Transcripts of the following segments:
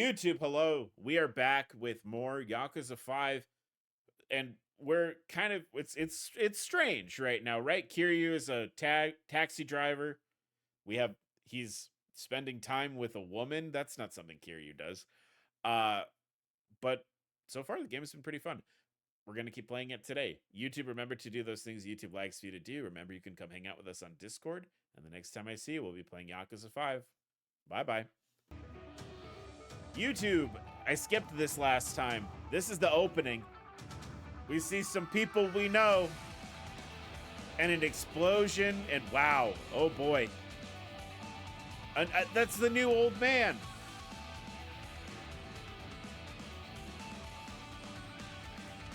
YouTube, hello. We are back with more Yakuza 5, and we're kind of it's strange right now, right? Kiryu is a taxi driver. He's spending time with a woman. That's not something Kiryu does. But so far the game has been pretty fun. We're going to keep playing it today. YouTube, remember to do those things YouTube likes for you to do. Remember, you can come hang out with us on Discord, and the next time I see you, we'll be playing Yakuza 5. Bye-bye. YouTube, I skipped this last time. This is the opening. We see some people we know. And an explosion, and wow, oh boy. That's the new old man.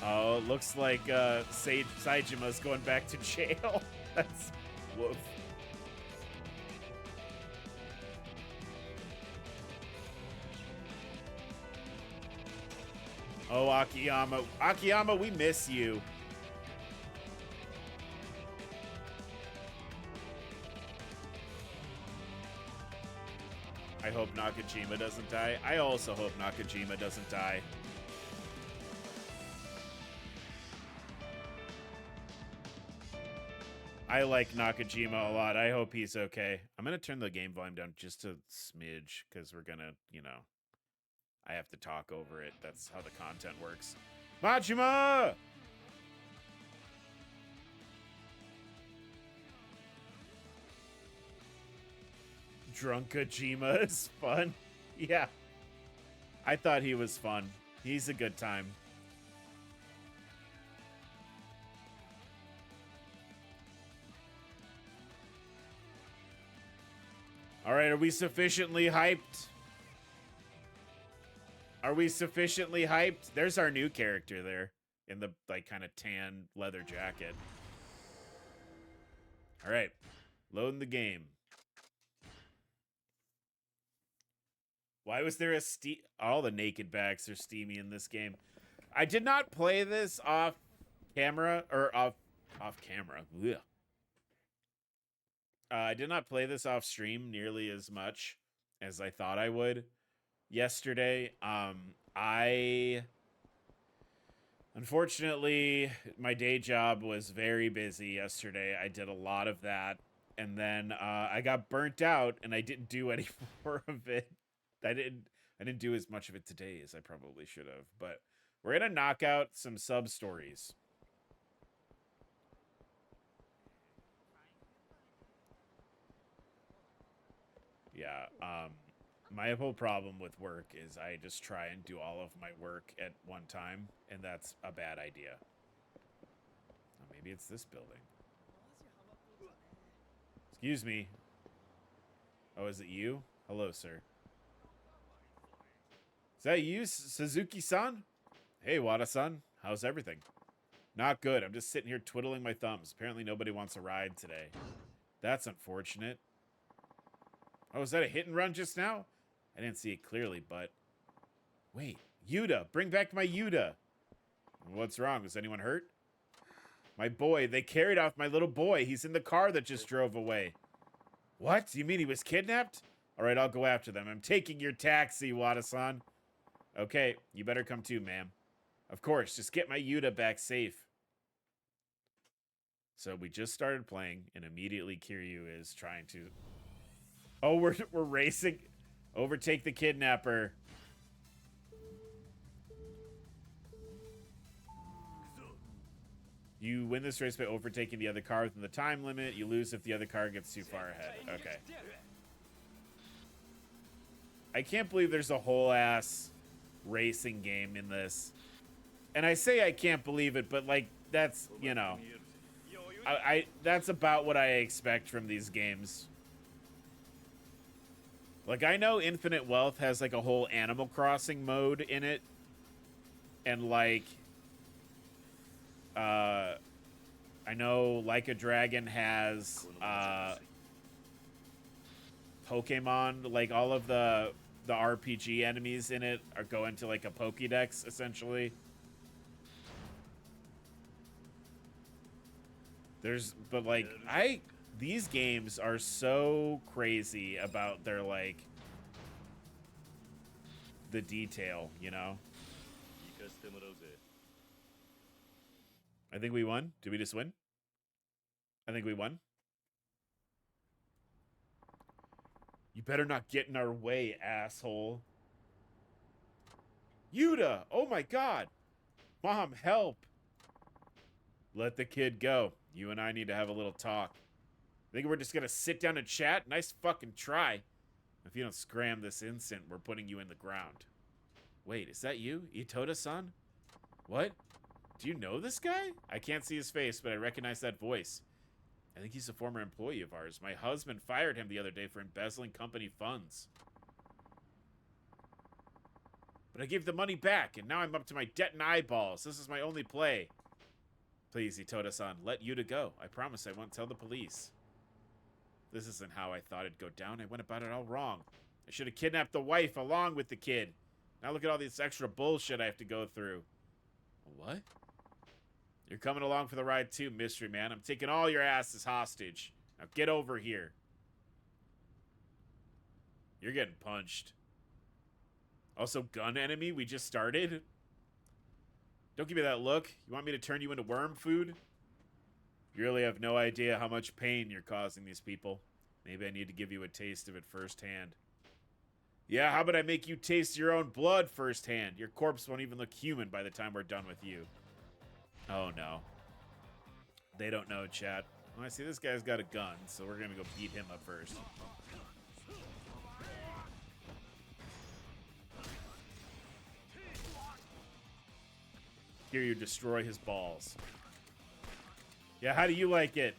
Oh, it looks like Saijima's going back to jail. That's woof. Oh, Akiyama. Akiyama, we miss you. I hope Nakajima doesn't die. I also hope Nakajima doesn't die. I like Nakajima a lot. I hope he's okay. I'm going to turn the game volume down just a smidge because we're going to, I have to talk over it. That's how the content works. Majima! Drunkajima is fun. Yeah. I thought he was fun. He's a good time. All right, are we sufficiently hyped? Are we sufficiently hyped? There's our new character there in the kind of tan leather jacket. All right, loading the game. Why was there all the naked backs are steamy in this game? I did not play this off camera or off camera. Ugh. I did not play this off stream nearly as much as I thought I would yesterday. Unfortunately, my day job was very busy yesterday. I did a lot of that, and then I got burnt out, and I didn't do any more of it. I didn't do as much of it today as I probably should have. But we're gonna knock out some sub stories. Yeah. My whole problem with work is I just try and do all of my work at one time, and that's a bad idea. Oh, maybe it's this building. Excuse me. Oh, is it you? Hello, sir. Is that you, Suzuki-san? Hey, Wada-san. How's everything? Not good. I'm just sitting here twiddling my thumbs. Apparently nobody wants a ride today. That's unfortunate. Oh, is that a hit and run just now? I didn't see it clearly, but... Wait, Yuta! Bring back my Yuta! What's wrong? Is anyone hurt? My boy. They carried off my little boy. He's in the car that just drove away. What? You mean he was kidnapped? All right, I'll go after them. I'm taking your taxi, Wada-san. Okay, you better come too, ma'am. Of course, just get my Yuta back safe. So we just started playing, and immediately Kiryu is trying to... Oh, we're racing. Overtake the kidnapper. You win this race by overtaking the other car within the time limit. You lose if the other car gets too far ahead. Okay. I can't believe there's a whole ass racing game in this. And I say I can't believe it, but like that's, that's about what I expect from these games. Like, I know Infinite Wealth has, like, a whole Animal Crossing mode in it. And, like, I know Like a Dragon has, Pokemon. Like, all of the RPG enemies in it go into, like, a Pokédex, essentially. But, like, these games are so crazy about their, like, the detail, you know? I think we won. Did we just win? I think we won. You better not get in our way, asshole. Yuta! Oh my god! Mom, help! Let the kid go. You and I need to have a little talk. Think we're just gonna sit down and chat? Nice fucking try. If you don't scram this instant, we're putting you in the ground. Wait, is that you? Itoda-san? What? Do you know this guy? I can't see his face, but I recognize that voice. I think he's a former employee of ours. My husband fired him the other day for embezzling company funds. But I gave the money back, and now I'm up to my debt and eyeballs. This is my only play. Please, Itoda-san, let Yuta go. I promise I won't tell the police. This isn't how I thought it'd go down. I went about it all wrong. I should have kidnapped the wife along with the kid. Now look at all this extra bullshit I have to go through. What? You're coming along for the ride too, mystery man. I'm taking all your asses hostage. Now get over here. You're getting punched. Also, gun enemy? We just started? Don't give me that look. You want me to turn you into worm food? You really have no idea how much pain you're causing these people. Maybe I need to give you a taste of it firsthand. Yeah, how about I make you taste your own blood firsthand? Your corpse won't even look human by the time we're done with you. Oh, no. They don't know, chat. Well, I see this guy's got a gun, so we're gonna go beat him up first. Here you destroy his balls. Yeah, how do you like it?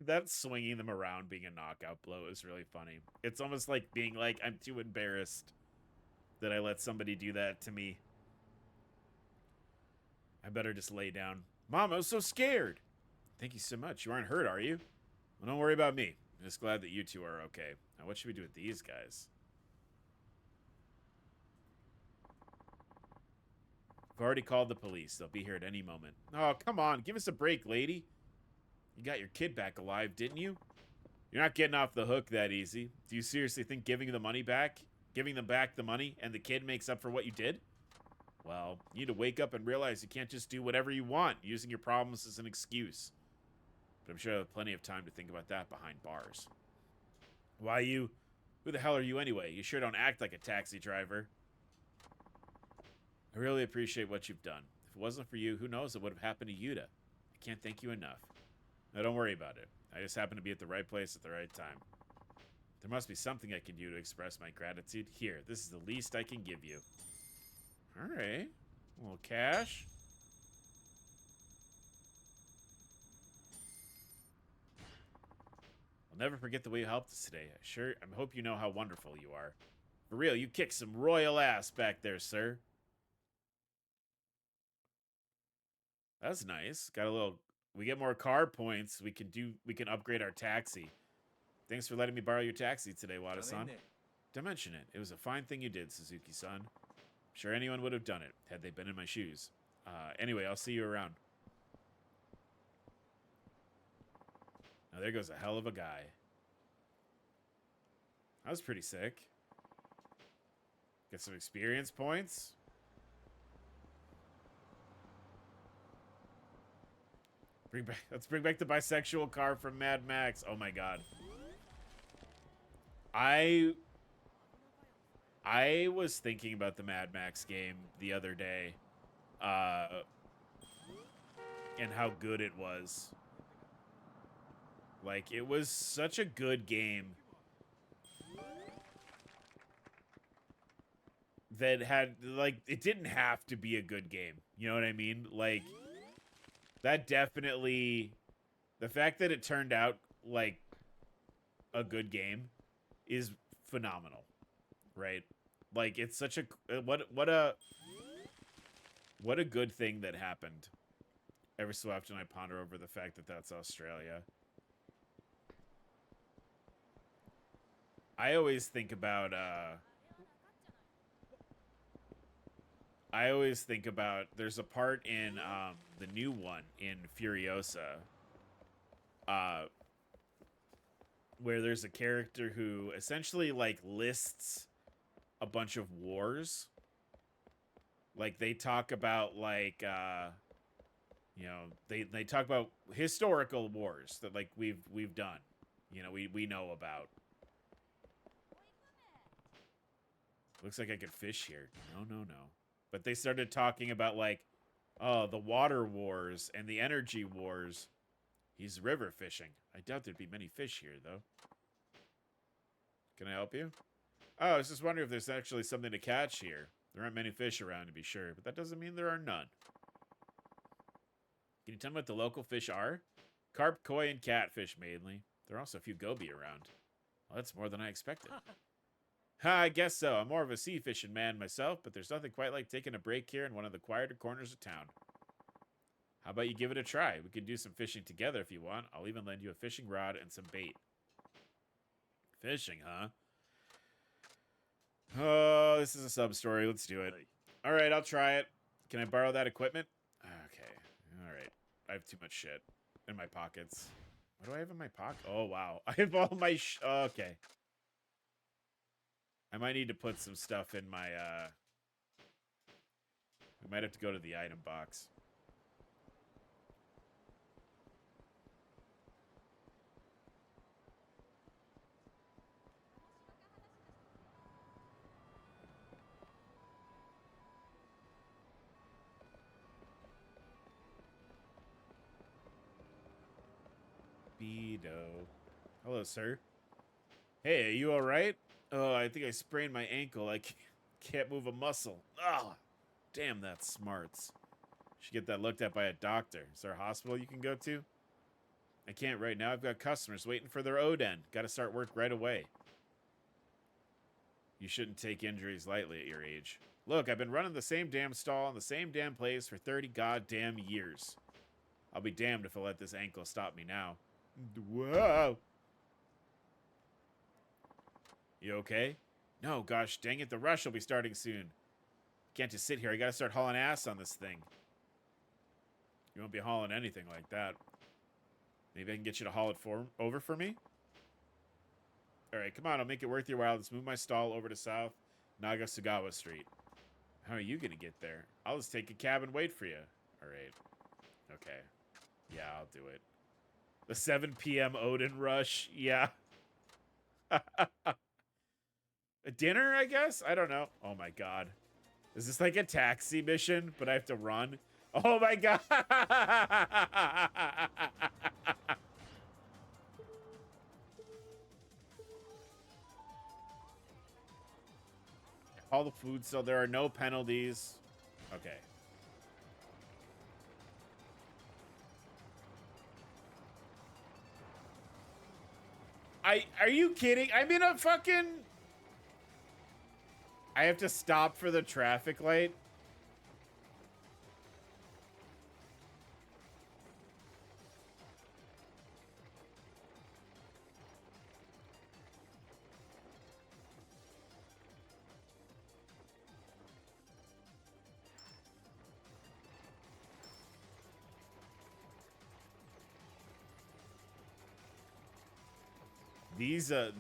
That swinging them around being a knockout blow is really funny. It's almost like being like, I'm too embarrassed that I let somebody do that to me. I better just lay down. Mom, I was so scared. Thank you so much. You aren't hurt, are you? Well, don't worry about me. I'm just glad that you two are okay. Now, what should we do with these guys? I've already called the police. They'll be here at any moment. Oh, come on. Give us a break, lady. You got your kid back alive, didn't you? You're not getting off the hook that easy. Do you seriously think giving them back the money, and the kid makes up for what you did? Well, you need to wake up and realize you can't just do whatever you want, using your problems as an excuse. But I'm sure I have plenty of time to think about that behind bars. Why you? Who the hell are you anyway? You sure don't act like a taxi driver. I really appreciate what you've done. If it wasn't for you, who knows what would have happened to Yuta. I can't thank you enough. Now, don't worry about it. I just happen to be at the right place at the right time. There must be something I can do to express my gratitude. Here, this is the least I can give you. Alright. A little cash. I'll never forget the way you helped us today. I hope you know how wonderful you are. For real, you kicked some royal ass back there, sir. That's nice. Got a little... We get more car points. We can upgrade our taxi. Thanks for letting me borrow your taxi today, Wada-san. Don't mention it. It was a fine thing you did, Suzuki-san. I'm sure anyone would have done it had they been in my shoes. Anyway, I'll see you around. Now there goes a hell of a guy. That was pretty sick. Get some experience points. Let's bring back the bisexual car from Mad Max. Oh my god. I was thinking about the Mad Max game the other day. And how good it was. Like, it was such a good game. That had, like, it didn't have to be a good game. You know what I mean? Like... That definitely, the fact that it turned out like a good game is phenomenal, right? Like it's such a what a good thing that happened Every so often I ponder over the fact that that's Australia. I always think about there's a part in the new one in Furiosa where there's a character who essentially like lists a bunch of wars. Like they talk about like you know, they talk about historical wars that like we've done. You know, we know about. Looks like I could fish here. No. But they started talking about like, oh, the water wars and the energy wars. He's river fishing. I doubt there'd be many fish here, though. Can I help you? Oh, I was just wondering if there's actually something to catch here. There aren't many fish around, to be sure, but that doesn't mean there are none. Can you tell me what the local fish are? Carp, koi, and catfish, mainly. There are also a few goby around. Well, that's more than I expected. I guess so. I'm more of a sea fishing man myself, but there's nothing quite like taking a break here in one of the quieter corners of town. How about you give it a try? We can do some fishing together if you want. I'll even lend you a fishing rod and some bait. Fishing, huh? Oh, this is a sub-story. Let's do it. All right, I'll try it. Can I borrow that equipment? Okay. All right. I have too much shit in my pockets. What do I have in my pocket? Oh, wow. I have all my okay. I might need to put some stuff in my, we might have to go to the item box. Speedo. Hello, sir. Hey, are you alright? Oh, I think I sprained my ankle. I can't move a muscle. Oh, damn, that smarts. Should get that looked at by a doctor. Is there a hospital you can go to? I can't right now. I've got customers waiting for their Oden. Gotta start work right away. You shouldn't take injuries lightly at your age. Look, I've been running the same damn stall in the same damn place for 30 goddamn years. I'll be damned if I let this ankle stop me now. Whoa! You okay? No, gosh dang it, the rush will be starting soon. Can't just sit here, I gotta start hauling ass on this thing. You won't be hauling anything like that. Maybe I can get you to haul it over for me? Alright, come on, I'll make it worth your while. Let's move my stall over to South Nagasagawa Street. How are you gonna get there? I'll just take a cab and wait for you. Alright. Okay. Yeah, I'll do it. The 7 p.m. Odin rush. Yeah. A dinner, I guess? I don't know. Oh my god. Is this like a taxi mission, but I have to run? Oh my god. All the food, so there are no penalties. Okay. Are you kidding? I'm in a fucking... I have to stop for the traffic light?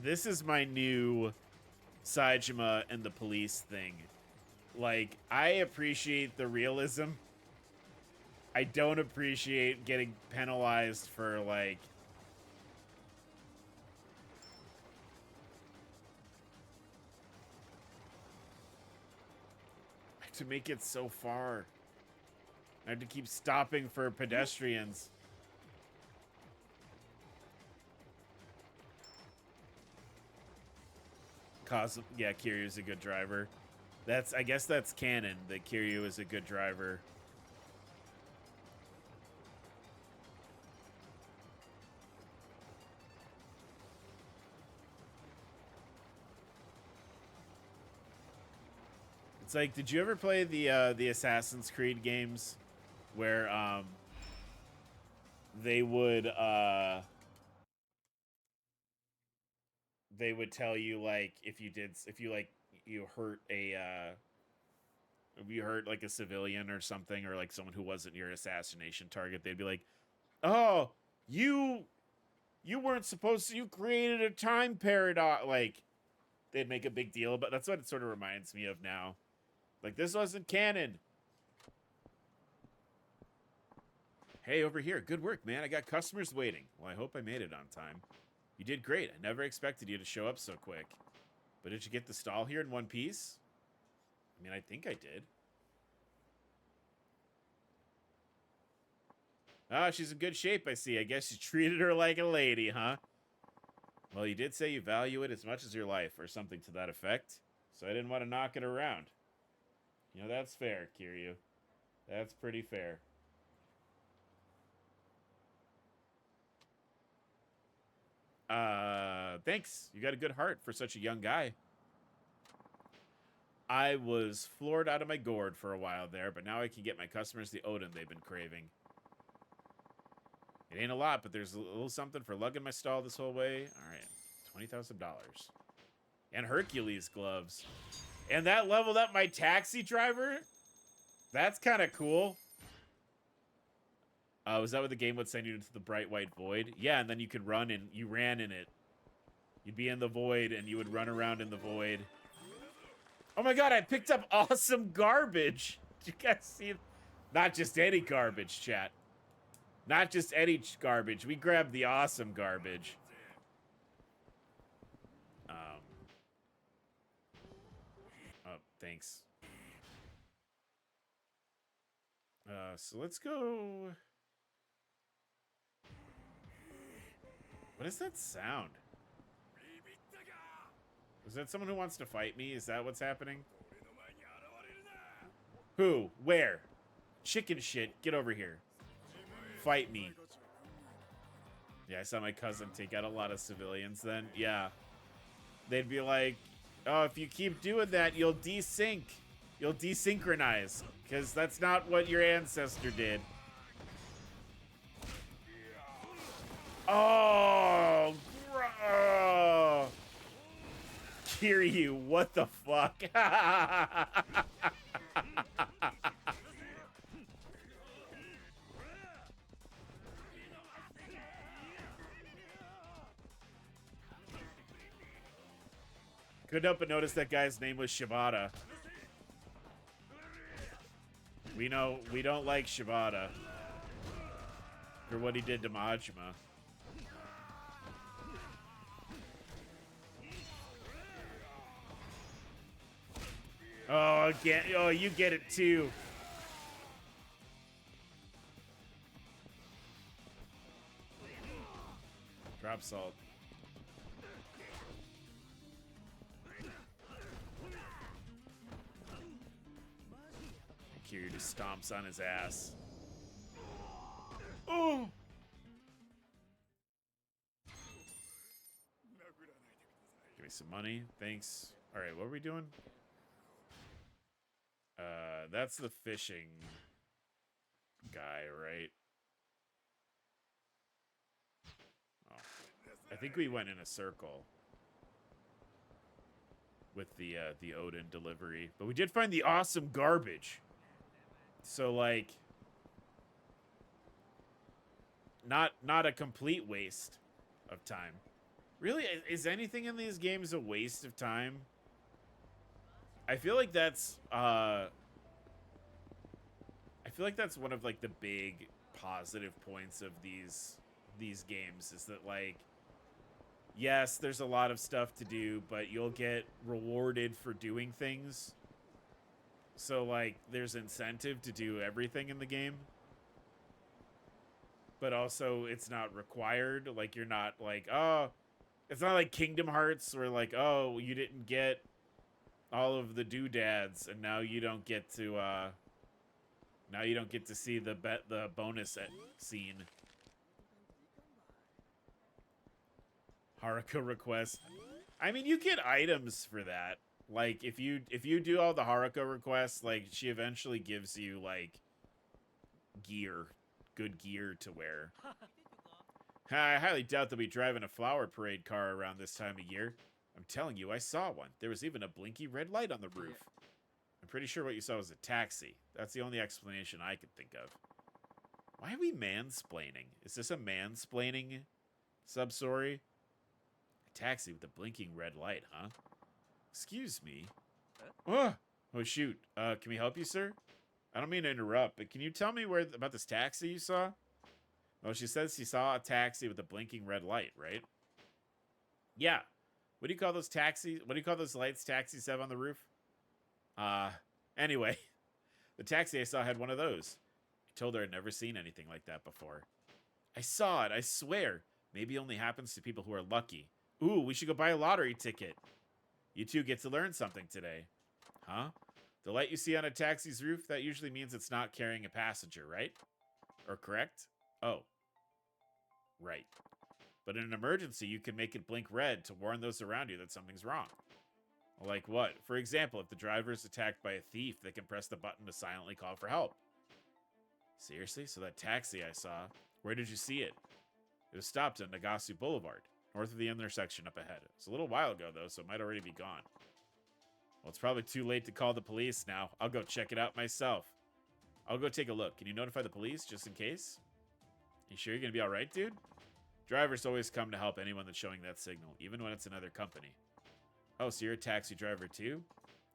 This is my new Saejima and the police thing. Like, I appreciate the realism. I don't appreciate getting penalized for, like... to make it so far. I have to keep stopping for pedestrians. Yeah, Kiryu's a good driver. I guess that's canon, that Kiryu is a good driver. It's like, did you ever play the Assassin's Creed games where they would tell you, like, if you hurt if you hurt like a civilian or something, or like someone who wasn't your assassination target, they'd be like, oh, you weren't supposed to, you created a time paradox. Like, they'd make a big deal, but that's what it sort of reminds me of now. Like, this wasn't canon. Hey, over here. Good work, man. I got customers waiting. Well, I hope I made it on time. You did great. I never expected you to show up so quick. But did you get the stall here in one piece? I mean, I think I did. Ah, she's in good shape, I see. I guess you treated her like a lady, huh? Well, you did say you value it as much as your life, or something to that effect. So I didn't want to knock it around. You know, that's fair, Kiryu. That's pretty fair. Thanks. You got a good heart for such a young guy. I was floored out of my gourd for a while there, but now I can get my customers the Odin they've been craving. It ain't a lot, but there's a little something for lugging my stall this whole way. All right, $20,000. And Hercules gloves. And that leveled up my taxi driver? That's kind of cool. Was that what the game would send you into the bright white void? Yeah, and then you could run, and you ran in it. You'd be in the void, and you would run around in the void. Oh my god, I picked up awesome garbage. Did you guys see? Not just any garbage, chat. Not just any garbage. We grabbed the awesome garbage. Oh, thanks. So let's go. What is that sound? Is that someone who wants to fight me? Is that what's happening? Who? Where? Chicken shit. Get over here. Fight me. Yeah, I saw my cousin take out a lot of civilians then. Yeah. They'd be like, oh, if you keep doing that, you'll desync. You'll desynchronize. Because that's not what your ancestor did. Oh, Kiryu, what the fuck? Couldn't help but notice that guy's name was Shibata. We don't like Shibata for what he did to Majima. Oh, again. Oh, you get it too. Drop salt. Kiryu just stomps on his ass. Oh! Give me some money. Thanks. Alright, what are we doing? That's the fishing guy, right? Oh. I think we went in a circle with the Odin delivery. But we did find the awesome garbage. So, like, not a complete waste of time. Really, is anything in these games a waste of time? I feel like that's one of like the big positive points of these games is that, like, yes, there's a lot of stuff to do, but you'll get rewarded for doing things. So, like, there's incentive to do everything in the game. But also, it's not required. Like, you're not like, oh, it's not like Kingdom Hearts where, like, oh, you didn't get all of the doodads, and now you don't get to, see the bonus scene. Haruka request. I mean, you get items for that. Like, if you do all the Haruka requests, like, she eventually gives you, like, gear. good gear to wear. I highly doubt they'll be driving a flower parade car around this time of year. I'm telling you, I saw one. There was even a blinky red light on the roof. I'm pretty sure what you saw was a taxi. That's the only explanation I could think of. Why are we mansplaining? Is this a mansplaining sub-story? A taxi with a blinking red light, huh? Excuse me. Oh, shoot. Can we help you, sir? I don't mean to interrupt, but can you tell me about this taxi you saw? Well, she says she saw a taxi with a blinking red light, right? Yeah. What do you call those taxis? What do you call those lights taxis have on the roof? Anyway, the taxi I saw had one of those. I told her I'd never seen anything like that before. I saw it, I swear. Maybe it only happens to people who are lucky. Ooh, we should go buy a lottery ticket. You two get to learn something today. Huh? The light you see on a taxi's roof, that usually means it's not carrying a passenger, right? Or correct? Oh. Right. But in an emergency, you can make it blink red to warn those around you that something's wrong. Like what? For example, if the driver is attacked by a thief, they can press the button to silently call for help. Seriously? So that taxi I saw, where did you see it? It was stopped on Nagasu Boulevard, north of the intersection up ahead. It's a little while ago, though, so it might already be gone. Well, it's probably too late to call the police now. I'll go check it out myself. I'll go take a look. Can you notify the police, just in case? You sure you're going to be all right, dude? Drivers always come to help anyone that's showing that signal, even when it's another company. Oh, so you're a taxi driver, too?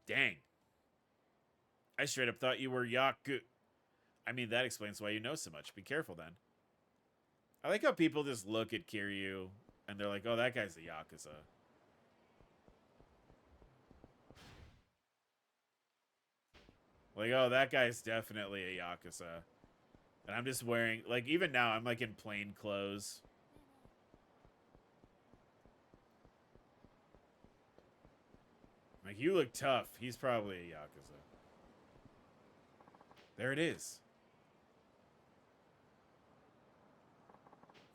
Dang. I straight up thought you were Yakuza. I mean, that explains why you know so much. Be careful, then. I like how people just look at Kiryu, and they're like, oh, that guy's a Yakuza. Like, oh, that guy's definitely a Yakuza. And I'm just wearing, like, even now, I'm, like, in plain clothes. Like, you look tough. He's probably a Yakuza. There it is.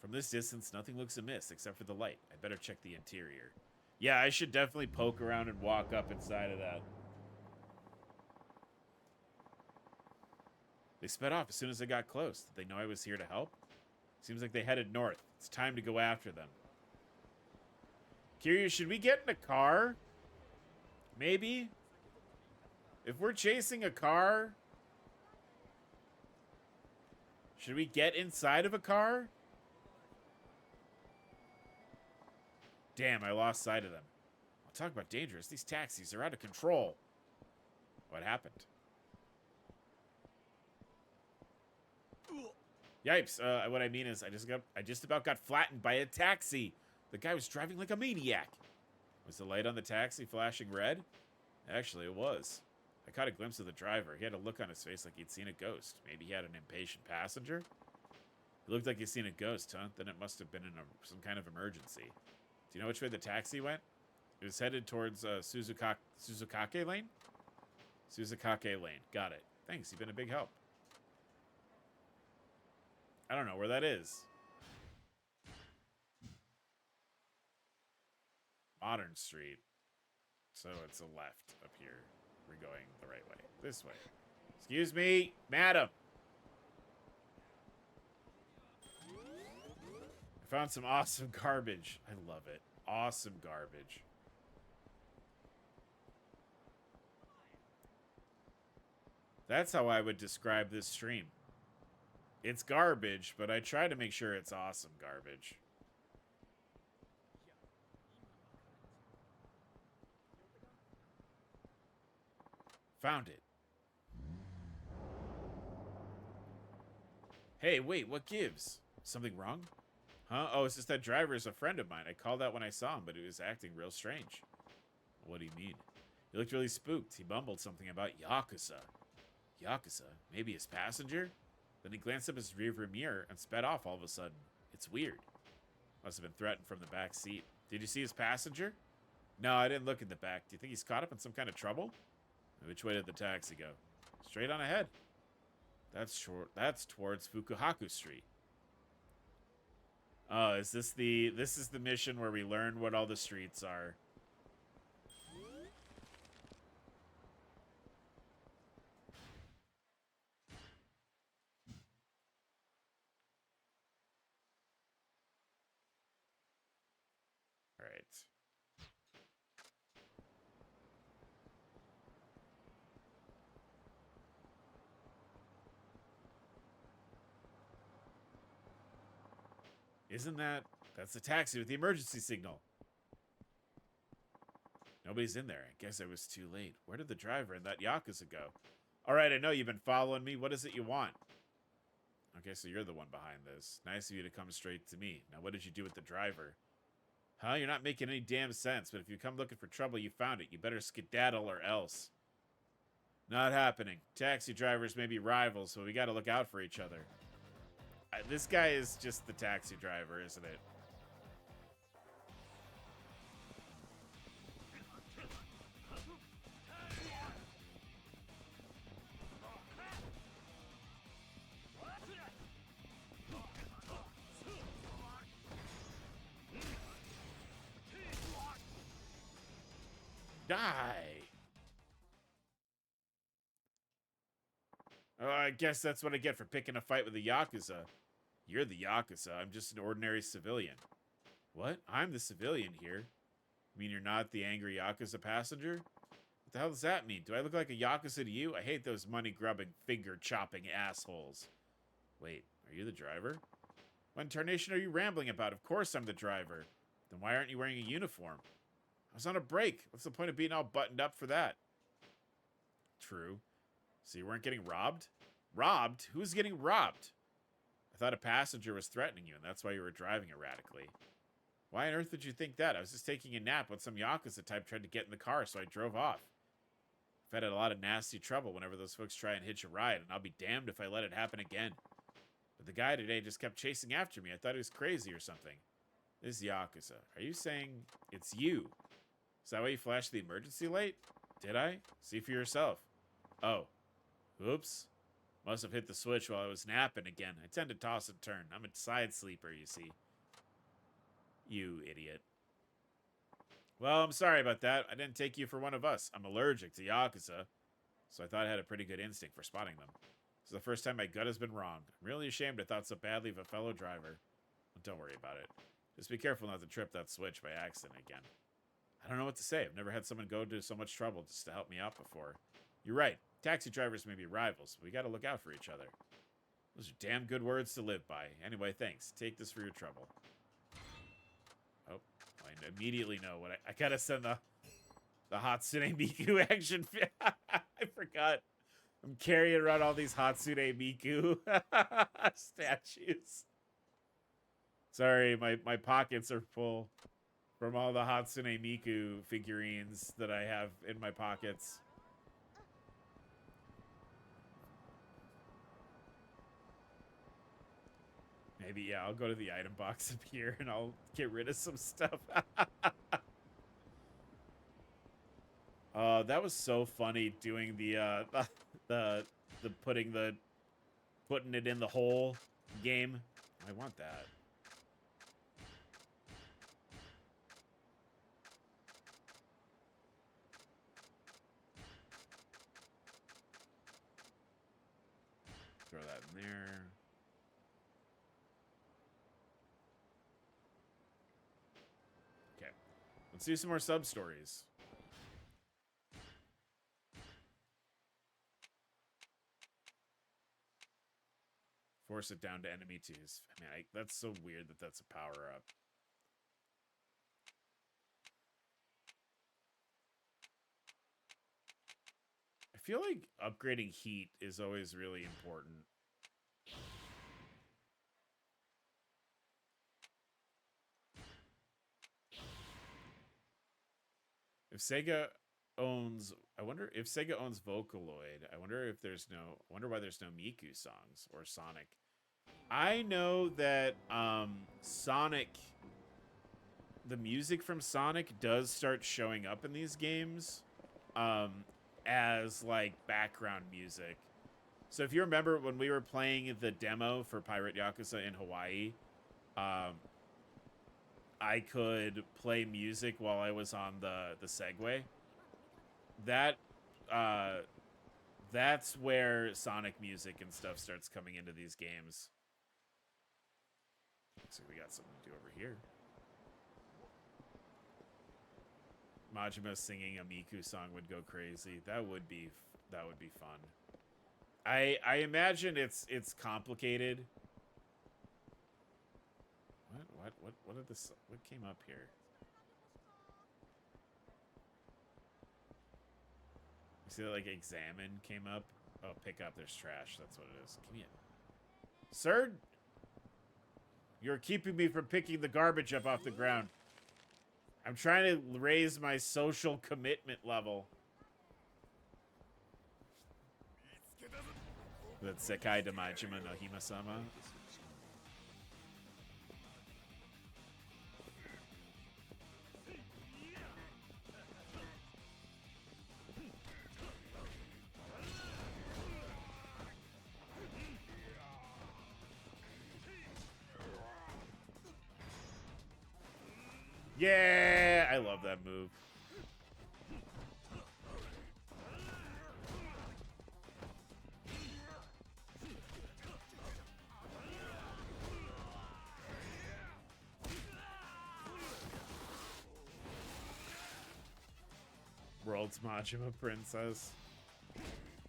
From this distance, nothing looks amiss except for the light. I better check the interior. Yeah, I should definitely poke around and walk up inside of that. They sped off as soon as I got close. Did they know I was here to help? Seems like they headed north. It's time to go after them. Kiryu, should we get in a car? Maybe? If we're chasing a car, should we get inside of a car? Damn, I lost sight of them. I'll talk about dangerous. These taxis are out of control. What happened? Yipes. What I mean is I just about got flattened by a taxi. The guy was driving like a maniac. Was the light on the taxi flashing red? Actually, it was. I caught a glimpse of the driver. He had a look on his face like he'd seen a ghost. Maybe he had an impatient passenger? It looked like he'd seen a ghost, huh? Then it must have been in some kind of emergency. Do you know which way the taxi went? It was headed towards Suzukake Lane? Suzukake Lane. Got it. Thanks, you've been a big help. I don't know where that is. Modern Street. So it's a left up here. We're going the right way. This way. Excuse me, madam. I found some awesome garbage. I love it. Awesome garbage. That's how I would describe this stream. It's garbage, but I try to make sure it's awesome garbage. Found it. Hey, wait, what gives? Something wrong? Huh? Oh, it's just that driver is a friend of mine. I called out when I saw him, but he was acting real strange. What do you mean? He looked really spooked. He mumbled something about Yakuza. Yakuza? Maybe his passenger? Then he glanced up his rearview mirror and sped off all of a sudden. It's weird. Must have been threatened from the back seat. Did you see his passenger? No, I didn't look in the back. Do you think he's caught up in some kind of trouble? Which way did the taxi go? Straight on ahead. That's short. That's towards Fukuhaku Street. Oh, is this the... This is the mission where we learn what all the streets are. Isn't that... That's the taxi with the emergency signal. Nobody's in there. I guess I was too late. Where did the driver and that Yakuza go? All right, I know you've been following me. What is it you want? Okay, so you're the one behind this. Nice of you to come straight to me. Now, what did you do with the driver? Huh? You're not making any damn sense, but if you come looking for trouble, you found it. You better skedaddle or else. Not happening. Taxi drivers may be rivals, so we gotta look out for each other. This guy is just the taxi driver, isn't it? Die! Oh, I guess that's what I get for picking a fight with the Yakuza. You're the Yakuza. I'm just an ordinary civilian. What? I'm the civilian here. You mean you're not the angry Yakuza passenger? What the hell does that mean? Do I look like a Yakuza to you? I hate those money-grubbing, finger-chopping assholes. Wait, are you the driver? What in tarnation are you rambling about? Of course I'm the driver. Then why aren't you wearing a uniform? I was on a break. What's the point of being all buttoned up for that? True. So you weren't getting robbed? Robbed? Who's getting robbed? I thought a passenger was threatening you, and that's why you were driving erratically. Why on earth did you think that? I was just taking a nap when some Yakuza type tried to get in the car, so I drove off. I've had a lot of nasty trouble whenever those folks try and hitch a ride, and I'll be damned if I let it happen again. But the guy today just kept chasing after me. I thought he was crazy or something. This is Yakuza. Are you saying it's you? Is that why you flashed the emergency light? Did I? See for yourself. Oh. Oops. Must have hit the switch while I was napping again. I tend to toss and turn. I'm a side sleeper, you see. You idiot. Well, I'm sorry about that. I didn't take you for one of us. I'm allergic to Yakuza, so I thought I had a pretty good instinct for spotting them. This is the first time my gut has been wrong. I'm really ashamed I thought so badly of a fellow driver. But don't worry about it. Just be careful not to trip that switch by accident again. I don't know what to say. I've never had someone go to so much trouble just to help me out before. You're right. Taxi drivers may be rivals, but we gotta look out for each other. Those are damn good words to live by. Anyway, thanks. Take this for your trouble. Oh, I immediately know what I gotta send the Hatsune Miku action. I forgot. I'm carrying around all these Hatsune Miku statues. Sorry, my pockets are full from all the Hatsune Miku figurines that I have in my pockets. Maybe, yeah, I'll go to the item box up here and I'll get rid of some stuff. That was so funny doing the putting it in the hole game. I want that. Throw that in there. Okay. Let's do some more sub-stories. Force it down to enemy twos. I mean, that's so weird that that's a power-up. I feel like upgrading heat is always really important. If Sega owns, I wonder if Sega owns Vocaloid. I wonder if there's no, I wonder why there's no Miku songs or Sonic. I know that Sonic, the music from Sonic does start showing up in these games as like background music. So if you remember when we were playing the demo for Pirate Yakuza in Hawaii, I could play music while I was on the Segway. That's where Sonic music and stuff starts coming into these games. Looks like we got something to do over here. Majima singing a Miku song would go crazy. That would be fun. I imagine it's complicated. What did this? What came up here? You see that, like, examine came up? Oh, pick up. There's trash. That's what it is. Give me it. Sir? You're keeping me from picking the garbage up off the ground. I'm trying to raise my social commitment level. That Sekai Damajima no Hima-sama. Yeah, I love that move. World's Majima Princess.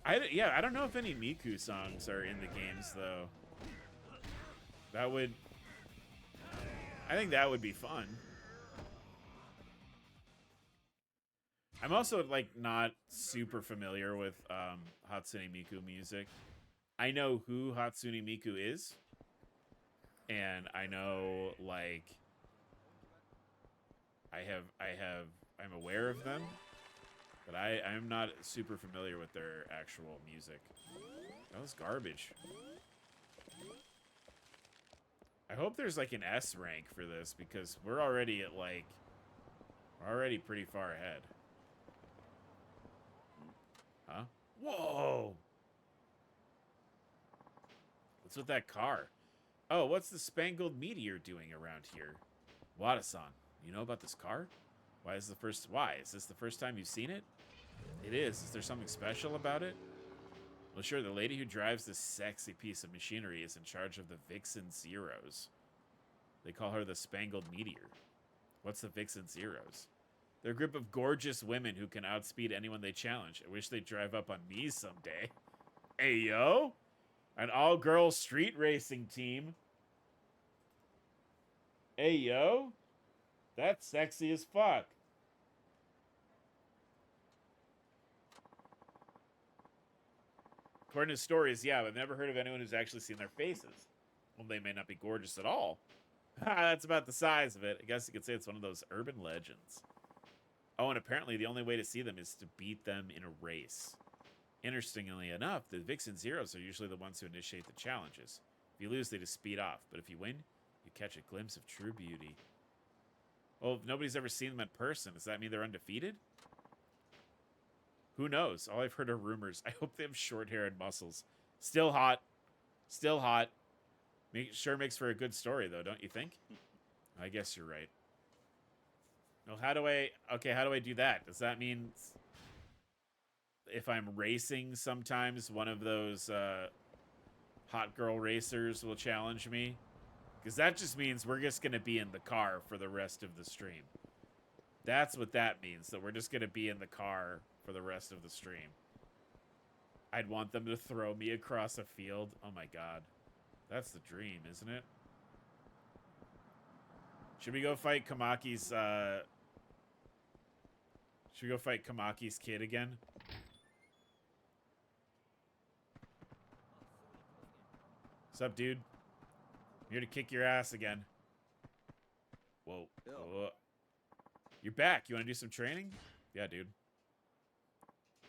I don't know if any Miku songs are in the games, though. That would... I think that would be fun. I'm also, like, not super familiar with Hatsune Miku music. I know who Hatsune Miku is. And I know, like... I'm aware of them. But I'm not super familiar with their actual music. That was garbage. I hope there's, like, an S rank for this, because we're already at, like... We're already pretty far ahead. Huh? Whoa! What's with that car? Oh, what's the Spangled Meteor doing around here? Wada-san, you know about this car? Why? Is this the first time you've seen it? It is. Is there something special about it? Well, sure, the lady who drives this sexy piece of machinery is in charge of the Vixen Zeros. They call her the Spangled Meteor. What's the Vixen Zeros? They're a group of gorgeous women who can outspeed anyone they challenge. I wish they'd drive up on me someday. Hey, yo! An all-girl street racing team. Hey, yo! That's sexy as fuck. According to stories, yeah, but I've never heard of anyone who's actually seen their faces. Well, they may not be gorgeous at all. That's about the size of it. I guess you could say it's one of those urban legends. Oh, and apparently the only way to see them is to beat them in a race. Interestingly enough, the Vixen Zeros are usually the ones who initiate the challenges. If you lose, they just speed off. But if you win, you catch a glimpse of true beauty. Well, if nobody's ever seen them in person, does that mean they're undefeated? Who knows? All I've heard are rumors. I hope they have short hair and muscles. Still hot. Still hot. Sure makes for a good story, though, don't you think? I guess you're right. Well, how do I do that? Does that mean if I'm racing sometimes one of those hot girl racers will challenge me? Because that just means we're just going to be in the car for the rest of the stream. That's what that means, that we're just going to be in the car for the rest of the stream. I'd want them to throw me across a field. Oh my god. That's the dream, isn't it? Should we go fight Kamaki's, Should we go fight Kamaki's kid again? What's up, dude? I'm here to kick your ass again. Whoa. Whoa. You're back. You want to do some training? Yeah, dude.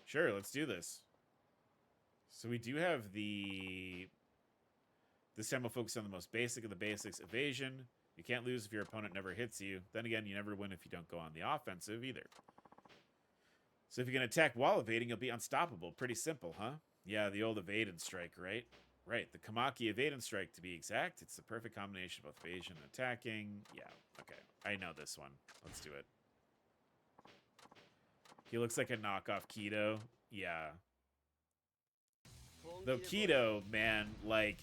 Sure, let's do this. So we do have the... This time we'll focus on the most basic of the basics. Evasion. You can't lose if your opponent never hits you. Then again, you never win if you don't go on the offensive either. So if you can attack while evading, you'll be unstoppable. Pretty simple, huh? Yeah, the old evade and strike, right? Right, the Kamaki evade and strike, to be exact. It's the perfect combination of both evasion and attacking. Yeah, okay. I know this one. Let's do it. He looks like a knockoff Kido. Yeah. Though Kido, man, like...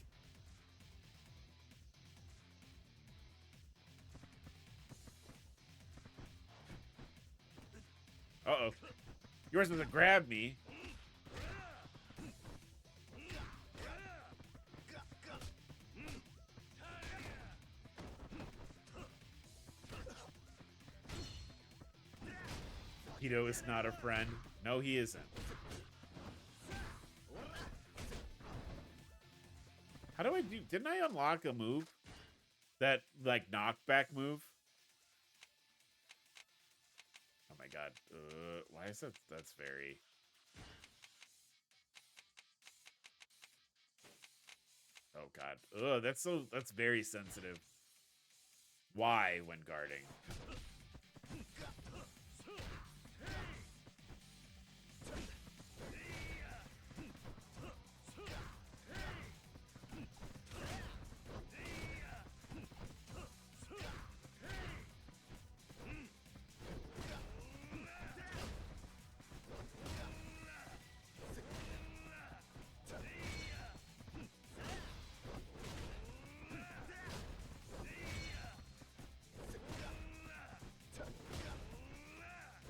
Uh-oh. Yours was to grab me. Kido is not a friend. No, he isn't. How do I do? Didn't I unlock a move? That, like, knockback move? Oh my god. Why is that? That's very... Oh god. Ugh, that's very sensitive. Why when guarding?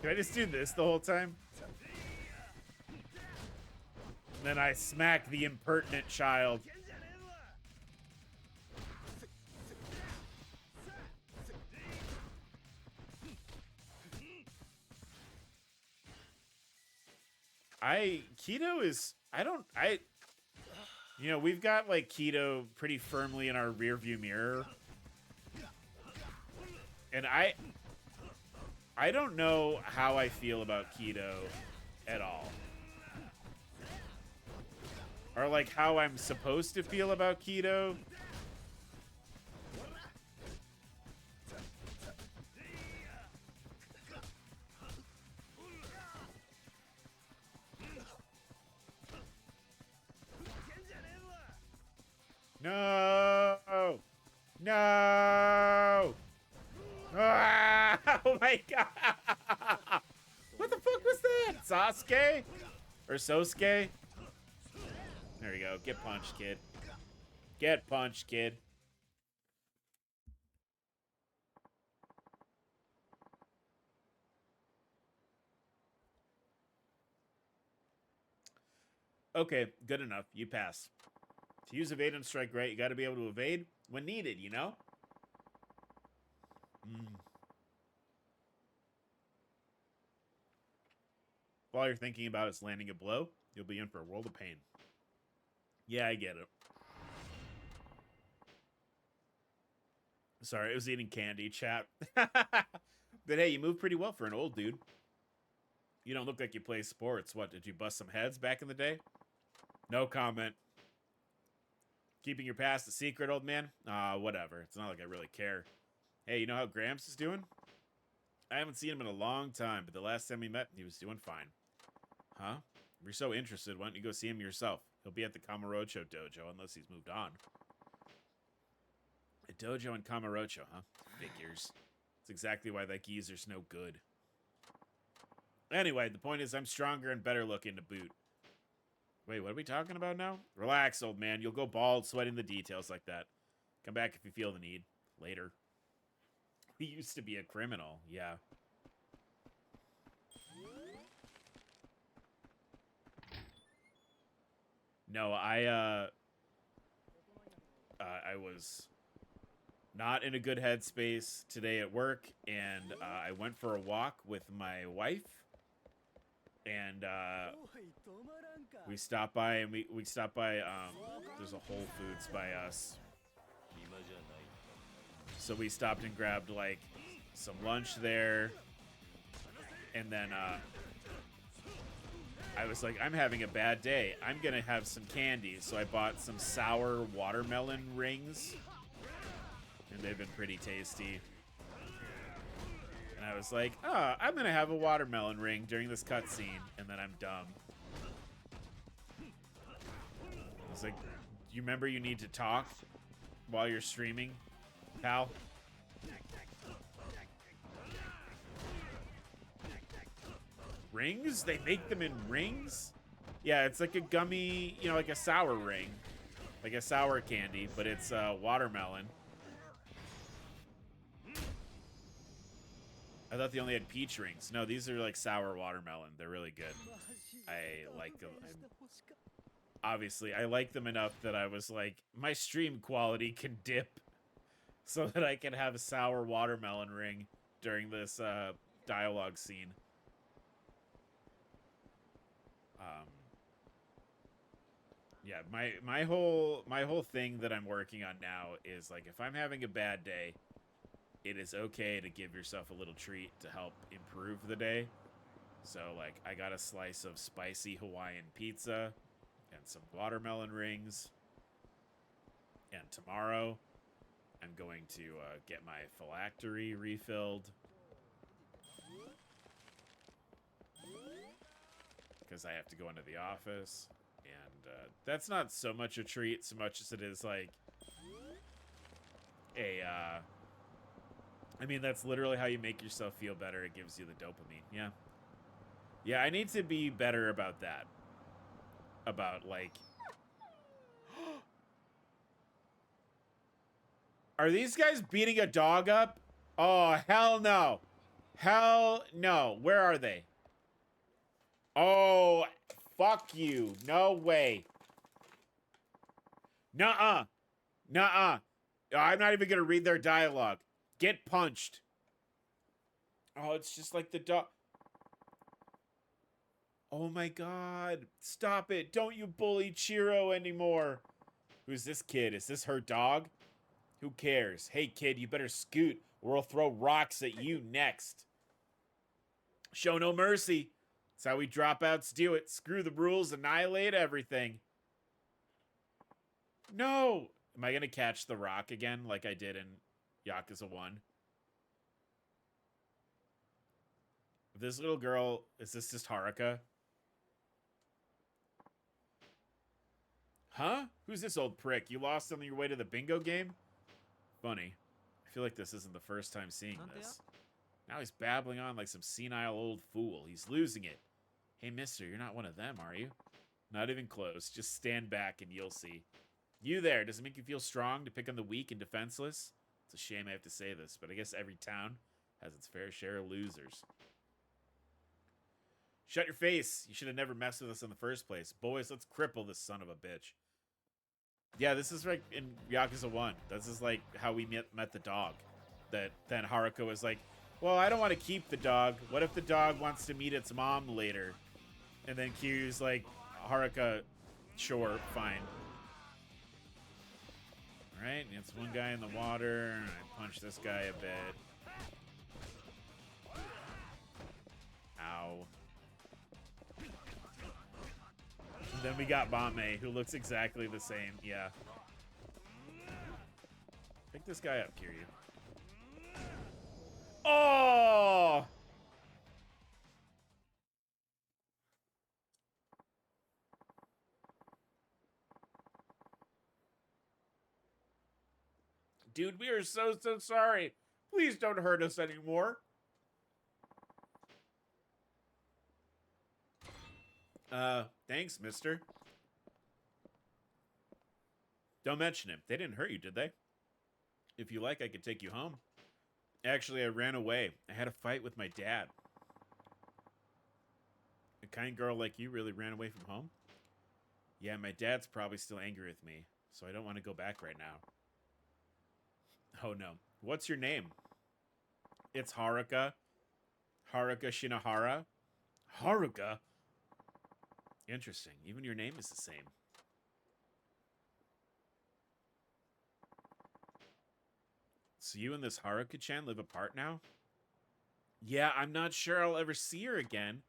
Can I just do this the whole time? And then I smack the impertinent child. Kido is, you know, we've got like Kido pretty firmly in our rearview mirror. And I don't know how I feel about Kido at all. Or like how I'm supposed to feel about Kido. No! No! Ah! Oh my god! What the fuck was that? Sasuke? Or Sosuke? There we go. Get punched, kid. Get punched, kid. Okay, good enough. You pass. To use evade and strike right, you gotta be able to evade when needed, you know? If all you're thinking about is landing a blow, you'll be in for a world of pain. Yeah, I get it. Sorry, I was eating candy, chat. But hey, you move pretty well for an old dude. You don't look like you play sports. What, did you bust some heads back in the day? No comment. Keeping your past a secret, old man? Whatever. It's not like I really care. Hey, you know how Gramps is doing? I haven't seen him in a long time, but the last time we met, he was doing fine. Huh? If you're so interested, why don't you go see him yourself? He'll be at the Kamurocho dojo, unless he's moved on. A dojo in Kamurocho, huh? Figures. That's exactly why that geezer's no good. Anyway, the point is I'm stronger and better looking to boot. Wait, what are we talking about now? Relax, old man. You'll go bald sweating the details like that. Come back if you feel the need. Later. He used to be a criminal, yeah. No, I was not in a good headspace today at work, and I went for a walk with my wife, and we stopped by, and we stopped by, there's a Whole Foods by us. So we stopped and grabbed, like, some lunch there, and then, I was like, I'm having a bad day. I'm gonna have some candy. So I bought some sour watermelon rings, and they've been pretty tasty. And I was like, oh, I'm gonna have a watermelon ring during this cutscene, and then I'm dumb. I was like, you remember you need to talk while you're streaming, pal? Rings? They make them in rings? Yeah, it's like a gummy, you know, like a sour ring. Like a sour candy, but it's watermelon. I thought they only had peach rings. No, these are like sour watermelon. They're really good. I like them. Obviously, I like them enough that I was like, my stream quality can dip so that I can have a sour watermelon ring during this dialogue scene. Yeah, my whole thing that I'm working on now is like if I'm having a bad day, it is okay to give yourself a little treat to help improve the day. So like I got a slice of spicy Hawaiian pizza and some watermelon rings. And tomorrow I'm going to get my phylactery refilled because I have to go into the office. And that's not so much a treat so much as it is like a I mean, that's literally how you make yourself feel better. It gives you the dopamine. Yeah. Yeah, I need to be better about that. About, like... Are these guys beating a dog up? Oh, hell no. Hell no. Where are they? Oh, fuck you. No way. Nuh-uh. Nuh-uh. I'm not even gonna read their dialogue. Get punched. Oh, it's just like the dog... Oh my god. Stop it. Don't you bully Chiro anymore. Who's this kid? Is this her dog? Who cares? Hey kid, you better scoot or I'll throw rocks at you next. Show no mercy. That's how we dropouts do it. Screw the rules, annihilate everything. No! Am I gonna catch the rock again like I did in Yakuza 1? This little girl, is this just Haruka? Huh? Who's this old prick? You lost on your way to the bingo game? Funny. I feel like this isn't the first time seeing this. Now he's babbling on like some senile old fool. He's losing it. Hey, mister, you're not one of them, are you? Not even close. Just stand back and you'll see. You there, does it make you feel strong to pick on the weak and defenseless? It's a shame I have to say this, but I guess every town has its fair share of losers. Shut your face. You should have never messed with us in the first place. Boys, let's cripple this son of a bitch. Yeah, this is like in Yakuza 1. This is like how we met the dog. That then Haruka was like, well, I don't want to keep the dog. What if the dog wants to meet its mom later? And then Kiryu's like, Haruka, sure, fine. Alright, it's one guy in the water. And I punch this guy a bit. Ow. And then we got Bame, who looks exactly the same. Yeah. Pick this guy up, Kiryu. Oh! Dude, we are so sorry. Please don't hurt us anymore. Thanks, mister. Don't mention him. They didn't hurt you, did they? If you like, I could take you home. Actually, I ran away. I had a fight with my dad. A kind girl like you really ran away from home? Yeah, my dad's probably still angry with me, so I don't want to go back right now. Oh, no. What's your name? It's Haruka. Haruka Shinohara. Haruka? Interesting. Even your name is the same. So you and this Haruka-chan live apart now? Yeah, I'm not sure I'll ever see her again.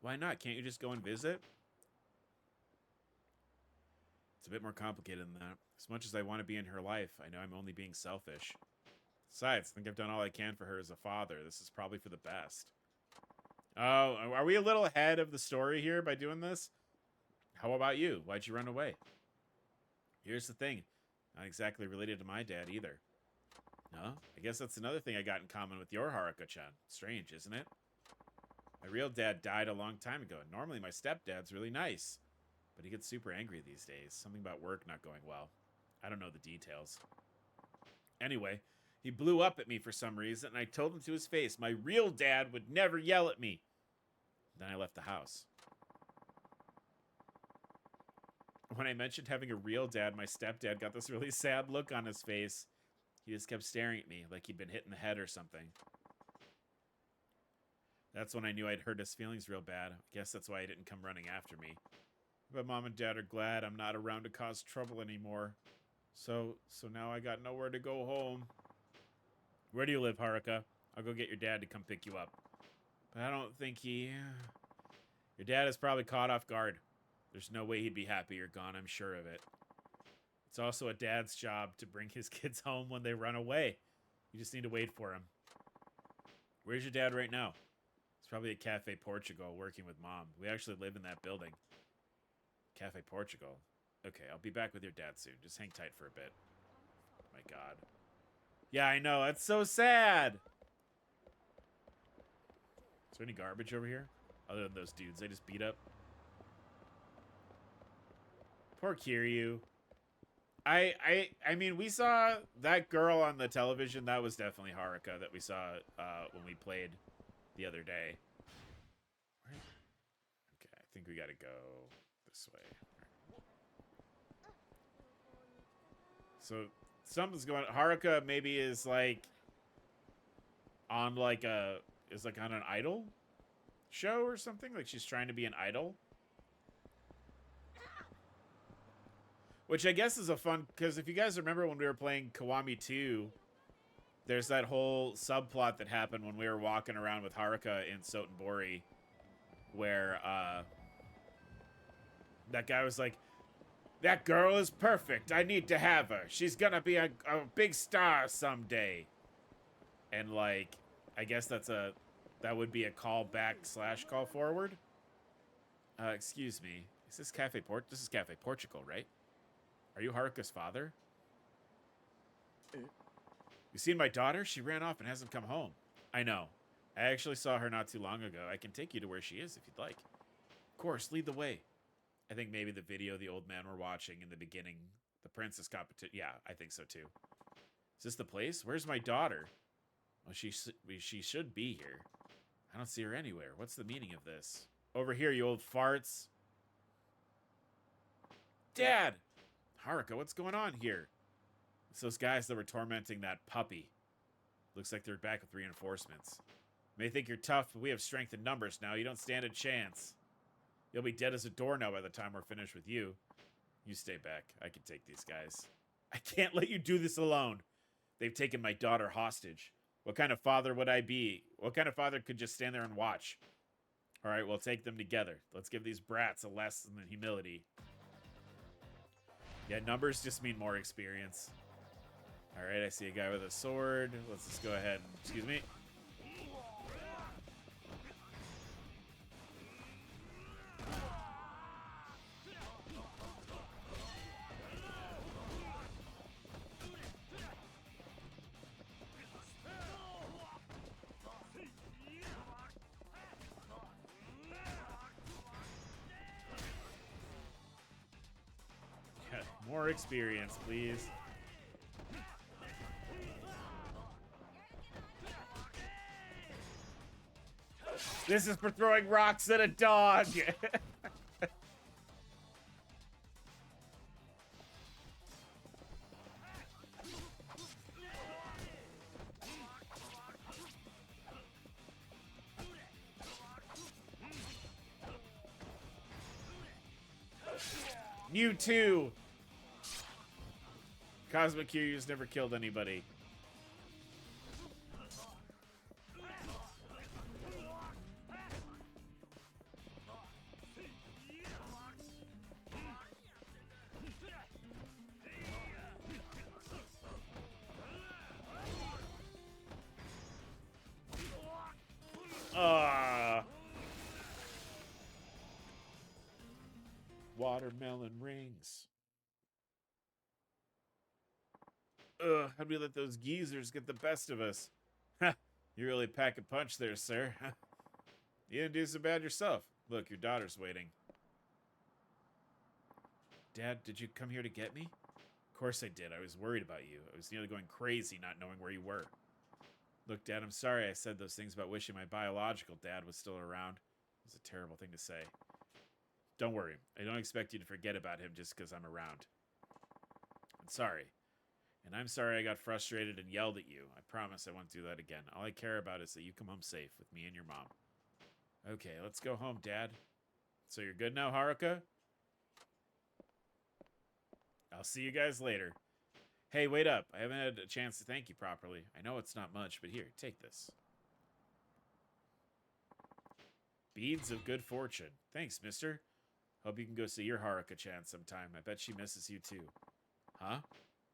Why not? Can't you just go and visit? It's a bit more complicated than that. As much as I want to be in her life, I know I'm only being selfish. Besides, I think I've done all I can for her as a father. This is probably for the best. Oh, are we a little ahead of the story here by doing this? How about you? Why'd you run away? Here's the thing. Not exactly related to my dad either. No? I guess that's another thing I got in common with your Haruka-chan. Strange, isn't it? My real dad died a long time ago, and normally my stepdad's really nice. But he gets super angry these days. Something about work not going well. I don't know the details. Anyway, he blew up at me for some reason, and I told him to his face my real dad would never yell at me. Then I left the house. When I mentioned having a real dad, my stepdad got this really sad look on his face. He just kept staring at me like he'd been hit in the head or something. That's when I knew I'd hurt his feelings real bad. I guess that's why he didn't come running after me. But Mom and Dad are glad I'm not around to cause trouble anymore. So now I got nowhere to go home. Where do you live, Haruka? I'll go get your dad to come pick you up. But I don't think he... Your dad is probably caught off guard. There's no way he'd be happy you're gone, I'm sure of it. It's also a dad's job to bring his kids home when they run away. You just need to wait for him. Where's your dad right now? He's probably at Cafe Portugal working with Mom. We actually live in that building. Cafe Portugal. Okay, I'll be back with your dad soon. Just hang tight for a bit. Oh my God. Yeah, I know. That's so sad. Is there any garbage over here? Other than those dudes they just beat up? Poor Kiryu. I mean, we saw that girl on the television. That was definitely Haruka that we saw when we played the other day. Right. Okay, I think we gotta go this way. So something's going. Haruka maybe is like on like a on an idol show or something. Like she's trying to be an idol. Which I guess is a fun, because if you guys remember when we were playing Kiwami 2, there's that whole subplot that happened when we were walking around with Haruka in Sotenbori, where that guy was like, that girl is perfect. I need to have her. She's gonna be a big star someday. And like, I guess that would be a call back / call forward. Excuse me. Is this Cafe Port? This is Cafe Portugal, right? Are you Haruka's father? You seen my daughter? She ran off and hasn't come home. I know. I actually saw her not too long ago. I can take you to where she is if you'd like. Of course, lead the way. I think maybe the video the old man were watching in the beginning, the princess competition. Yeah, I think so too. Is this the place? Where's my daughter? Well, she should be here. I don't see her anywhere. What's the meaning of this? Over here, you old farts. Dad! Haruka, what's going on here? It's those guys that were tormenting that puppy. Looks like they're back with reinforcements. You may think you're tough, but we have strength in numbers now. You don't stand a chance. You'll be dead as a doornail by the time we're finished with you. You stay back. I can take these guys. I can't let you do this alone. They've taken my daughter hostage. What kind of father would I be? What kind of father could just stand there and watch? All right, we'll take them together. Let's give these brats a lesson in humility. Yeah, numbers just mean more experience. All right, I see a guy with a sword. Let's just go ahead and... Excuse me. More experience, please. This is for throwing rocks at a dog. You too. Cosmic Kiryu's never killed anybody. Watermelon rings. How'd we let those geezers get the best of us? Ha! You really pack a punch there, sir. You didn't do so bad yourself. Look, your daughter's waiting. Dad, did you come here to get me? Of course I did. I was worried about you. I was nearly going crazy not knowing where you were. Look, Dad, I'm sorry I said those things about wishing my biological dad was still around. It was a terrible thing to say. Don't worry. I don't expect you to forget about him just because I'm around. I'm sorry. And I'm sorry I got frustrated and yelled at you. I promise I won't do that again. All I care about is that you come home safe with me and your mom. Okay, let's go home, Dad. So you're good now, Haruka? I'll see you guys later. Hey, wait up. I haven't had a chance to thank you properly. I know it's not much, but here, take this. Beads of good fortune. Thanks, mister. Hope you can go see your Haruka-chan sometime. I bet she misses you too. Huh?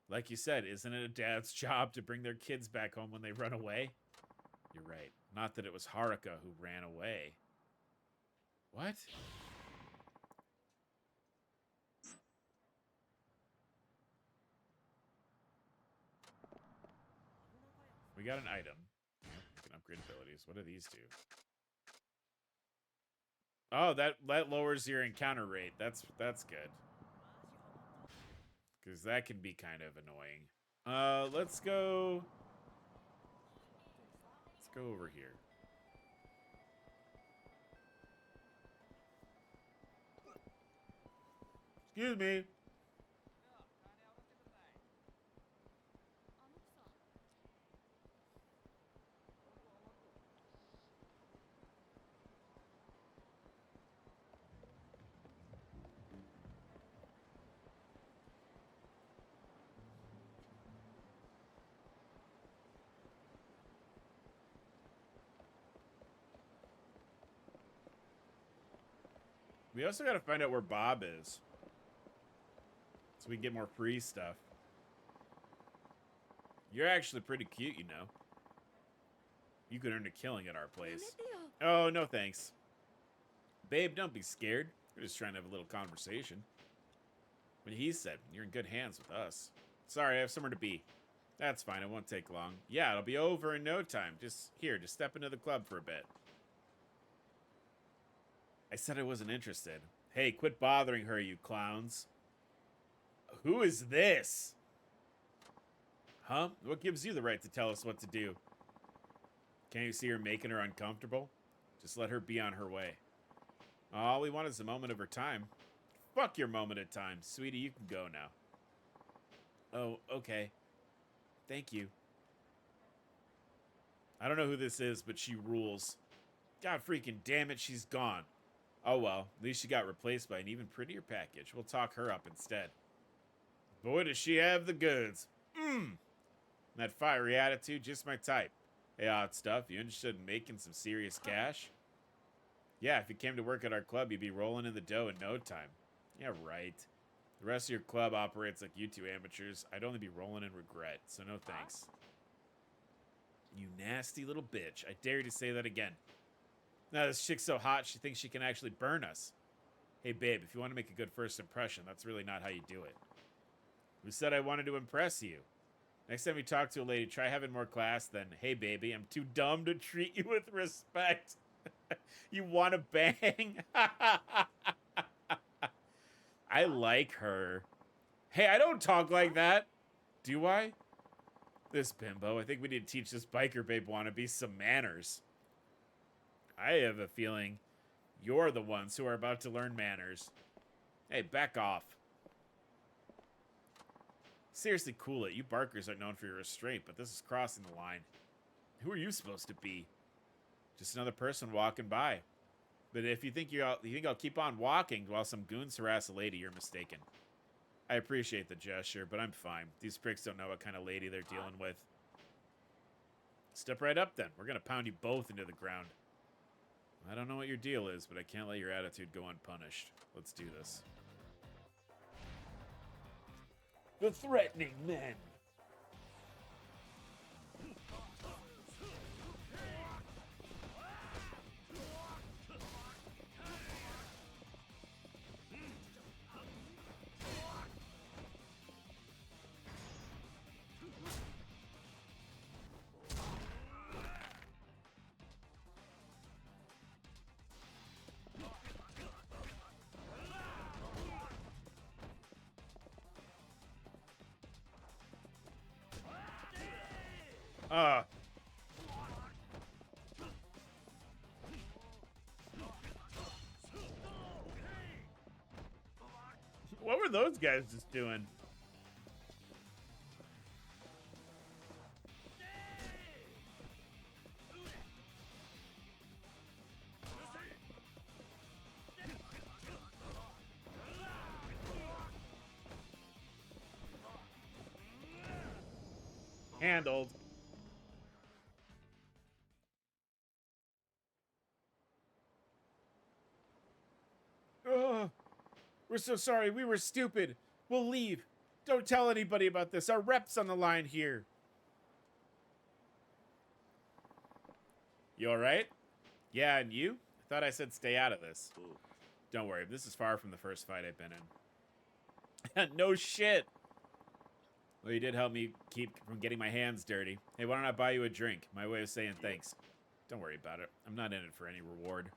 Like you said, isn't it a dad's job to bring their kids back home when they run away? You're right. Not that it was Haruka who ran away. What? We got an item. We can upgrade abilities. What do these do? Oh, that lowers your encounter rate. That's good. Because that can be kind of annoying. Let's go over here. Excuse me. We also got to find out where Bob is. So we can get more free stuff. You're actually pretty cute, you know. You could earn a killing at our place. Oh, no thanks. Babe, don't be scared. We're just trying to have a little conversation. When he said, you're in good hands with us. Sorry, I have somewhere to be. That's fine, it won't take long. Yeah, it'll be over in no time. Just step into the club for a bit. I said I wasn't interested. Hey, quit bothering her, you clowns. Who is this? Huh? What gives you the right to tell us what to do? Can't you see her making her uncomfortable? Just let her be on her way. All we want is a moment of her time. Fuck your moment of time. Sweetie, you can go now. Oh, okay. Thank you. I don't know who this is, but she rules. God freaking damn it, she's gone. Oh well, at least she got replaced by an even prettier package. We'll talk her up instead. Boy, does she have the goods. That fiery attitude, just my type. Hey, odd stuff, you interested in making some serious cash? Yeah, if you came to work at our club, you'd be rolling in the dough in no time. Yeah, right. The rest of your club operates like you two amateurs. I'd only be rolling in regret, so no thanks. You nasty little bitch. I dare you to say that again. Now, this chick's so hot, she thinks she can actually burn us. Hey, babe, if you want to make a good first impression, that's really not how you do it. Who said I wanted to impress you? Next time you talk to a lady, try having more class than, hey, baby, I'm too dumb to treat you with respect. You want to bang? I like her. Hey, I don't talk like that. Do I? This bimbo, I think we need to teach this biker babe wannabe some manners. I have a feeling you're the ones who are about to learn manners. Hey, back off. Seriously, cool it. You barkers are known for your restraint, but this is crossing the line. Who are you supposed to be? Just another person walking by. But if you think I'll keep on walking while some goons harass a lady, you're mistaken. I appreciate the gesture, but I'm fine. These pricks don't know what kind of lady they're dealing with. Step right up then. We're gonna pound you both into the ground. I don't know what your deal is, but I can't let your attitude go unpunished. Let's do this. The threatening men. What were those guys just doing? Handled. Oh, we're so sorry. We were stupid. We'll leave. Don't tell anybody about this. Our rep's on the line here. You alright? Yeah, and you? I thought I said stay out of this. Ooh. Don't worry, this is far from the first fight I've been in. No shit! Well, you did help me keep from getting my hands dirty. Hey, why don't I buy you a drink? My way of saying thanks. Don't worry about it. I'm not in it for any reward.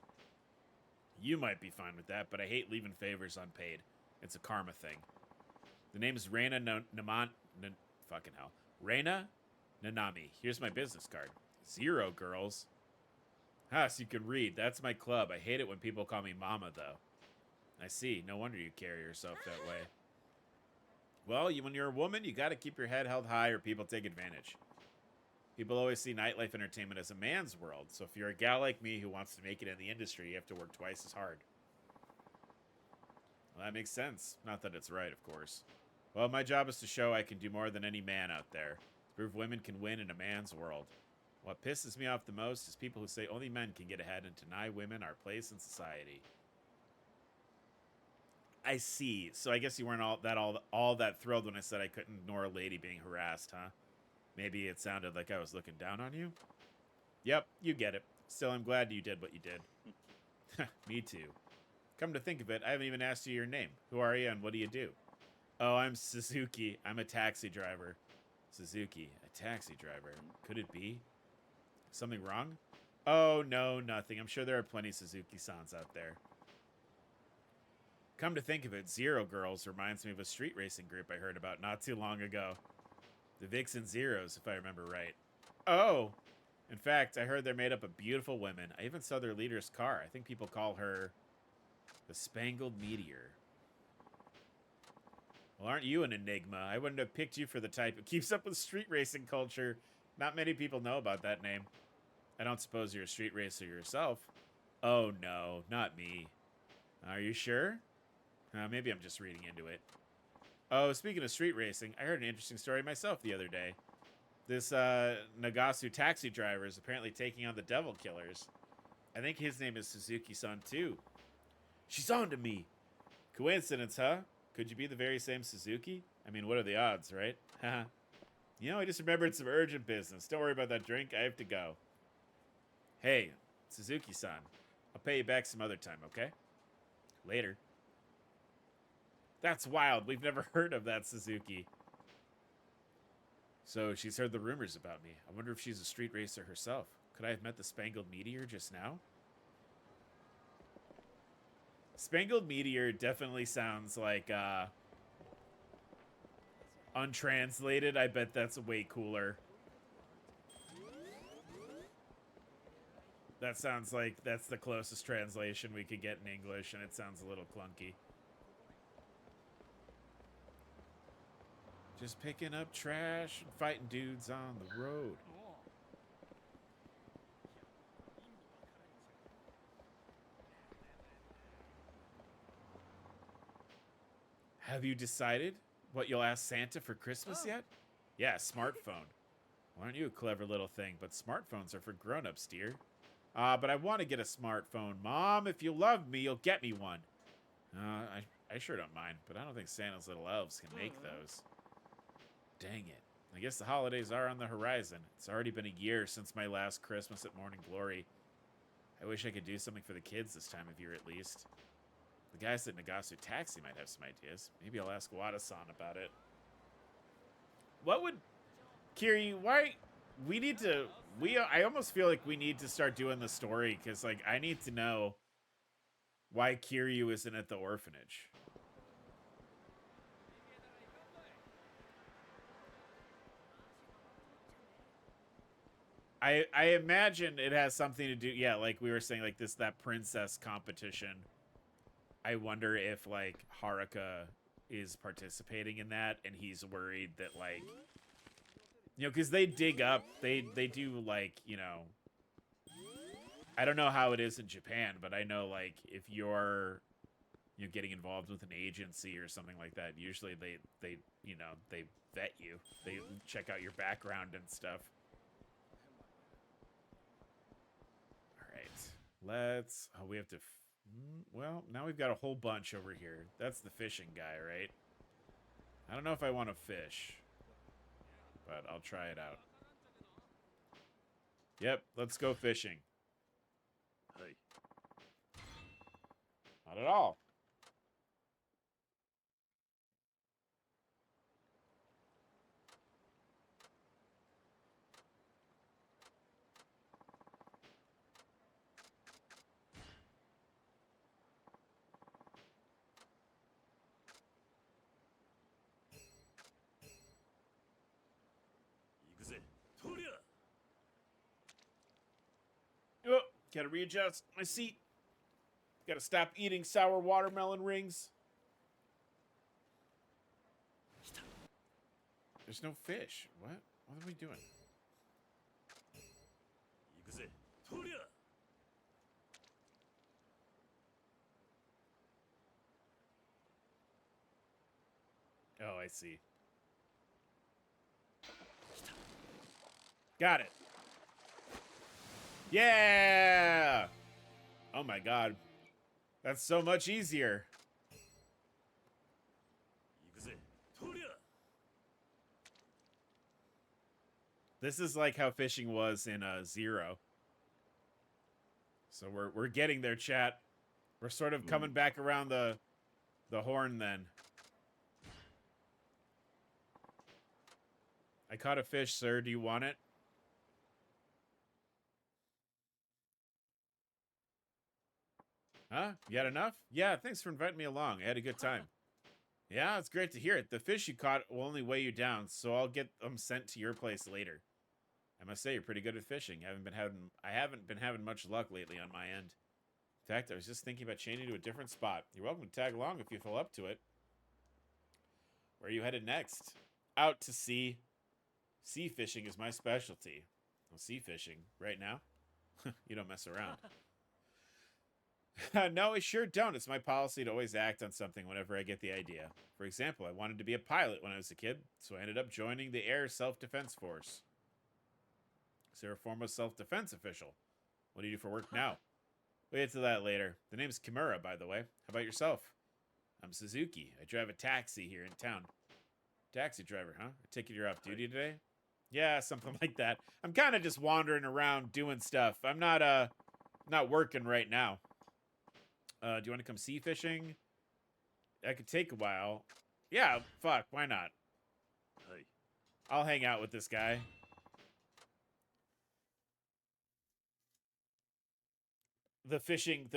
You might be fine with that, but I hate leaving favors unpaid. It's a karma thing. The name's Reina fucking hell. Reina Nanami. Here's my business card. 0 girls. Ah, so you can read. That's my club. I hate it when people call me mama, though. I see. No wonder you carry yourself that way. Well, when you're a woman, you gotta keep your head held high or people take advantage. People always see nightlife entertainment as a man's world, so if you're a gal like me who wants to make it in the industry, you have to work twice as hard. Well, that makes sense. Not that it's right, of course. Well, my job is to show I can do more than any man out there. To prove women can win in a man's world. What pisses me off the most is people who say only men can get ahead and deny women our place in society. I see. So I guess you weren't all that thrilled when I said I couldn't ignore a lady being harassed, huh? Maybe it sounded like I was looking down on you? Yep, you get it. Still, I'm glad you did what you did. Me too. Come to think of it, I haven't even asked you your name. Who are you and what do you do? Oh, I'm Suzuki. I'm a taxi driver. Suzuki, a taxi driver. Could it be? Something wrong? Oh, no, nothing. I'm sure there are plenty of Suzuki-sans out there. Come to think of it, 0 Girls reminds me of a street racing group I heard about not too long ago. The Vixen Zeros, if I remember right. Oh! In fact, I heard they're made up of beautiful women. I even saw their leader's car. I think people call her the Spangled Meteor. Well, aren't you an enigma? I wouldn't have picked you for the type who keeps up with street racing culture. Not many people know about that name. I don't suppose you're a street racer yourself. Oh, no, not me. Are you sure? Maybe I'm just reading into it. Oh, speaking of street racing, I heard an interesting story myself the other day. This Nagasu taxi driver is apparently taking on the Devil Killers. I think his name is Suzuki-san, too. She's on to me. Coincidence, huh? Could you be the very same Suzuki? I mean, what are the odds, right? Haha. You know, I just remembered some urgent business. Don't worry about that drink. I have to go. Hey, Suzuki-san. I'll pay you back some other time, okay? Later. That's wild. We've never heard of that Suzuki. So she's heard the rumors about me. I wonder if she's a street racer herself. Could I have met the Spangled Meteor just now? Spangled Meteor definitely sounds like, untranslated. I bet that's way cooler. That sounds like that's the closest translation we could get in English, and it sounds a little clunky. Just picking up trash and fighting dudes on the road. Have you decided what you'll ask Santa for Christmas yet? Yeah, smartphone. Well, aren't you a clever little thing? But smartphones are for grown-ups, dear. But I want to get a smartphone. Mom, if you love me, you'll get me one. I sure don't mind, but I don't think Santa's little elves can make those. Dang it. I guess the holidays are on the horizon. It's already been a year since my last Christmas at Morning Glory. I wish I could do something for the kids this time of year at least. The guys at Nagasu Taxi might have some ideas. Maybe I'll ask Wada-san about it. What would... Kiri, why... We need to... I almost feel like we need to start doing the story, because, like, I need to know why Kiryu isn't at the orphanage. I imagine it has something to do... Yeah, like we were saying, like, that princess competition. I wonder if, like, Haruka is participating in that, and he's worried that, like... You know, because they dig up, they do, like, you know... I don't know how it is in Japan, but I know, like, if you're you know, getting involved with an agency or something like that. Usually they you know, they vet you. They check out your background and stuff. All right. Let's... Oh, we have to... Well, now we've got a whole bunch over here. That's the fishing guy, right? I don't know if I want to fish, but I'll try it out. Yep, let's go fishing. Hey. Not at all. Oh, gotta readjust my seat. Gotta stop eating sour watermelon rings. There's no fish. What? What are we doing? Oh, I see. Got it. Yeah! Oh my god. That's so much easier. This is like how fishing was in Zero. So we're getting there, chat. We're sort of coming back around the horn then. I caught a fish, sir. Do you want it? Huh? You had enough? Yeah, thanks for inviting me along. I had a good time. Yeah, it's great to hear it. The fish you caught will only weigh you down, so I'll get them sent to your place later. I must say, you're pretty good at fishing. I haven't been having much luck lately on my end. In fact, I was just thinking about changing to a different spot. You're welcome to tag along if you feel up to it. Where are you headed next? Out to sea. Sea fishing is my specialty. Well, sea fishing right now? You don't mess around. No, I sure don't. It's my policy to always act on something whenever I get the idea. For example, I wanted to be a pilot when I was a kid, so I ended up joining the Air Self-Defense Force. Is there a former self-defense official? What do you do for work now? We'll get to that later. The name's Kimura, by the way. How about yourself? I'm Suzuki. I drive a taxi here in town. Taxi driver, huh? I take it you're off duty today? Yeah, something like that. I'm kind of just wandering around doing stuff. I'm not working right now. Do you want to come sea fishing? That could take a while. Yeah, fuck, why not? Hey. I'll hang out with this guy. The fishing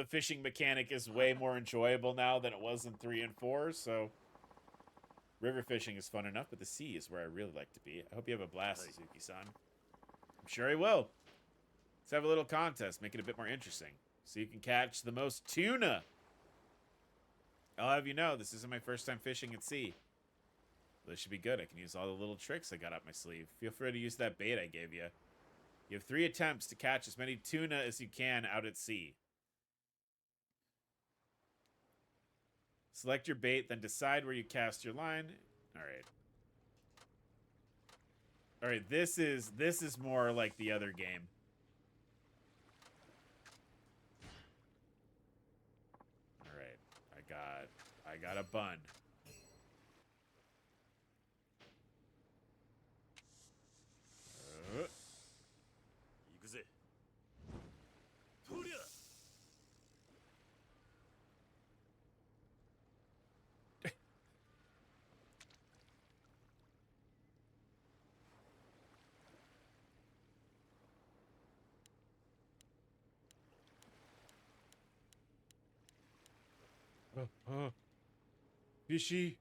mechanic is way more enjoyable now than it was in 3 and 4, so river fishing is fun enough, but the sea is where I really like to be. I hope you have a blast, Hey. Suzuki-san. I'm sure I will. Let's have a little contest, make it a bit more interesting, so you can catch the most tuna. I'll have you know, this isn't my first time fishing at sea. Well, this should be good. I can use all the little tricks I got up my sleeve. Feel free to use that bait I gave you. You have 3 attempts to catch as many tuna as you can out at sea. Select your bait, then decide where you cast your line. Alright. Alright, this is more like the other game. Alright. I got a bun. Fishy.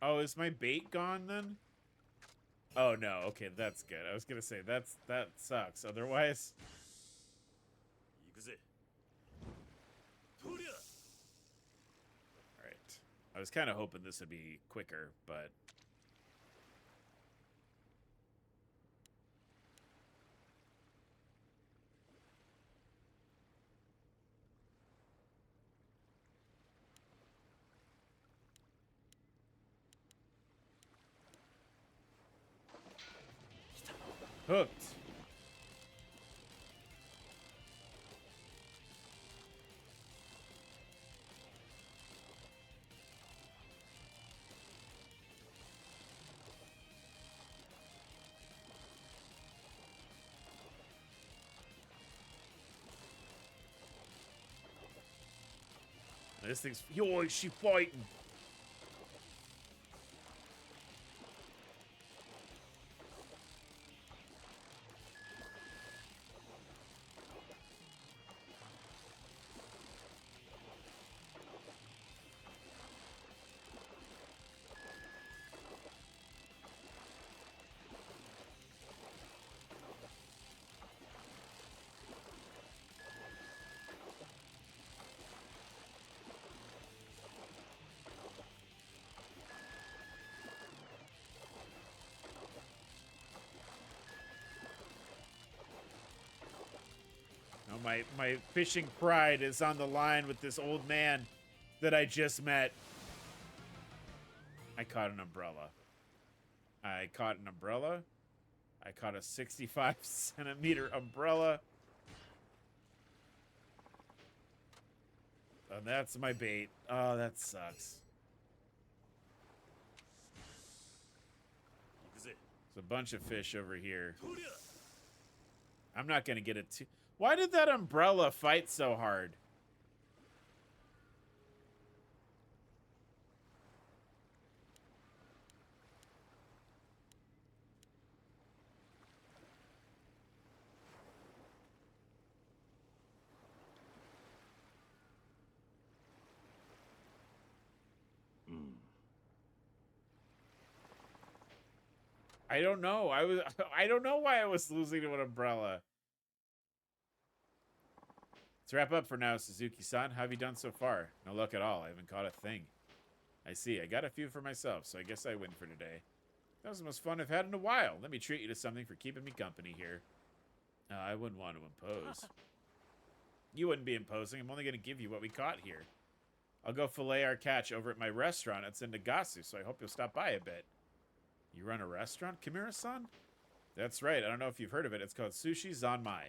Oh, is my bait gone then? Oh no, okay, that's good. I was gonna say that sucks. Otherwise. Alright. I was kinda hoping this would be quicker, but Hooked. This thing's... Yo, is she fighting? My fishing pride is on the line with this old man that I just met. I caught an umbrella. I caught an umbrella. I caught a 65-centimeter umbrella. And that's my bait. Oh, that sucks. There's a bunch of fish over here. I'm not going to get it too... Why did that umbrella fight so hard? I don't know. I don't know why I was losing to an umbrella. Let's wrap up for now, Suzuki-san. How have you done so far? No luck at all. I haven't caught a thing. I see. I got a few for myself, so I guess I win for today. That was the most fun I've had in a while. Let me treat you to something for keeping me company here. I wouldn't want to impose. You wouldn't be imposing. I'm only going to give you what we caught here. I'll go fillet our catch over at my restaurant. It's in Nagasu, so I hope you'll stop by a bit. You run a restaurant, Kimura-san? That's right. I don't know if you've heard of it. It's called Sushi Zanmai.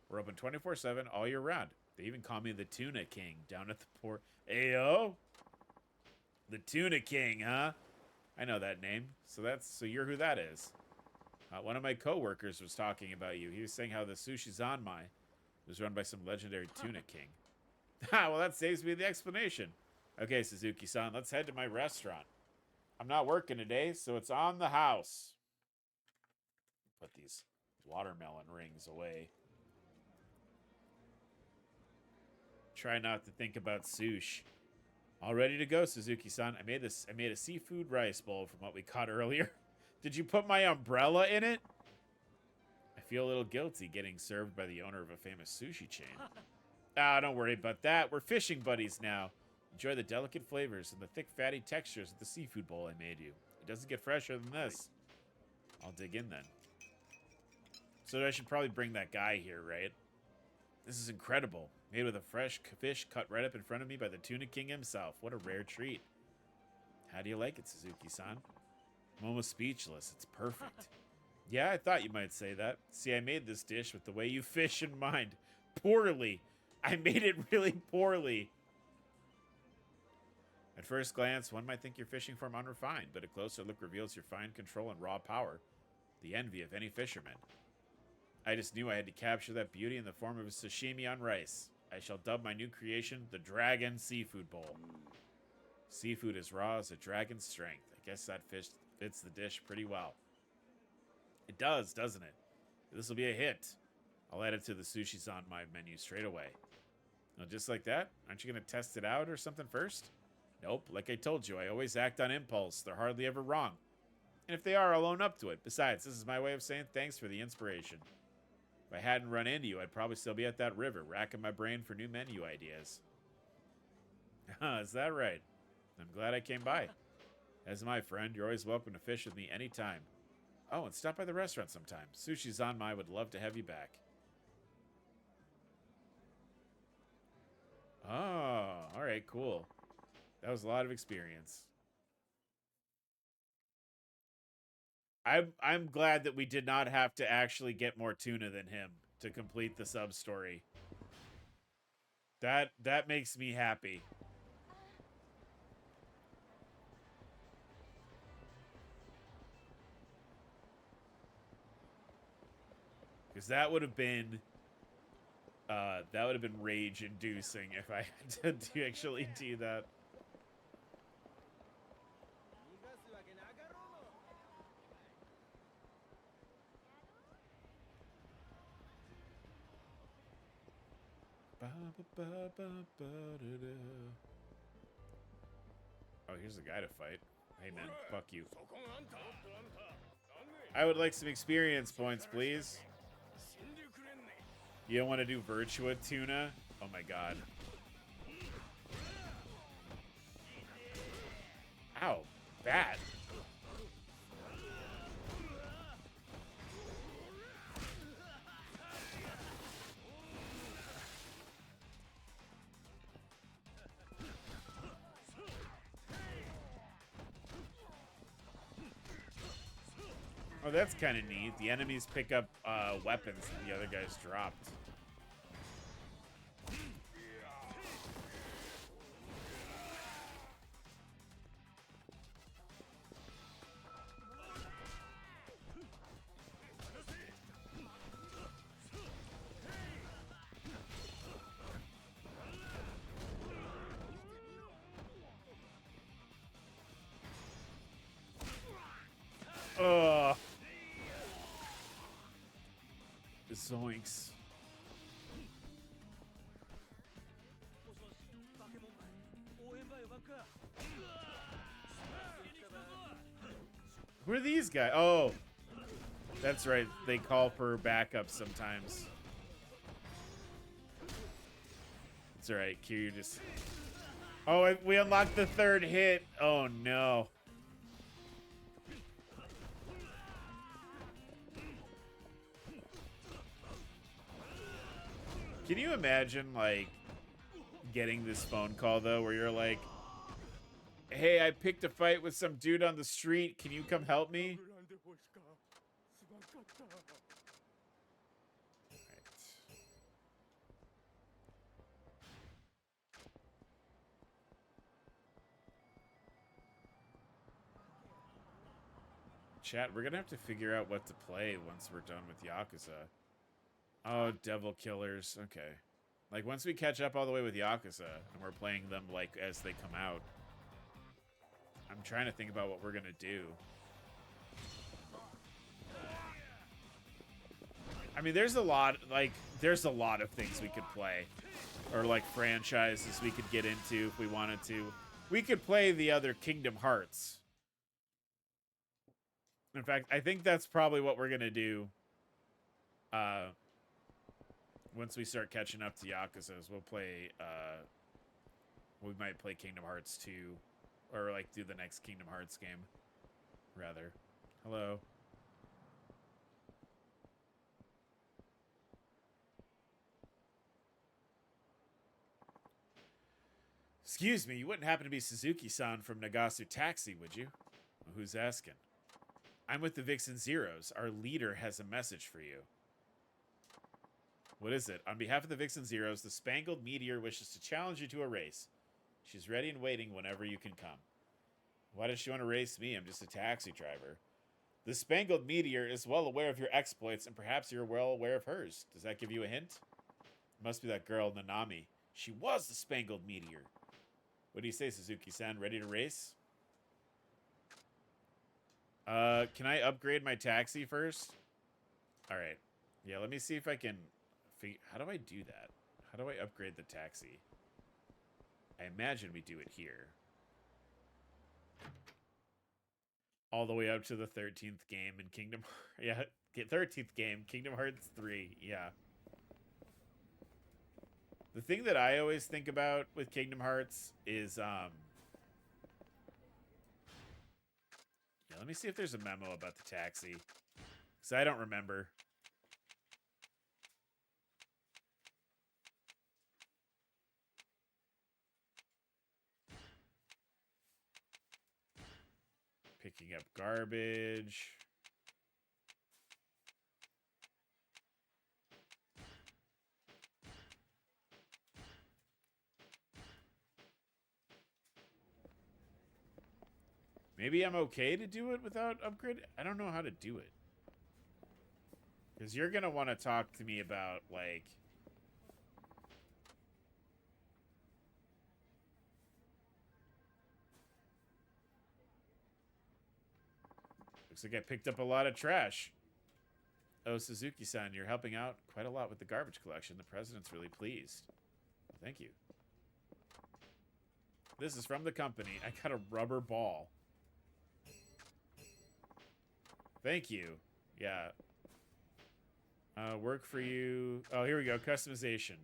We're open 24/7 all year round. They even call me the Tuna King down at the port. Ayo? The Tuna King, huh? I know that name. So you're who that is. One of my coworkers was talking about you. He was saying how the Sushi Zanmai was run by some legendary Tuna King. Ha, well, that saves me the explanation. Okay, Suzuki-san, let's head to my restaurant. I'm not working today, so it's on the house. Put these watermelon rings away. Try not to think about sushi. All ready to go, Suzuki-san. I made a seafood rice bowl from what we caught earlier. Did you put my umbrella in it? I feel a little guilty getting served by the owner of a famous sushi chain. Ah, don't worry about that. We're fishing buddies now. Enjoy the delicate flavors and the thick, fatty textures of the seafood bowl I made you. It doesn't get fresher than this. I'll dig in then. So I should probably bring that guy here, right? This is incredible. Made with a fresh fish cut right up in front of me by the Tuna King himself. What a rare treat. How do you like it, Suzuki-san? I'm almost speechless. It's perfect. Yeah, I thought you might say that. See, I made this dish with the way you fish in mind. Poorly. I made it really poorly. At first glance, one might think you're fishing from unrefined, but a closer look reveals your fine control and raw power. The envy of any fisherman. I just knew I had to capture that beauty in the form of a sashimi on rice. I shall dub my new creation the Dragon Seafood Bowl. Seafood as raw as a dragon's strength. I guess that fish fits the dish pretty well. It does, doesn't it? This will be a hit. I'll add it to the Sushi Zanmai menu straight away. Now, just like that? Aren't you going to test it out or something first? Nope, like I told you, I always act on impulse. They're hardly ever wrong. And if they are, I'll own up to it. Besides, this is my way of saying thanks for the inspiration. If I hadn't run into you, I'd probably still be at that river, racking my brain for new menu ideas. Is that right? I'm glad I came by. As my friend, you're always welcome to fish with me anytime. Oh, and stop by the restaurant sometime. Sushi Zanmai would love to have you back. Oh, alright, cool. That was a lot of experience. I'm glad that we did not have to actually get more tuna than him to complete the sub story. That makes me happy. Because that would have been rage inducing if I had to actually do that. Oh, here's a guy to fight. Hey man, fuck you. I would like some experience points, please. You don't want to do Virtua Tuna? Oh my god. Ow, bad. Oh, that's kind of neat. The enemies pick up weapons that the other guys dropped. Ugh. Zoinks. Who are these guys? Oh, that's right. They call for backup sometimes. It's all right. Q, just... Oh, we unlocked the third hit. Oh, no. Can you imagine, like, getting this phone call, though, where you're like, hey, I picked a fight with some dude on the street. Can you come help me? Chat, we're gonna have to figure out what to play once we're done with Yakuza. Oh, Devil Killers. Okay. Like, once we catch up all the way with Yakuza, and we're playing them, like, as they come out, I'm trying to think about what we're gonna do. I mean, there's a lot of things we could play. Or, like, franchises we could get into if we wanted to. We could play the other Kingdom Hearts. In fact, I think that's probably what we're gonna do. Once we start catching up to Yakuza's, we'll play, we might play Kingdom Hearts 2, or, like, do the next Kingdom Hearts game, rather. Hello. Excuse me, you wouldn't happen to be Suzuki-san from Nagasu Taxi, would you? Well, who's asking? I'm with the Vixen Zeros. Our leader has a message for you. What is it? On behalf of the Vixen Zeros, the Spangled Meteor wishes to challenge you to a race. She's ready and waiting whenever you can come. Why does she want to race me? I'm just a taxi driver. The Spangled Meteor is well aware of your exploits, and perhaps you're well aware of hers. Does that give you a hint? It must be that girl, Nanami. She was the Spangled Meteor. What do you say, Suzuki-san? Ready to race? Can I upgrade my taxi first? All right. Yeah, let me see if I can... How do I do that? How do I upgrade the taxi? I imagine we do it here. All the way up to the 13th game in Kingdom... Yeah, 13th game, Kingdom Hearts 3. Yeah. The thing that I always think about with Kingdom Hearts is... Yeah, let me see if there's a memo about the taxi. Because I don't remember. Picking up garbage. Maybe I'm okay to do it without upgrade. I don't know how to do it. Because you're going to want to talk to me about, like... Looks like I picked up a lot of trash. Oh, Suzuki-san, you're helping out quite a lot with the garbage collection. The president's really pleased. Thank you. This is from the company. I got a rubber ball. Thank you. Yeah. Work for you. Oh, here we go. Customization.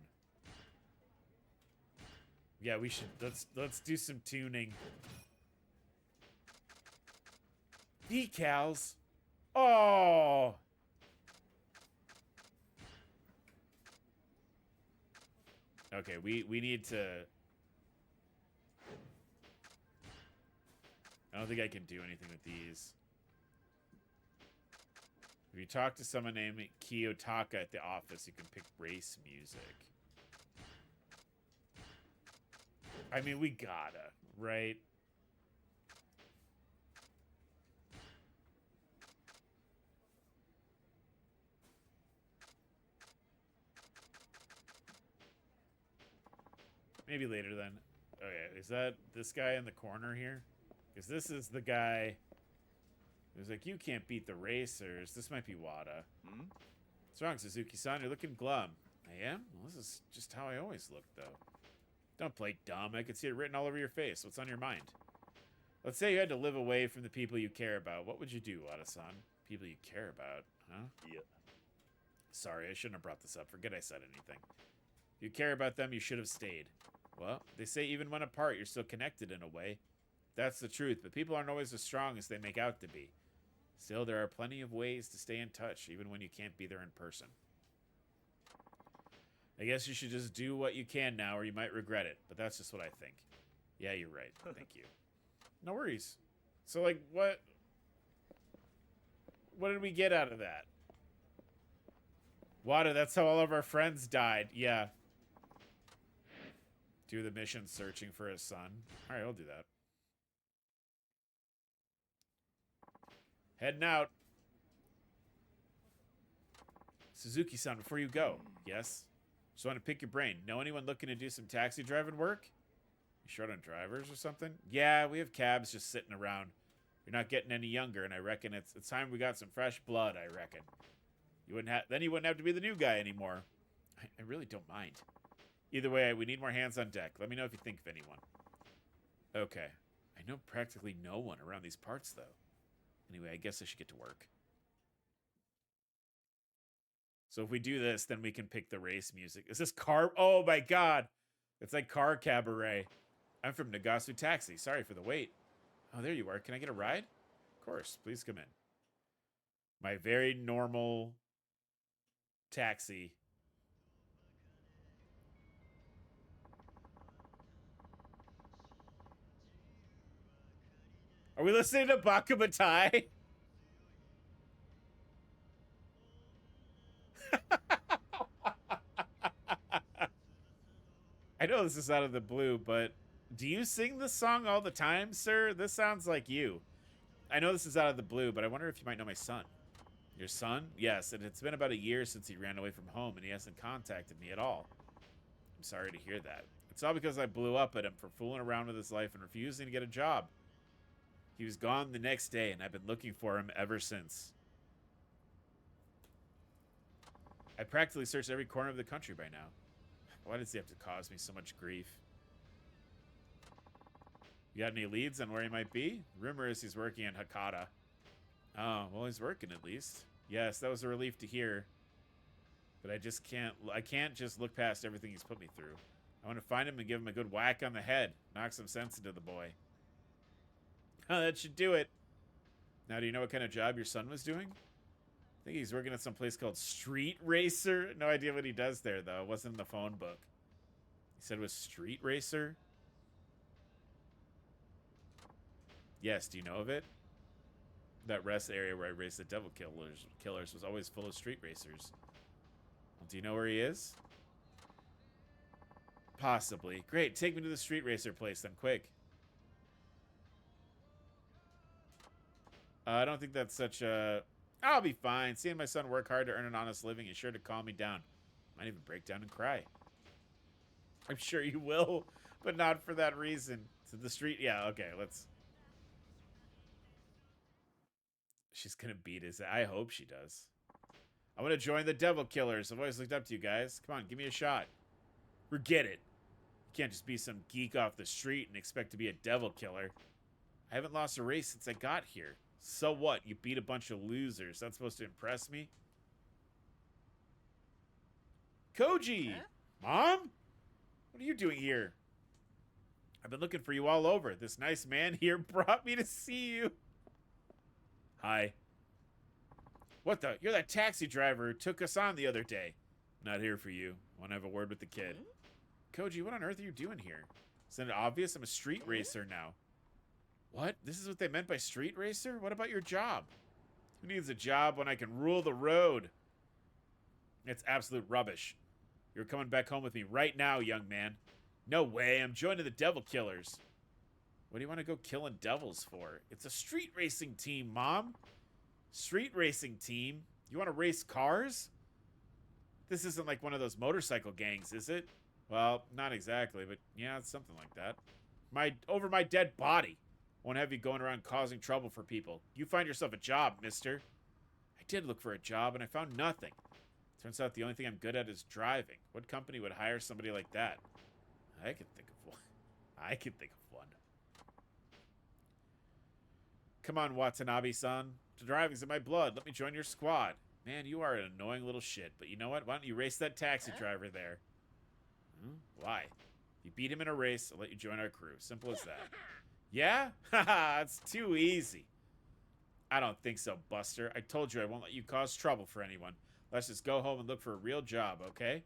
Yeah, we should. Let's do some tuning. Decals. Oh. Okay, we need to. I don't think I can do anything with these. If you talk to someone named Kiyotaka at the office, you can pick race music. I mean, we gotta, right? Maybe later then. Okay, is that this guy in the corner here? Because this is the guy who's like, you can't beat the racers. This might be Wada. Hmm? What's wrong, Suzuki-san? You're looking glum. I am? Well, this is just how I always look, though. Don't play dumb. I can see it written all over your face. What's on your mind? Let's say you had to live away from the people you care about. What would you do, Wada-san? People you care about, huh? Yeah. Sorry, I shouldn't have brought this up. Forget I said anything. If you care about them, you should have stayed. Well, they say even when apart, you're still connected in a way. That's the truth, but people aren't always as strong as they make out to be. Still, there are plenty of ways to stay in touch, even when you can't be there in person. I guess you should just do what you can now, or you might regret it, but that's just what I think. Yeah, you're right. Thank you. No worries. So, like, what did we get out of that? Wada, that's how all of our friends died. Yeah. Do the mission searching for his son. All right, I'll do that. Heading out. Suzuki-san, before you go. Yes? Just want to pick your brain. Know anyone looking to do some taxi driving work? You short on drivers or something? Yeah, we have cabs just sitting around. You're not getting any younger, and I reckon it's time we got some fresh blood, I reckon. You wouldn't have to be the new guy anymore. I really don't mind. Either way, we need more hands on deck. Let me know if you think of anyone. Okay. I know practically no one around these parts, though. Anyway, I guess I should get to work. So if we do this, then we can pick the race music. Is this car? Oh my god. It's like car cabaret. I'm from Nagasu Taxi. Sorry for the wait. Oh, there you are. Can I get a ride? Of course. Please come in. My very normal taxi. Are we listening to Bakamitai? I know this is out of the blue, but do you sing this song all the time, sir? This sounds like you. I know this is out of the blue, but I wonder if you might know my son. Your son? Yes, and it's been about a year since he ran away from home, and he hasn't contacted me at all. I'm sorry to hear that. It's all because I blew up at him for fooling around with his life and refusing to get a job. He was gone the next day, and I've been looking for him ever since. I practically searched every corner of the country by now. Why does he have to cause me so much grief? You got any leads on where he might be? Rumor is he's working in Hakata. Oh, well, he's working at least. Yes, that was a relief to hear. But I can't just look past everything he's put me through. I want to find him and give him a good whack on the head. Knock some sense into the boy. Oh, that should do it. Now, do you know what kind of job your son was doing? I think he's working at some place called Street Racer. No idea what he does there, though. It wasn't in the phone book. He said it was Street Racer? Yes, do you know of it? That rest area where I raced the devil killers was always full of street racers. Well, do you know where he is? Possibly. Great, take me to the street racer place then, quick. I don't think that's such a... I'll be fine. Seeing my son work hard to earn an honest living is sure to calm me down. Might even break down and cry. I'm sure you will, but not for that reason. To the street... Yeah, okay, let's... She's gonna beat his... I hope she does. I want to join the Devil Killers. I've always looked up to you guys. Come on, give me a shot. Forget it. You can't just be some geek off the street and expect to be a Devil Killer. I haven't lost a race since I got here. So what? You beat a bunch of losers. That's supposed to impress me? Koji! Huh? Mom? What are you doing here? I've been looking for you all over. This nice man here brought me to see you. Hi. What the? You're that taxi driver who took us on the other day. Not here for you. Want to have a word with the kid. Koji, what on earth are you doing here? Isn't it obvious I'm a street racer now? What? This is what they meant by street racer? What about your job? Who needs a job when I can rule the road? It's absolute rubbish. You're coming back home with me right now, young man. No way, I'm joining the Devil Killers. What do you want to go killing devils for? It's a street racing team, Mom. Street racing team? You want to race cars? This isn't like one of those motorcycle gangs, is it? Well, not exactly, but yeah, it's something like that. Over my dead body. Won't have you going around causing trouble for people. You find yourself a job, mister. I did look for a job, and I found nothing. Turns out the only thing I'm good at is driving. What company would hire somebody like that? I can think of one. I can think of one. Come on, Watanabe-san. Driving's in my blood. Let me join your squad. Man, you are an annoying little shit. But you know what? Why don't you race that taxi driver there? Why? If you beat him in a race, I'll let you join our crew. Simple as that. Yeah? Haha, it's too easy. I don't think so, Buster. I told you I won't let you cause trouble for anyone. Let's just go home and look for a real job, okay?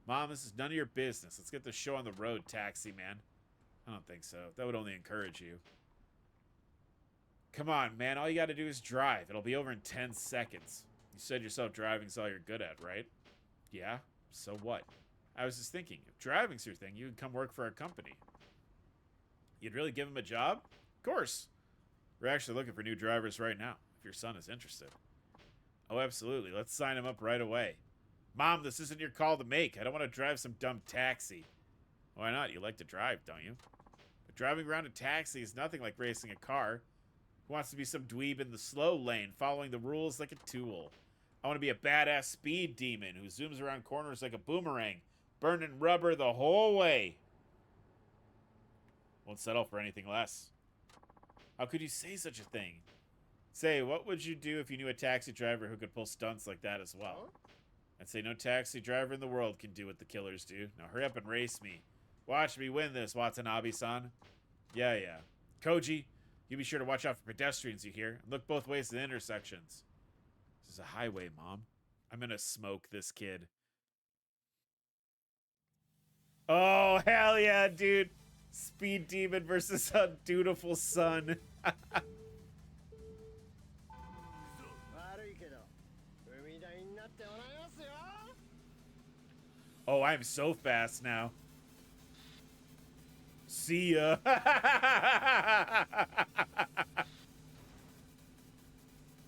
Mom, this is none of your business. Let's get the show on the road, taxi man. I don't think so. That would only encourage you. Come on, man. All you gotta do is drive. It'll be over in 10 seconds. You said yourself driving's all you're good at, right? Yeah? So what? I was just thinking, if driving's your thing, you can come work for our company. You'd really give him a job? Of course. We're actually looking for new drivers right now, if your son is interested. Oh, absolutely. Let's sign him up right away. Mom, this isn't your call to make. I don't want to drive some dumb taxi. Why not? You like to drive, don't you? But driving around a taxi is nothing like racing a car. Who wants to be some dweeb in the slow lane, following the rules like a tool? I want to be a badass speed demon who zooms around corners like a boomerang, burning rubber the whole way. Won't settle for anything less. How could you say such a thing? Say, what would you do if you knew a taxi driver who could pull stunts like that as well? I'd say no taxi driver in the world can do what the killers do. Now hurry up and race me. Watch me win this, Watanabe-san. Yeah. Koji, you be sure to watch out for pedestrians, you hear? And look both ways to the intersections. This is a highway, Mom. I'm gonna smoke this kid. Oh, hell yeah, dude. Speed demon versus a dutiful son. Oh, I'm so fast now. See ya.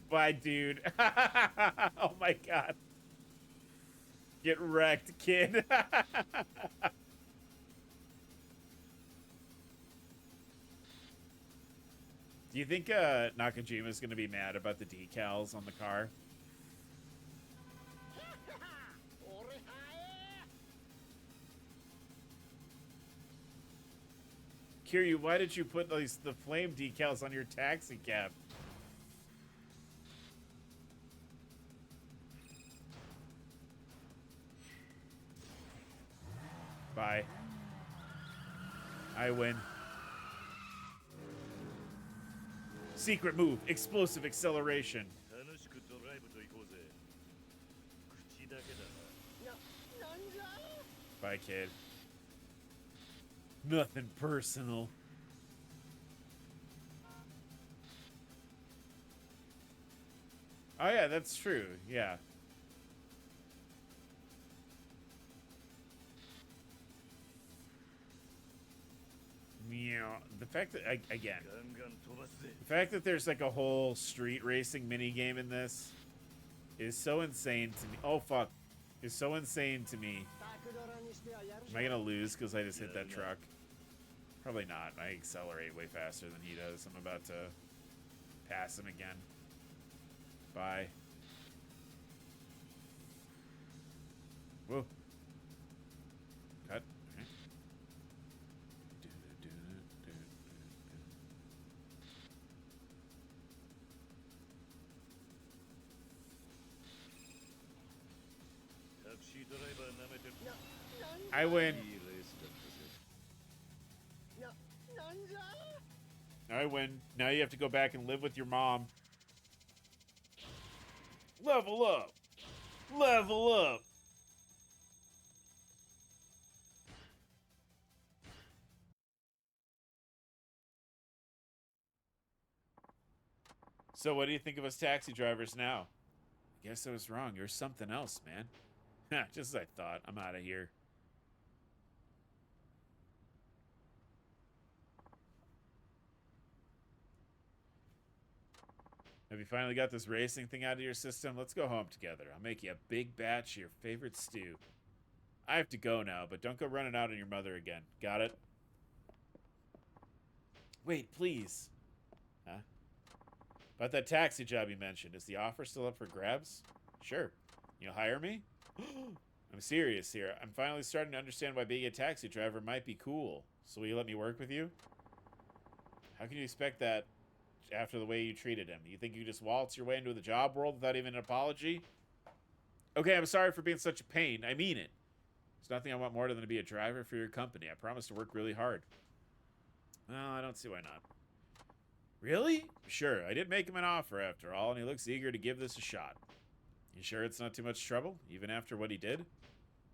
Bye, dude. Oh my god. Get wrecked, kid. Do you think Nakajima's gonna be mad about the decals on the car? Kiryu, why did you put the flame decals on your taxi cab? Bye. I win. Secret move, explosive acceleration. Bye, kid. Nothing personal. Oh yeah, that's true. Yeah. Meow. the fact that, again, ガンガン飛ばすぜ the fact that there's like a whole street racing mini game in this is so insane to me. Oh, fuck. Is so insane to me. Am I gonna lose because I just hit that truck? Probably not. I accelerate way faster than he does. I'm about to pass him again. Bye. Whoa. Cut. Okay. I win. I win. Now you have to go back and live with your mom. Level up. Level up. So what do you think of us taxi drivers now? I guess I was wrong. You're something else, man. Just as I thought. I'm out of here. Have you finally got this racing thing out of your system? Let's go home together. I'll make you a big batch of your favorite stew. I have to go now, but don't go running out on your mother again. Got it? Wait, please. Huh? About that taxi job you mentioned. Is the offer still up for grabs? Sure. You'll hire me? I'm serious here. I'm finally starting to understand why being a taxi driver might be cool. So will you let me work with you? How can you expect that after the way you treated him? You think you just waltz your way into the job world without even an apology? Okay, I'm sorry for being such a pain. I mean it. There's nothing I want more than to be a driver for your company. I promise to work really hard. Well, I don't see why not. Really? Sure, I did make him an offer after all, and he looks eager to give this a shot. You sure it's not too much trouble, even after what he did?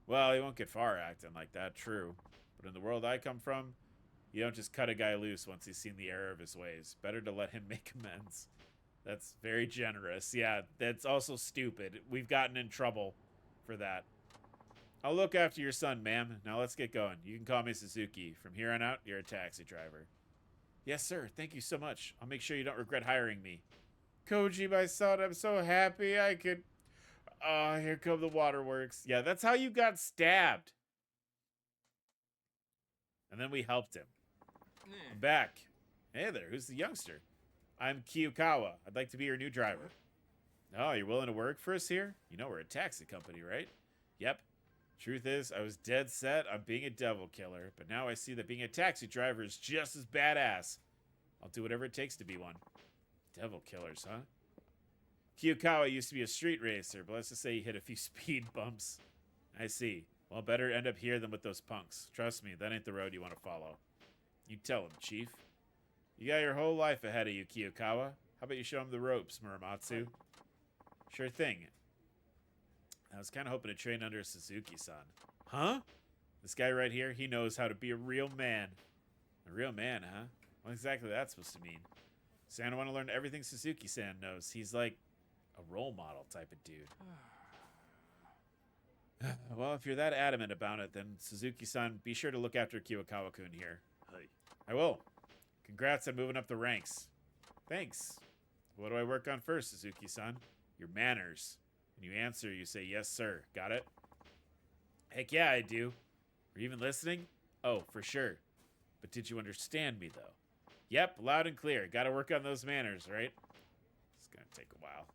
Well, he won't get far acting like that, true. But in the world I come from, you don't just cut a guy loose once he's seen the error of his ways. Better to let him make amends. That's very generous. Yeah, that's also stupid. We've gotten in trouble for that. I'll look after your son, ma'am. Now let's get going. You can call me Suzuki. From here on out, you're a taxi driver. Yes, sir. Thank you so much. I'll make sure you don't regret hiring me. Koji, my son, I'm so happy I could... Oh, here come the waterworks. Yeah, that's how you got stabbed. And then we helped him. I'm back. Hey there, who's the youngster? I'm Kiyukawa. I'd like to be your new driver. Oh, you're willing to work for us here? You know we're a taxi company, right? Yep. Truth is, I was dead set on being a devil killer, but now I see that being a taxi driver is just as badass. I'll do whatever it takes to be one. Devil killers, huh? Kiyukawa used to be a street racer, but let's just say he hit a few speed bumps. I see. Well, better end up here than with those punks. Trust me, that ain't the road you want to follow. You tell him, Chief. You got your whole life ahead of you, Kiyukawa. How about you show him the ropes, Muramatsu? Sure thing. I was kind of hoping to train under Suzuki-san. Huh? This guy right here, he knows how to be a real man. A real man, huh? What exactly that's supposed to mean? So I want to learn everything Suzuki-san knows. He's like a role model type of dude. Well, if you're that adamant about it, then Suzuki-san, be sure to look after Kiyukawa-kun here. Hi. I will. Congrats on moving up the ranks. Thanks. What do I work on first, Suzuki-san? Your manners. When you answer, you say, yes, sir. Got it? Heck yeah, I do. Are you even listening? Oh, for sure. But did you understand me, though? Yep, loud and clear. Gotta work on those manners, right? It's gonna take a while.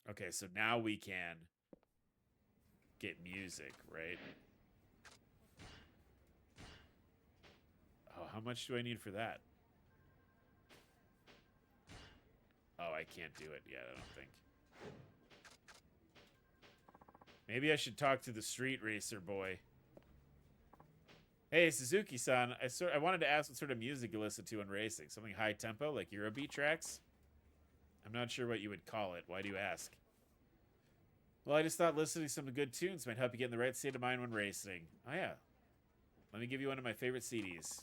Okay, so now we can get music, right? Oh, how much do I need for that? Oh, I can't do it yet, I don't think. Maybe I should talk to the street racer boy. Hey, Suzuki-san, I wanted to ask what sort of music you listen to in racing. Something high tempo, like Eurobeat tracks? I'm not sure what you would call it. Why do you ask? Well, I just thought listening to some good tunes might help you get in the right state of mind when racing. Oh, yeah. Let me give you one of my favorite CDs.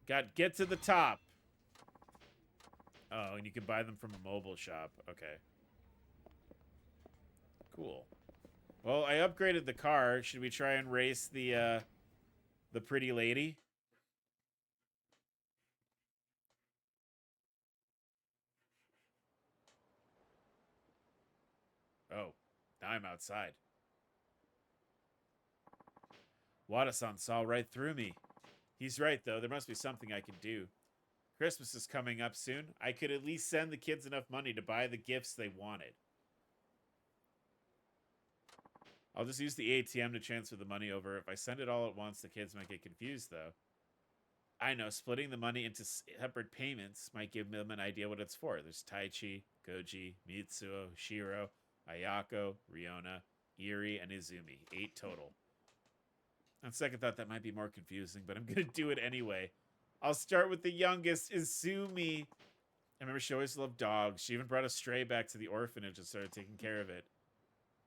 Get to the top. Oh, and you can buy them from a mobile shop. Okay. Cool. Well, I upgraded the car. Should we try and race the The pretty lady. Oh, now I'm outside. Wada-san saw right through me. He's right, though. There must be something I can do. Christmas is coming up soon. I could at least send the kids enough money to buy the gifts they wanted. I'll just use the ATM to transfer the money over. If I send it all at once, the kids might get confused, though. I know, splitting the money into separate payments might give them an idea what it's for. There's Taichi, Goji, Mitsuo, Shiro, Ayako, Riona, Iri, and Izumi. 8 total. On second thought, that might be more confusing, but I'm going to do it anyway. I'll start with the youngest, Izumi. I remember she always loved dogs. She even brought a stray back to the orphanage and started taking care of it.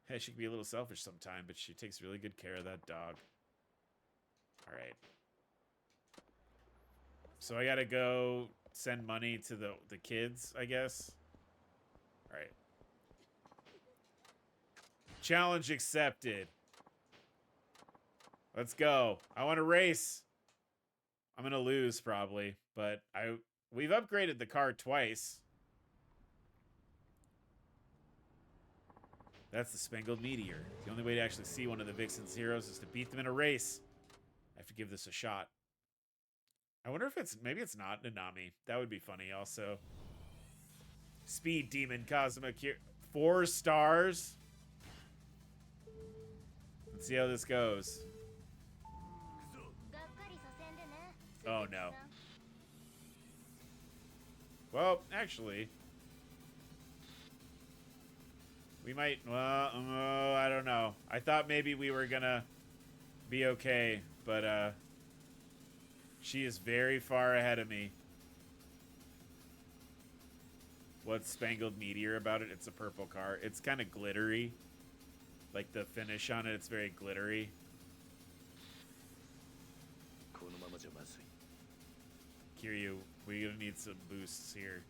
Hey, she can be a little selfish sometime, but she takes really good care of that dog. All right. So I gotta go send money to the kids, I guess. All right. Challenge accepted. Let's go. I want to race. I'm gonna lose probably, but we've upgraded the car twice. That's the Spangled Meteor. The only way to actually see one of the Vixen's heroes is to beat them in a race. I have to give this a shot. I wonder if maybe it's not Nanami. That would be funny also. Speed Demon Cosmic 4 stars. Let's see how this goes. Oh no. Well, actually, we might, I don't know. I thought maybe we were gonna be okay, but she is very far ahead of me. What's Spangled Meteor about it? It's a purple car. It's kind of glittery. Like the finish on it, it's very glittery. Kiryu, we're gonna need some boosts here.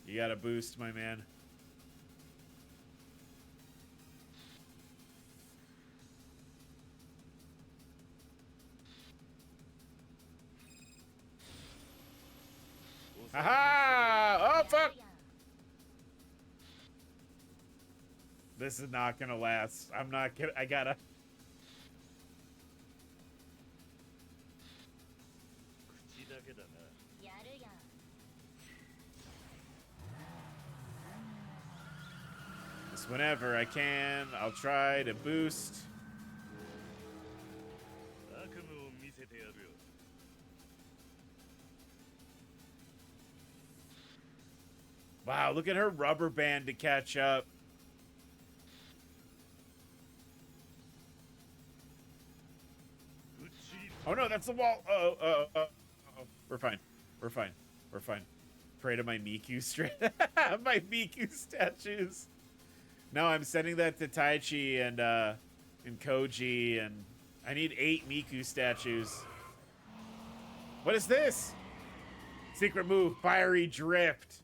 You got a boost, my man. Haha! Oh, fuck! This is not gonna last. I'm not gonna. I gotta. Just whenever I can, I'll try to boost. Wow, look at her rubber band to catch up. Oh no, that's the wall. We're fine. We're fine. We're fine. Pray to my Miku my Miku statues. No, I'm sending that to Taichi and Koji, and I need 8 Miku statues. What is this? Secret move, fiery drift.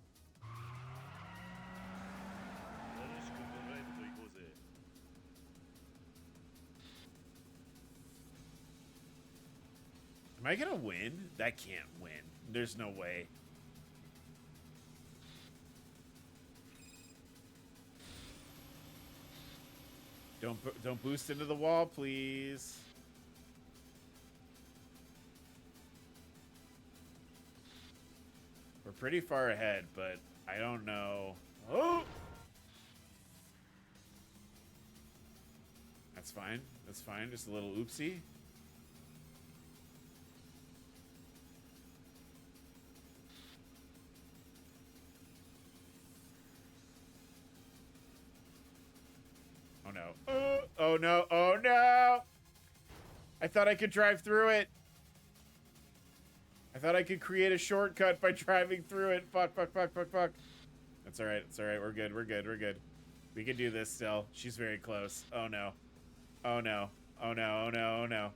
Am I gonna win? That can't win. There's no way. Don't boost into the wall, please. We're pretty far ahead, but I don't know. Oh! That's fine. That's fine. Just a little oopsie. Oh no. Oh no. Oh no. I thought I could drive through it. I thought I could create a shortcut by driving through it. Fuck, fuck, fuck, fuck, fuck. That's alright. It's alright. We're good. We're good. We're good. We can do this still. She's very close. Oh no. Oh no. Oh no. Oh no. Oh no.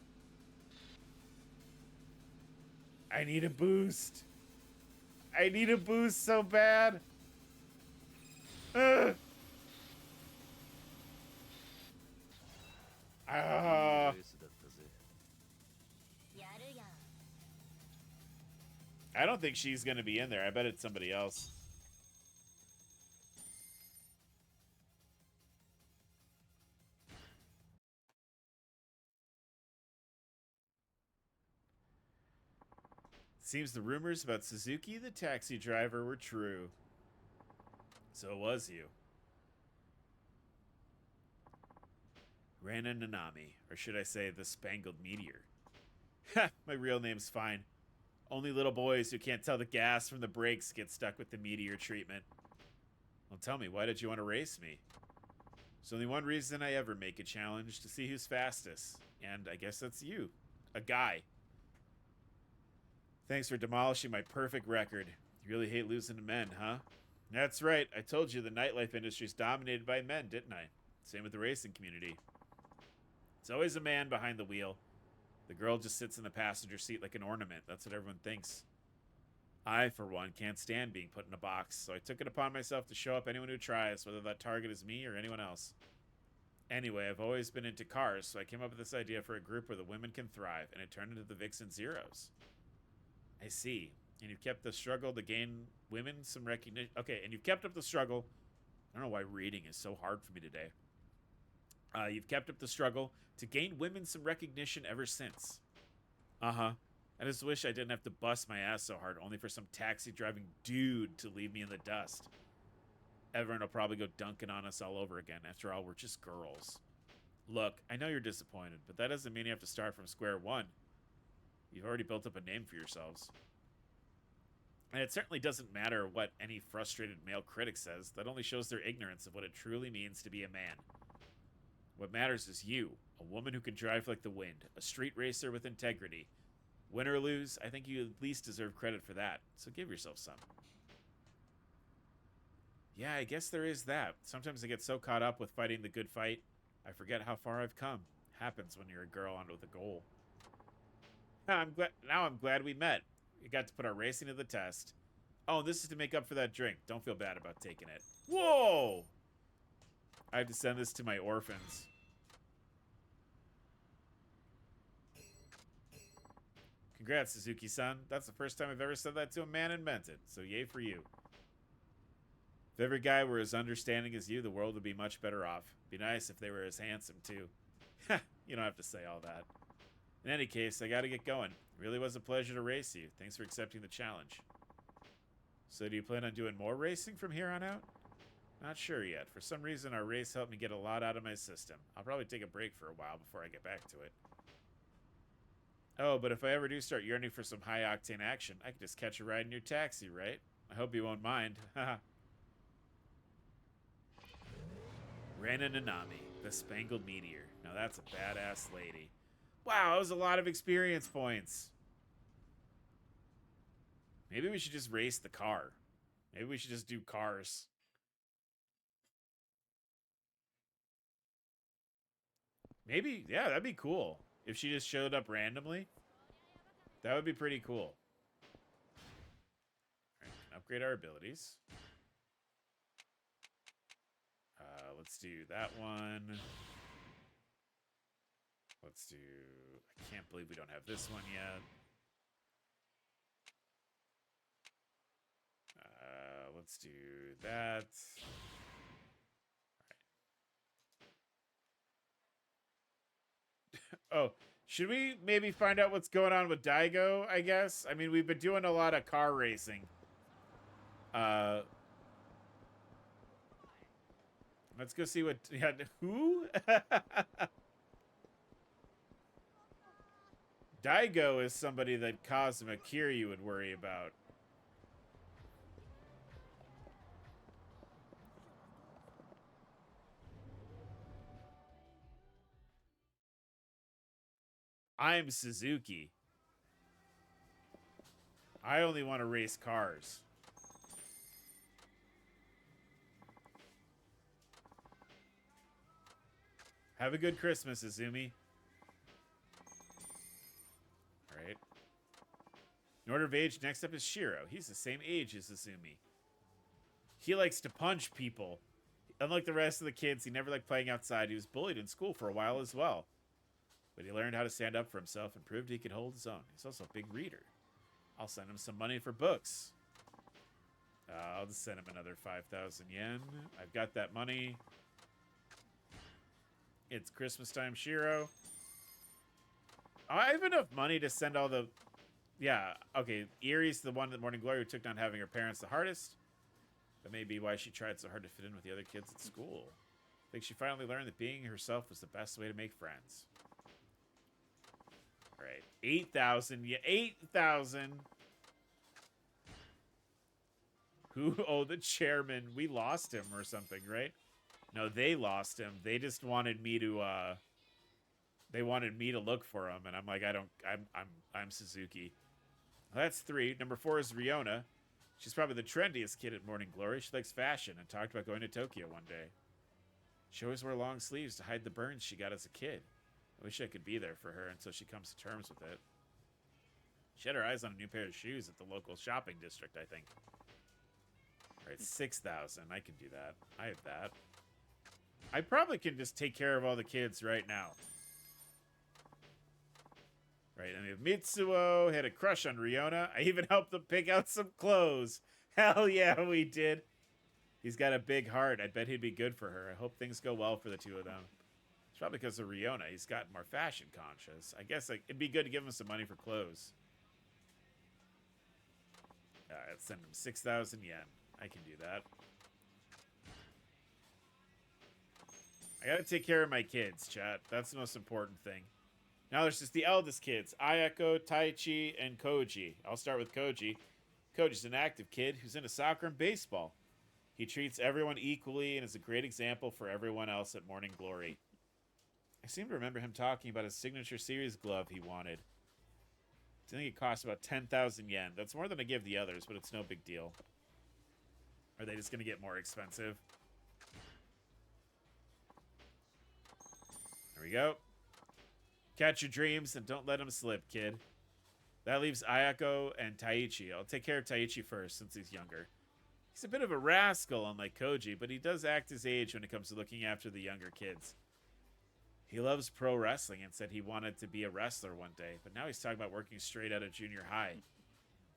I need a boost. I need a boost so bad. Ugh. I don't think she's going to be in there. I bet it's somebody else. Seems the rumors about Suzuki the taxi driver were true. So it was you. Rana Nanami, or should I say the Spangled Meteor. Ha, my real name's fine. Only little boys who can't tell the gas from the brakes get stuck with the meteor treatment. Well, tell me, why did you want to race me? There's only one reason I ever make a challenge, to see who's fastest. And I guess that's you. A guy. Thanks for demolishing my perfect record. You really hate losing to men, huh? That's right. I told you the nightlife industry's dominated by men, didn't I? Same with the racing community. It's always a man behind the wheel. The girl just sits in the passenger seat like an ornament. That's what everyone thinks. I, for one, can't stand being put in a box, so I took it upon myself to show up anyone who tries, whether that target is me or anyone else. Anyway, I've always been into cars, so I came up with this idea for a group where the women can thrive, and it turned into the Vixen Zeros. I see. And you've kept the struggle to gain women some recognition. Okay, and you've kept up the struggle. I don't know why reading is so hard for me today. You've kept up the struggle to gain women some recognition ever since. Uh-huh. I just wish I didn't have to bust my ass so hard only for some taxi-driving dude to leave me in the dust. Everyone will probably go dunking on us all over again. After all, we're just girls. Look, I know you're disappointed, but that doesn't mean you have to start from square one. You've already built up a name for yourselves. And it certainly doesn't matter what any frustrated male critic says. That only shows their ignorance of what it truly means to be a man. What matters is you, a woman who can drive like the wind, a street racer with integrity. Win or lose, I think you at least deserve credit for that, so give yourself some. Yeah, I guess there is that. Sometimes I get so caught up with fighting the good fight, I forget how far I've come. Happens when you're a girl on with a goal. Now I'm glad we met. We got to put our racing to the test. Oh, and this is to make up for that drink. Don't feel bad about taking it. Whoa! I have to send this to my orphans. Congrats, Suzuki-san. That's the first time I've ever said that to a man and meant it, so yay for you. If every guy were as understanding as you, the world would be much better off. Be nice if they were as handsome, too. Ha! You don't have to say all that. In any case, I gotta get going. It really was a pleasure to race you. Thanks for accepting the challenge. So do you plan on doing more racing from here on out? Not sure yet. For some reason, our race helped me get a lot out of my system. I'll probably take a break for a while before I get back to it. Oh, but if I ever do start yearning for some high-octane action, I can just catch a ride in your taxi, right? I hope you won't mind. Haha. Rana Nanami, the Spangled Meteor. Now that's a badass lady. Wow, that was a lot of experience points. Maybe we should just race the car. Maybe we should just do cars. Maybe, yeah, that'd be cool. If she just showed up randomly, that would be pretty cool. All right, upgrade our abilities. Let's do that one. Let's do... I can't believe we don't have this one yet. Let's do that. All right. Oh, should we maybe find out what's going on with Daigo, I guess? I mean, we've been doing a lot of car racing. Let's go see what... Yeah, who? Daigo is somebody that Kazuma Kiryu would worry about. I'm Suzuki. I only want to race cars. Have a good Christmas, Izumi. Alright. In order of age, next up is Shiro. He's the same age as Izumi. He likes to punch people. Unlike the rest of the kids, he never liked playing outside. He was bullied in school for a while as well. But he learned how to stand up for himself and proved he could hold his own. He's also a big reader. I'll send him some money for books. I'll just send him another 5,000 yen. I've got that money. It's Christmas time, Shiro. I have enough money to send all the... Yeah, okay. Erie's the one at Morning Glory who took down having her parents the hardest. That may be why she tried so hard to fit in with the other kids at school. I think she finally learned that being herself was the best way to make friends. All right, 8,000. Yeah, 8,000. Who? Oh, the chairman. We lost him or something, right? No, they lost him. They just wanted me to. They wanted me to look for him, and I'm like, I don't. I'm Suzuki. Well, that's 3. Number 4 is Riona. She's probably the trendiest kid at Morning Glory. She likes fashion and talked about going to Tokyo one day. She always wore long sleeves to hide the burns she got as a kid. I wish I could be there for her until she comes to terms with it. She had her eyes on a new pair of shoes at the local shopping district, I think. All right, 6,000. I can do that. I have that. I probably can just take care of all the kids right now. Right, and we have Mitsuo, had a crush on Riona. I even helped them pick out some clothes. Hell yeah, we did. He's got a big heart. I bet he'd be good for her. I hope things go well for the two of them. It's probably because of Riona. He's gotten more fashion conscious. I guess it'd be good to give him some money for clothes. Alright, send him 6,000 yen. I can do that. I gotta take care of my kids, chat. That's the most important thing. Now there's just the eldest kids, Ayako, Taichi, and Koji. I'll start with Koji. Koji's an active kid who's into soccer and baseball. He treats everyone equally and is a great example for everyone else at Morning Glory. I seem to remember him talking about his signature series glove he wanted. I think it costs about 10,000 yen. That's more than I give the others, but it's no big deal. Are they just going to get more expensive? There we go. Catch your dreams and don't let them slip, kid. That leaves Ayako and Taichi. I'll take care of Taichi first, since he's younger. He's a bit of a rascal, unlike Koji, but he does act his age when it comes to looking after the younger kids. He loves pro wrestling and said he wanted to be a wrestler one day, but now he's talking about working straight out of junior high.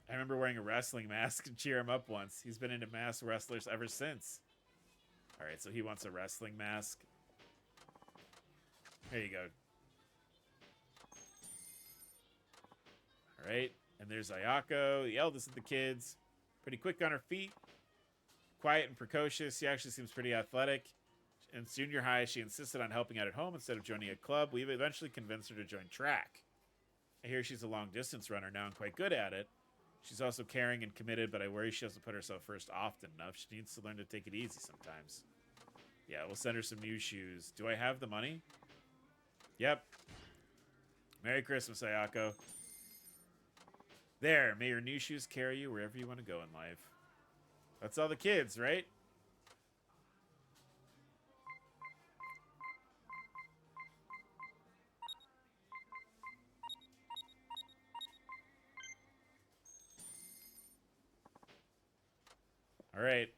I remember wearing a wrestling mask to cheer him up once. He's been into masked wrestlers ever since. Alright, so he wants a wrestling mask. There you go. Alright, and there's Ayako, the eldest of the kids. Pretty quick on her feet. Quiet and precocious. She actually seems pretty athletic. In junior high, she insisted on helping out at home instead of joining a club. We've eventually convinced her to join track. I hear she's a long-distance runner now and quite good at it. She's also caring and committed, but I worry she doesn't put herself first often enough. She needs to learn to take it easy sometimes. Yeah, we'll send her some new shoes. Do I have the money? Yep. Merry Christmas, Ayako. There, may your new shoes carry you wherever you want to go in life. That's all the kids, right? All right.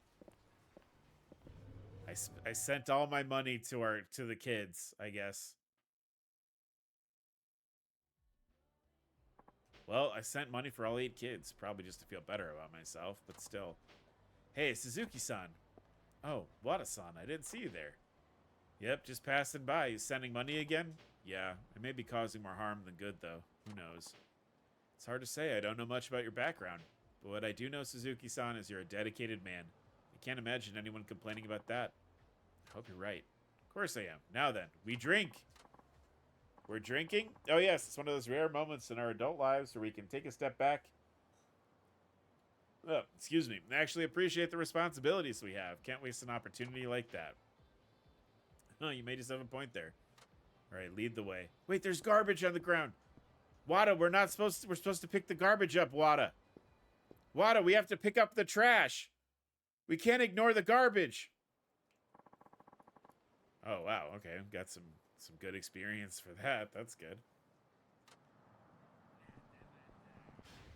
I sent all my money to the kids, I guess. Well, I sent money for all 8 kids, probably just to feel better about myself, but still. Hey, Suzuki-san. Oh, Wada-san, I didn't see you there. Yep, just passing by. You sending money again? Yeah, I may be causing more harm than good, though. Who knows? It's hard to say. I don't know much about your background. But what I do know, Suzuki-san, is you're a dedicated man. I can't imagine anyone complaining about that. I hope you're right. Of course I am. Now then, we drink. We're drinking? Oh yes, it's one of those rare moments in our adult lives where we can take a step back. Oh, excuse me. Actually appreciate the responsibilities we have. Can't waste an opportunity like that. Oh, you may just have a point there. Alright, lead the way. Wait, there's garbage on the ground. Wada, we're supposed to pick the garbage up, Wada. Wada, we have to pick up the trash. We can't ignore the garbage. Oh, wow. Okay. Got some good experience for that. That's good.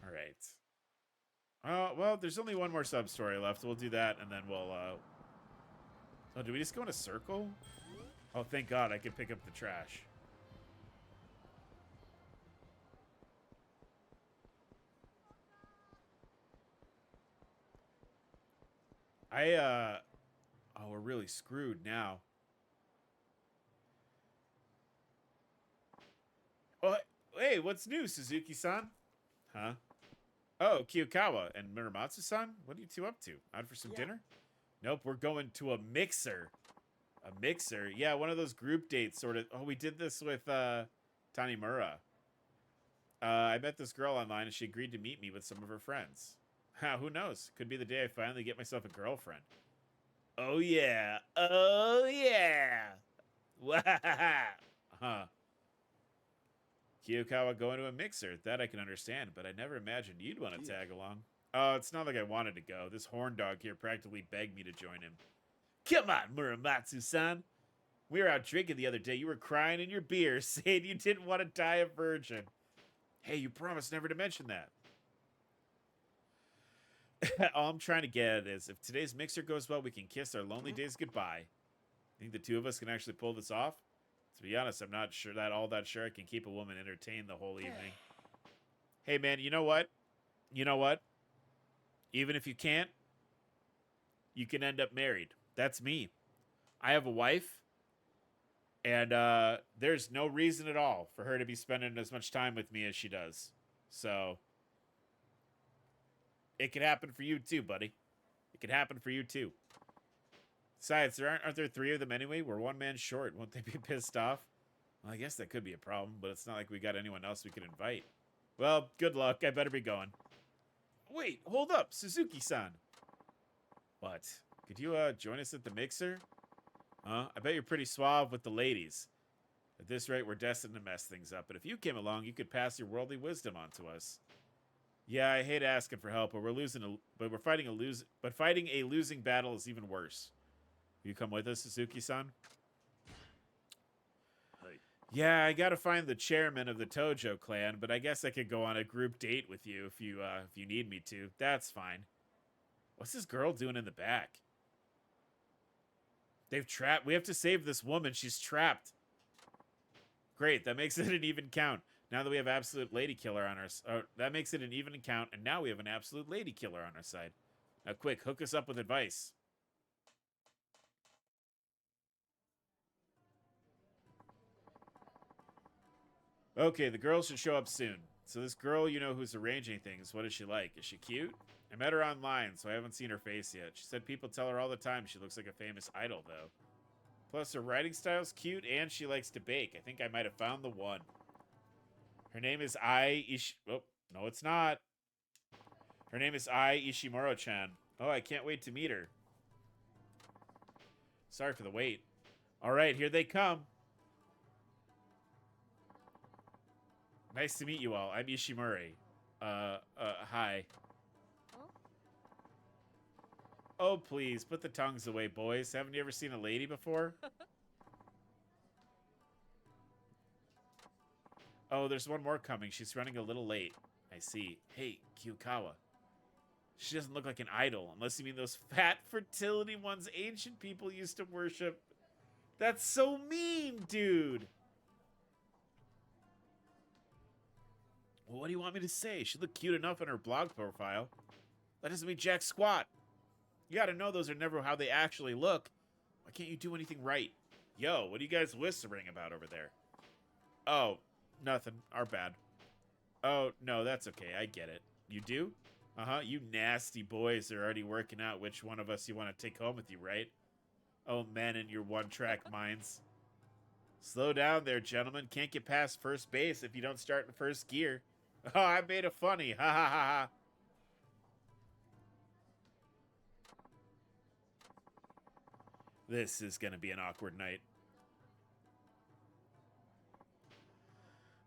All right. Well, there's only one more sub-story left. We'll do that, and then we'll, Oh, do we just go in a circle? Oh, thank God I can pick up the trash. Oh, we're really screwed now. Oh, hey, what's new, Suzuki-san? Huh? Oh, Kiyokawa and Muramatsu-san? What are you two up to? Out for some dinner? Nope, we're going to a mixer. A mixer? Yeah, one of those group dates sort of. Oh, we did this with Tanimura. I met this girl online and she agreed to meet me with some of her friends. Who knows? Could be the day I finally get myself a girlfriend. Oh, yeah. Oh, yeah. Huh. Kiyokawa going to a mixer. That I can understand, but I never imagined you'd want to tag along. Oh, it's not like I wanted to go. This horn dog here practically begged me to join him. Come on, Muramatsu-san. We were out drinking the other day. You were crying in your beer, saying you didn't want to die a virgin. Hey, you promised never to mention that. All I'm trying to get at is, if today's mixer goes well, we can kiss our lonely days goodbye. Think the two of us can actually pull this off? To be honest, I'm not sure all that sure I can keep a woman entertained the whole evening. Hey, man, you know what? You know what? Even if you can't, you can end up married. That's me. I have a wife, and there's no reason at all for her to be spending as much time with me as she does. So, it could happen for you too, buddy. It could happen for you too. Besides, aren't there three of them anyway? We're one man short. Won't they be pissed off? Well, I guess that could be a problem, but it's not like we got anyone else we could invite. Well, good luck. I better be going. Wait, hold up, Suzuki-san. What? Could you join us at the mixer? Huh? I bet you're pretty suave with the ladies. At this rate, we're destined to mess things up, but if you came along, you could pass your worldly wisdom on to us. Yeah, I hate asking for help, but fighting a losing battle is even worse. Will you come with us, Suzuki-san? Hey. Yeah, I gotta find the chairman of the Tojo clan, but I guess I could go on a group date with you if you need me to. That's fine. What's this girl doing in the back? We have to save this woman. She's trapped. Great, that makes it an even count. Now that we have absolute lady killer on our that makes it an even count, and now we have an absolute lady killer on our side. Now quick, hook us up with advice. Okay, the girl should show up soon. So this girl, you know, who's arranging things, what is she like? Is she cute? I met her online, so I haven't seen her face yet. She said people tell her all the time she looks like a famous idol, though. Plus, her writing style's cute, and she likes to bake. I think I might have found the one. Her name is Oh, no, it's not. Her name is Ishimuro-chan. Oh, I can't wait to meet her. Sorry for the wait. All right, here they come. Nice to meet you all. I'm Ishimori. Hi. Oh, please, put the tongues away, boys. Haven't you ever seen a lady before? Oh, there's one more coming. She's running a little late. I see. Hey, Kiyokawa. She doesn't look like an idol, unless you mean those fat fertility ones ancient people used to worship. That's so mean, dude. Well, what do you want me to say? She looked cute enough in her blog profile. That doesn't mean jack squat. You gotta know those are never how they actually look. Why can't you do anything right? Yo, what are you guys whispering about over there? Oh, nothing. Our bad. Oh, no, that's okay. I get it. You do? Uh-huh. You nasty boys are already working out which one of us you want to take home with you, right? Oh, men in your one-track minds. Slow down there, gentlemen. Can't get past first base if you don't start in first gear. Oh, I made it funny. Ha ha ha ha. This is gonna be an awkward night.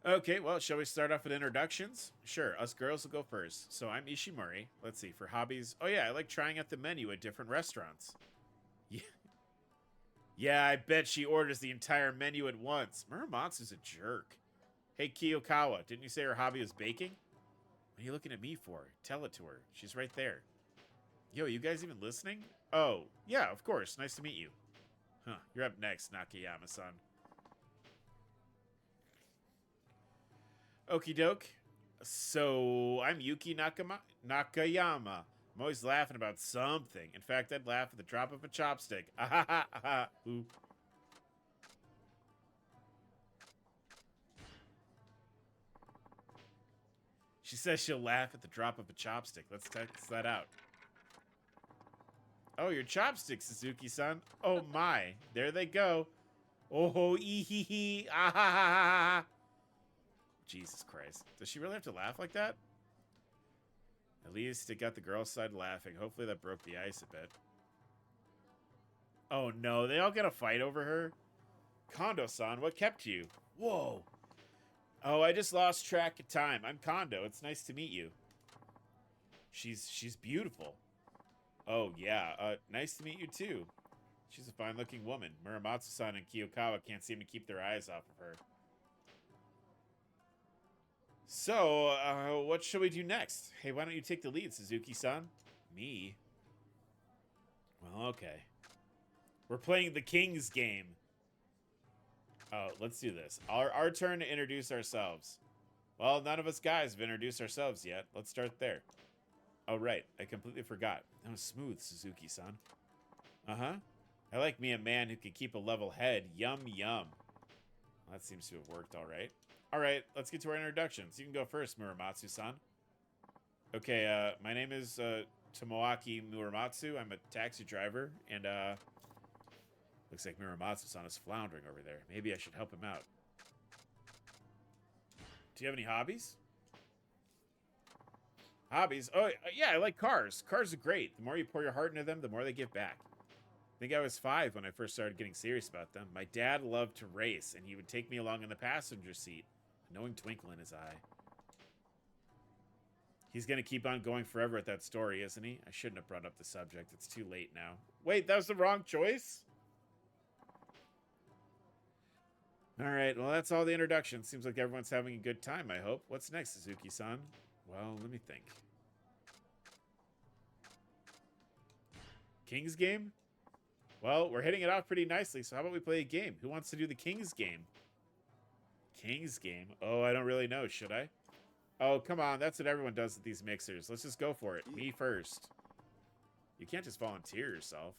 Okay, well, shall we start off with introductions? Sure, us girls will go first. So I'm Ishimori. Let's see, for hobbies. Oh yeah, I like trying out the menu at different restaurants. Yeah. Yeah, I bet she orders the entire menu at once. Muramatsu's a jerk. Hey, Kiyokawa, didn't you say her hobby is baking? What are you looking at me for? Tell it to her. She's right there. Yo, you guys even listening? Oh, yeah, of course. Nice to meet you. Huh, you're up next, Nakayama-san. Okie doke. So, I'm Yuki Nakayama. I'm always laughing about something. In fact, I'd laugh at the drop of a chopstick. Ah ha ha ha. Ooh. She says she'll laugh at the drop of a chopstick. Let's test that out. Oh, your chopsticks, Suzuki-san. Oh my. There they go. Oh, ee hee hee. Ah ha ha ha ha. Jesus Christ. Does she really have to laugh like that? At least it got the girl's side laughing. Hopefully that broke the ice a bit. Oh no, they all get a fight over her? Kondo-san, what kept you? Whoa. Oh, I just lost track of time. I'm Kondo. It's nice to meet you. She's beautiful. Oh, yeah. Nice to meet you, too. She's a fine-looking woman. Muramatsu-san and Kiyokawa can't seem to keep their eyes off of her. So, what shall we do next? Hey, why don't you take the lead, Suzuki-san? Me? Well, okay. We're playing the King's game. Oh, let's do this. Our turn to introduce ourselves. Well, none of us guys have introduced ourselves yet. Let's start there. Oh, right. I completely forgot. That was smooth, Suzuki-san. Uh-huh. I like me a man who can keep a level head. Yum, yum. Well, that seems to have worked all right. All right, let's get to our introductions. You can go first, Muramatsu-san. Okay, my name is Tomoaki Muramatsu. I'm a taxi driver, and looks like Muramatsu-san is floundering over there. Maybe I should help him out. Do you have any hobbies? Hobbies? Oh, yeah, I like cars. Cars are great. The more you pour your heart into them, the more they give back. I think I was 5 when I first started getting serious about them. My dad loved to race, and he would take me along in the passenger seat, a knowing twinkle in his eye. He's going to keep on going forever at that story, isn't he? I shouldn't have brought up the subject. It's too late now. Wait, that was the wrong choice? All right, well, that's all the introductions. Seems like everyone's having a good time, I hope. What's next, Suzuki-san? Well, let me think. King's game? Well, we're hitting it off pretty nicely, so how about we play a game? Who wants to do the King's game? King's game? Oh, I don't really know. Should I? Oh, come on. That's what everyone does at these mixers. Let's just go for it. Me first. You can't just volunteer yourself.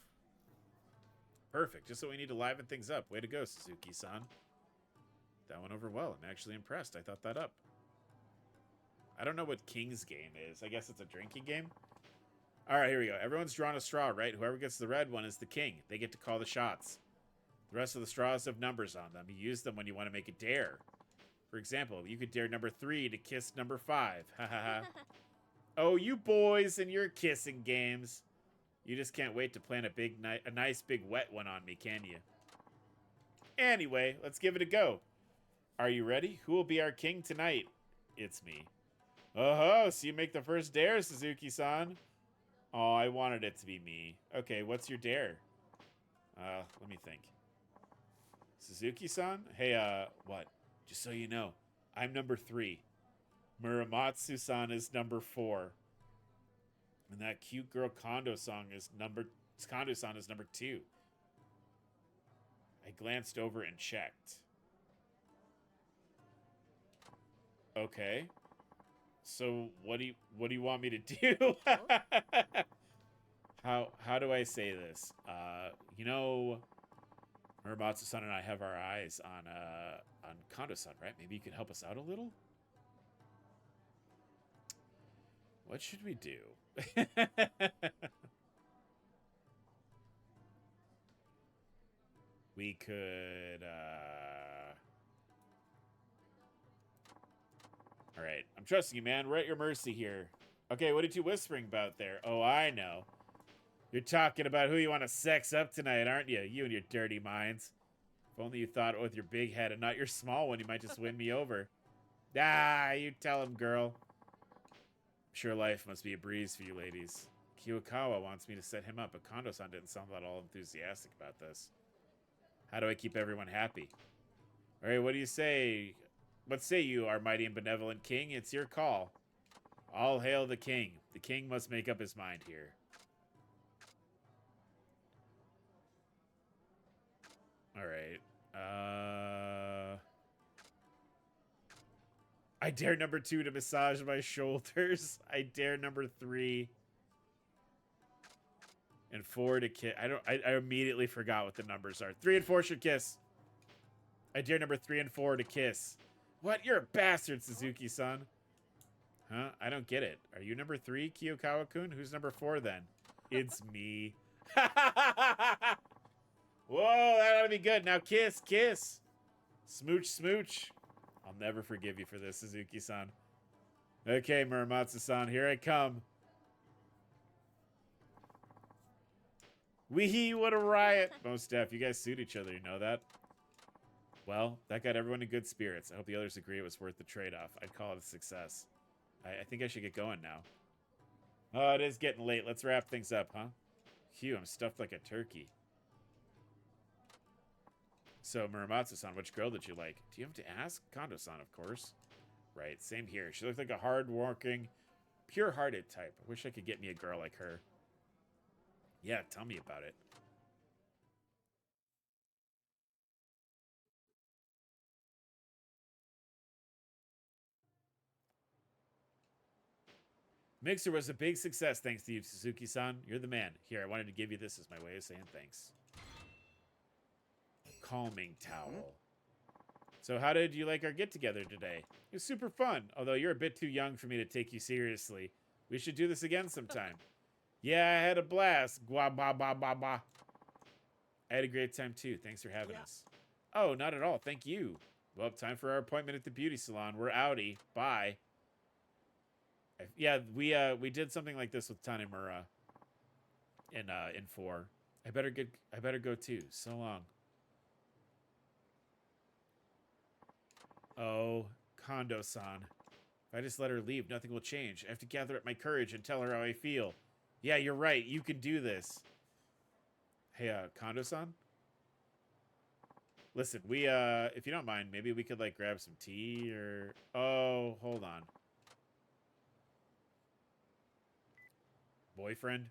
Perfect. Just what we need to liven things up. Way to go, Suzuki-san. That went over well. I'm actually impressed. I thought that up. I don't know what King's game is. I guess it's a drinking game? All right, here we go. Everyone's drawn a straw, right? Whoever gets the red one is the king. They get to call the shots. The rest of the straws have numbers on them. You use them when you want to make a dare. For example, you could dare number 3 to kiss number 5. Ha ha ha. Oh, you boys and your kissing games. You just can't wait to plan a nice big wet one on me, can you? Anyway, let's give it a go. Are you ready? Who will be our king tonight? It's me. Oh, so you make the first dare, Suzuki-san. Oh, I wanted it to be me. Okay, what's your dare? Let me think. Suzuki-san? Hey, what? Just so you know, I'm number 3. Muramatsu-san is number 4. And that cute girl Kondo-san is number 2. I glanced over and checked. Okay. So what do you want me to do? How do I say this? You know, Muramatsu-san and I have our eyes on Kondo-san, right? Maybe you could help us out a little? What should we do? We could, all right, I'm trusting you, man. We're at your mercy here. Okay, what are you whispering about there? Oh, I know. You're talking about who you want to sex up tonight, aren't you? You and your dirty minds. If only you thought with your big head and not your small one, you might just win me over. Ah, you tell him, girl. I'm sure life must be a breeze for you ladies. Kiyokawa wants me to set him up, but Kondo-san didn't sound at all enthusiastic about this. How do I keep everyone happy? All right, what do you say? What say you, our mighty and benevolent king? It's your call. All hail the king. The king must make up his mind here. All right. I dare number 2 to massage my shoulders. I dare number 3. and 4 to kiss. I immediately forgot what the numbers are. 3 and 4 should kiss. I dare number 3 and 4 to kiss. What? You're a bastard, Suzuki-san. Huh? I don't get it. Are you number 3, Kiyokawa-kun? Who's number 4 then? It's me. Whoa, that ought to be good. Now kiss, kiss. Smooch, smooch. I'll never forgive you for this, Suzuki-san. Okay, Muramatsu-san, here I come. Wee, what a riot. Most def, you guys suit each other, you know that? Well, that got everyone in good spirits. I hope the others agree it was worth the trade-off. I'd call it a success. I think I should get going now. Oh, it is getting late. Let's wrap things up, huh? Phew, I'm stuffed like a turkey. So, Muramatsu-san, which girl did you like? Do you have to ask? Kondo-san, of course. Right, same here. She looked like a hard-working, pure-hearted type. I wish I could get me a girl like her. Yeah, tell me about it. Mixer was a big success thanks to you, Suzuki-san. You're the man. Here, I wanted to give you this as my way of saying thanks. Calming towel. So how did you like our get-together today? It was super fun, although you're a bit too young for me to take you seriously. We should do this again sometime. Yeah, I had a blast. Gwa ba ba ba ba. I had a great time too. Thanks for having us. Oh, not at all. Thank you. Well, time for our appointment at the beauty salon. We're outie. Bye. Yeah, we did something like this with Tanemura in 4. I better go too. So long. Oh, Kondo-san. If I just let her leave, nothing will change. I have to gather up my courage and tell her how I feel. Yeah, you're right. You can do this. Hey, Kondo-san? Listen, we, if you don't mind, maybe we could, like, grab some tea or... Oh, hold on. Boyfriend?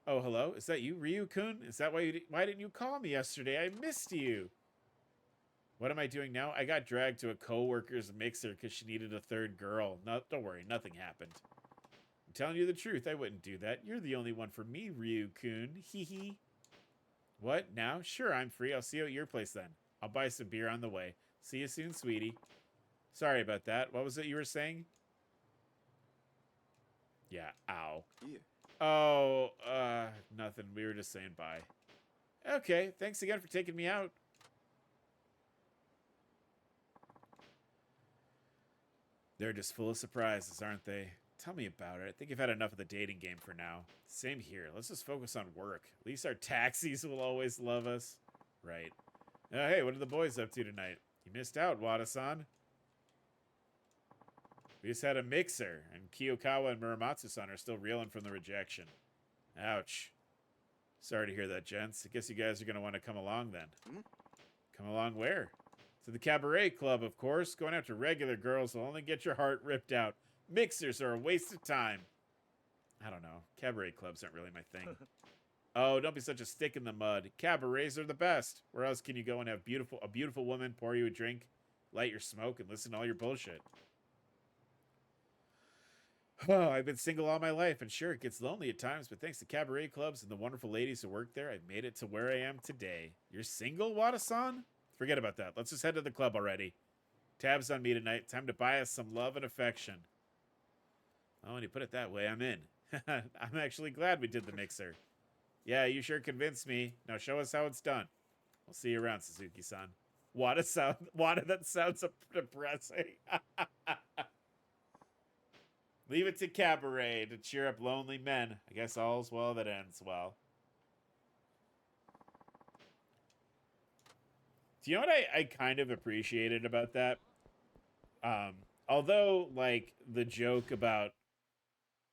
Oh, hello? Is that you, Ryu-kun? Is that why didn't you call me yesterday? I missed you. What am I doing now? I got dragged to a co-worker's mixer because she needed a third girl. No, don't worry, nothing happened. I'm telling you the truth, I wouldn't do that. You're the only one for me, Ryu-kun. Hee hee. What? Now? Sure, I'm free. I'll see you at your place then. I'll buy some beer on the way. See you soon, sweetie. Sorry about that. What was it you were saying? Yeah, ow. Yeah. Oh, nothing. We were just saying bye. Okay, thanks again for taking me out. They're just full of surprises, aren't they? Tell me about it. I think you've had enough of the dating game for now. Same here. Let's just focus on work. At least our taxis will always love us. Right. Hey, what are the boys up to tonight? You missed out, Wada-san. We just had a mixer, and Kiyokawa and Muramatsu-san are still reeling from the rejection. Ouch. Sorry to hear that, gents. I guess you guys are going to want to come along then. Come along where? To the cabaret club, of course. Going after regular girls will only get your heart ripped out. Mixers are a waste of time. I don't know. Cabaret clubs aren't really my thing. Oh, don't be such a stick in the mud. Cabarets are the best. Where else can you go and have a beautiful woman pour you a drink, light your smoke, and listen to all your bullshit? Oh, I've been single all my life, and sure, it gets lonely at times, but thanks to cabaret clubs and the wonderful ladies who work there, I've made it to where I am today. You're single, Wada-san? Forget about that. Let's just head to the club already. Tabs on me tonight. Time to buy us some love and affection. Oh, when you put it that way, I'm in. I'm actually glad we did the mixer. Yeah, you sure convinced me. Now show us how it's done. We'll see you around, Suzuki-san. Wada, that sounds depressing. Leave it to cabaret to cheer up lonely men. I guess all's well that ends well. Do you know what I kind of appreciated about that? Although, like, the joke about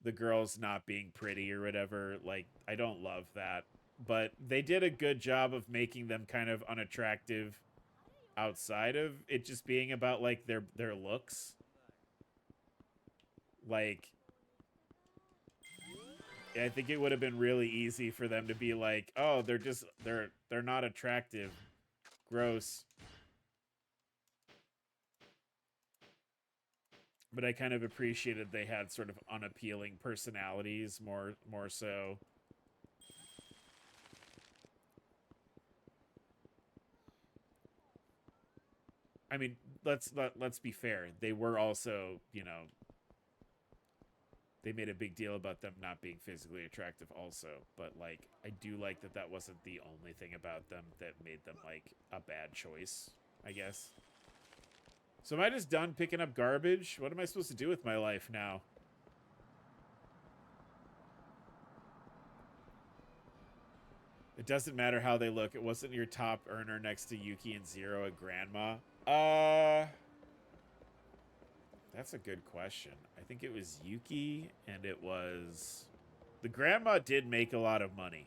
the girls not being pretty or whatever, like, I don't love that. But they did a good job of making them kind of unattractive outside of it just being about, like, their looks. Like, I think it would have been really easy for them to be like, oh, they're not attractive. Gross. But I kind of appreciated they had sort of unappealing personalities more so. I mean, let's be fair. They were also, you know, they made a big deal about them not being physically attractive also, but like I do like that that wasn't the only thing about them that made them like a bad choice, I guess. So am I just done picking up garbage? What am I supposed to do with my life now? It doesn't matter how they look. It wasn't your top earner next to Yuki and Zero and Grandma. That's a good question. I think it was Yuki, and it was... The grandma did make a lot of money.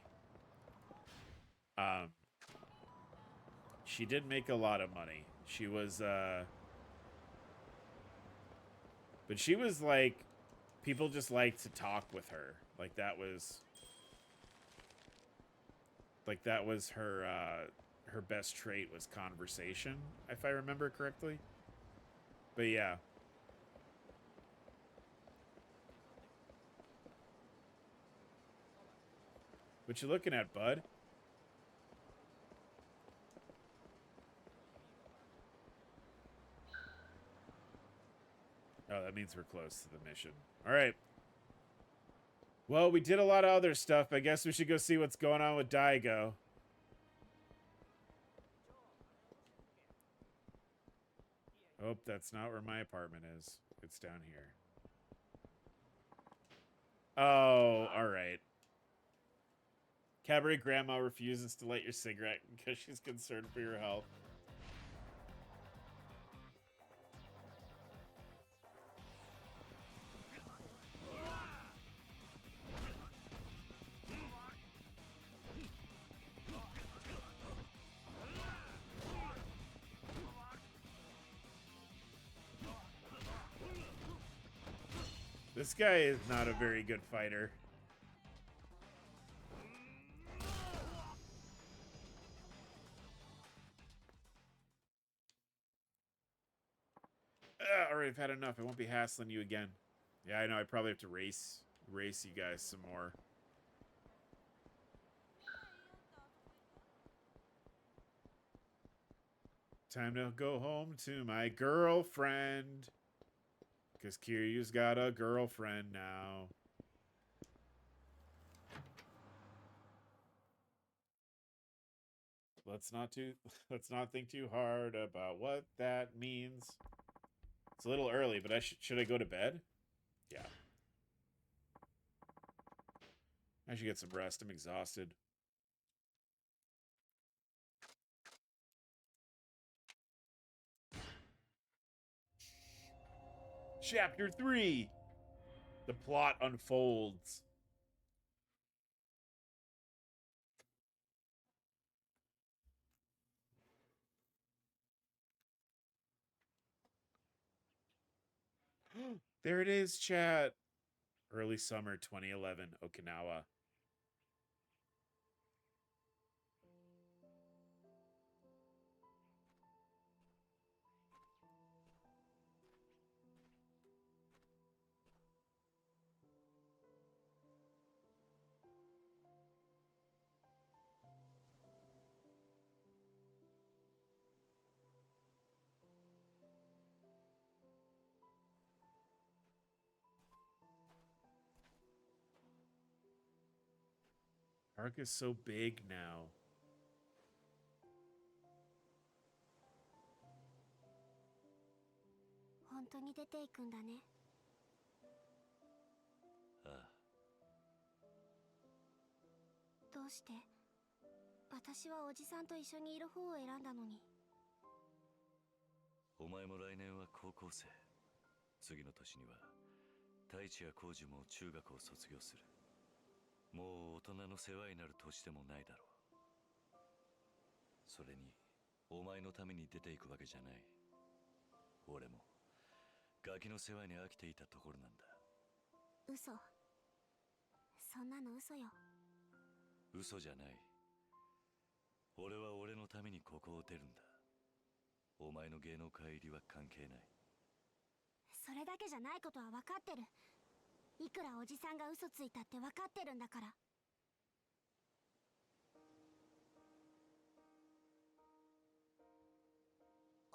She did make a lot of money. She was, but she was, like... People just liked to talk with her. Like, that was... Like, that was her, her best trait was conversation, if I remember correctly. But, yeah. What you looking at, bud? Oh, that means we're close to the mission. All right. Well, we did a lot of other stuff. I guess we should go see what's going on with Daigo. Oh, that's not where my apartment is. It's down here. Oh, all right. Cabaret Grandma refuses to light your cigarette because she's concerned for your health. This guy is not a very good fighter. All right, I've had enough. I won't be hassling you again. Yeah, I know. I probably have to race you guys some more. Time to go home to my girlfriend. Because Kiryu's got a girlfriend now. Let's not think too hard about what that means. It's a little early, but should I go to bed? Yeah. I should get some rest. I'm exhausted. Chapter 3. The plot unfolds. There it is, chat. Early summer 2011, Okinawa. Ark is so big now.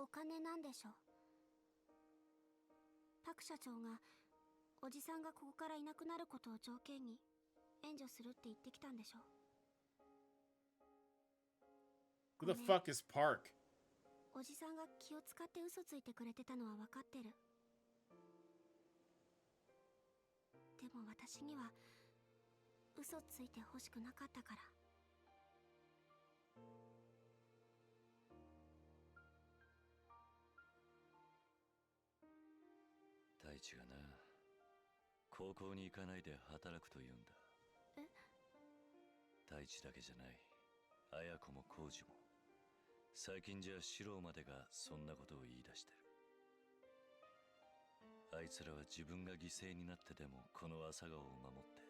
お金なんでしょう。パク社長がおじさんがここからいなくなることを条件に援助するって言ってきたんでしょう。 Who the fuck is Park? おじさんが気を使って嘘ついてくれてたのは分かってる。でも私には嘘ついてほしくなかったから。大地がな、高校に行かないで働くと言うんだ。え？大地だけじゃない、綾子も浩二も。最近じゃ四郎までがそんなことを言い出してる。あいつらは自分が犠牲になってでもこの朝顔を守って、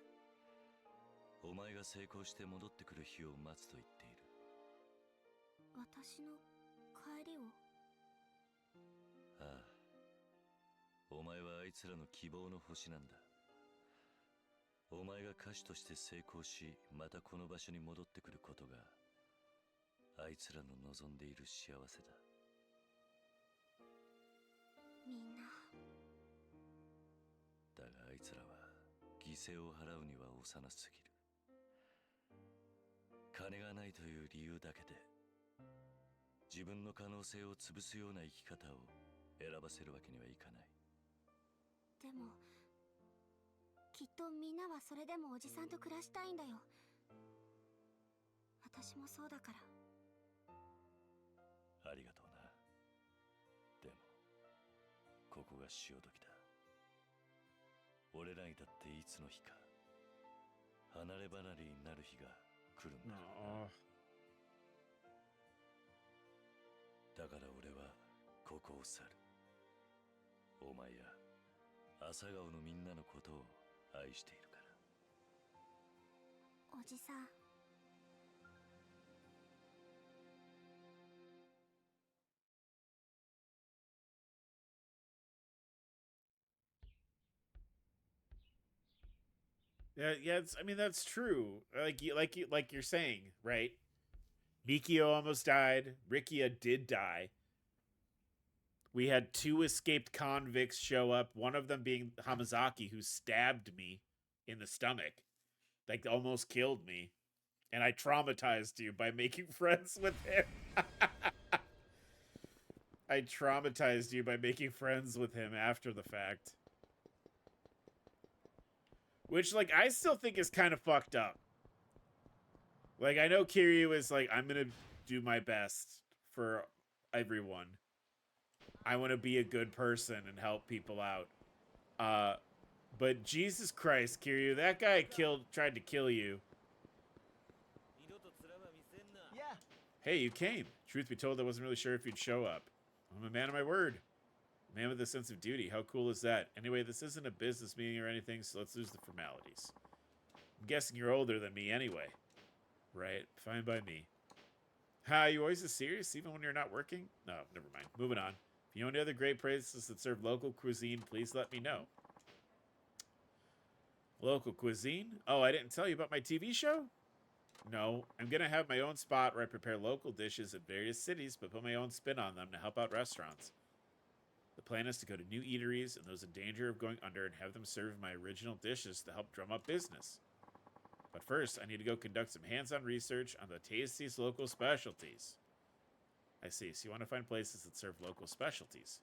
お前が成功して戻ってくる日を待つと言っている。私の帰りを？ああ、お前はあいつらの希望の星なんだ。お前が歌手として成功し、またこの場所に戻ってくることがあいつらの望んでいる幸せだ。みんな。だがあいつらは犠牲を払うには幼すぎる。金がないという理由だけで自分の可能性を潰すような生き方を選ばせるわけにはいかない。でもきっとみんなはそれでもおじさんと暮らしたいんだよ。私もそうだから。ありがとうな。でもここが潮時だ。俺らにだっていつの日か離れ離れになる日が来るんだ。だから俺はここを去る。お前や朝顔のみんなのことを愛しているから。おじさん。Yeah, I mean that's true. Like you're saying, right? Mikio almost died. Rikia did die. We had 2 escaped convicts show up, one of them being Hamazaki, who stabbed me in the stomach. Like, almost killed me. And I traumatized you by making friends with him. I traumatized you by making friends with him after the fact. Which, like, I still think is kind of fucked up. Like, I know Kiryu is like, I'm gonna do my best for everyone. I want to be a good person and help people out. But Jesus Christ, Kiryu, that guy tried to kill you. Yeah. Hey, you came. Truth be told, I wasn't really sure if you'd show up. I'm a man of my word. A man with a sense of duty. How cool is that? Anyway, this isn't a business meeting or anything, so let's lose the formalities. I'm guessing you're older than me anyway. Right? Fine by me. Ha, you always this serious, even when you're not working? No, never mind. Moving on. If you know any other great places that serve local cuisine, please let me know. Local cuisine? Oh, I didn't tell you about my TV show? No, I'm going to have my own spot where I prepare local dishes in various cities, but put my own spin on them to help out restaurants. The plan is to go to new eateries and those in danger of going under and have them serve my original dishes to help drum up business. But first, I need to go conduct some hands-on research on the tastiest local specialties. I see, so you want to find places that serve local specialties.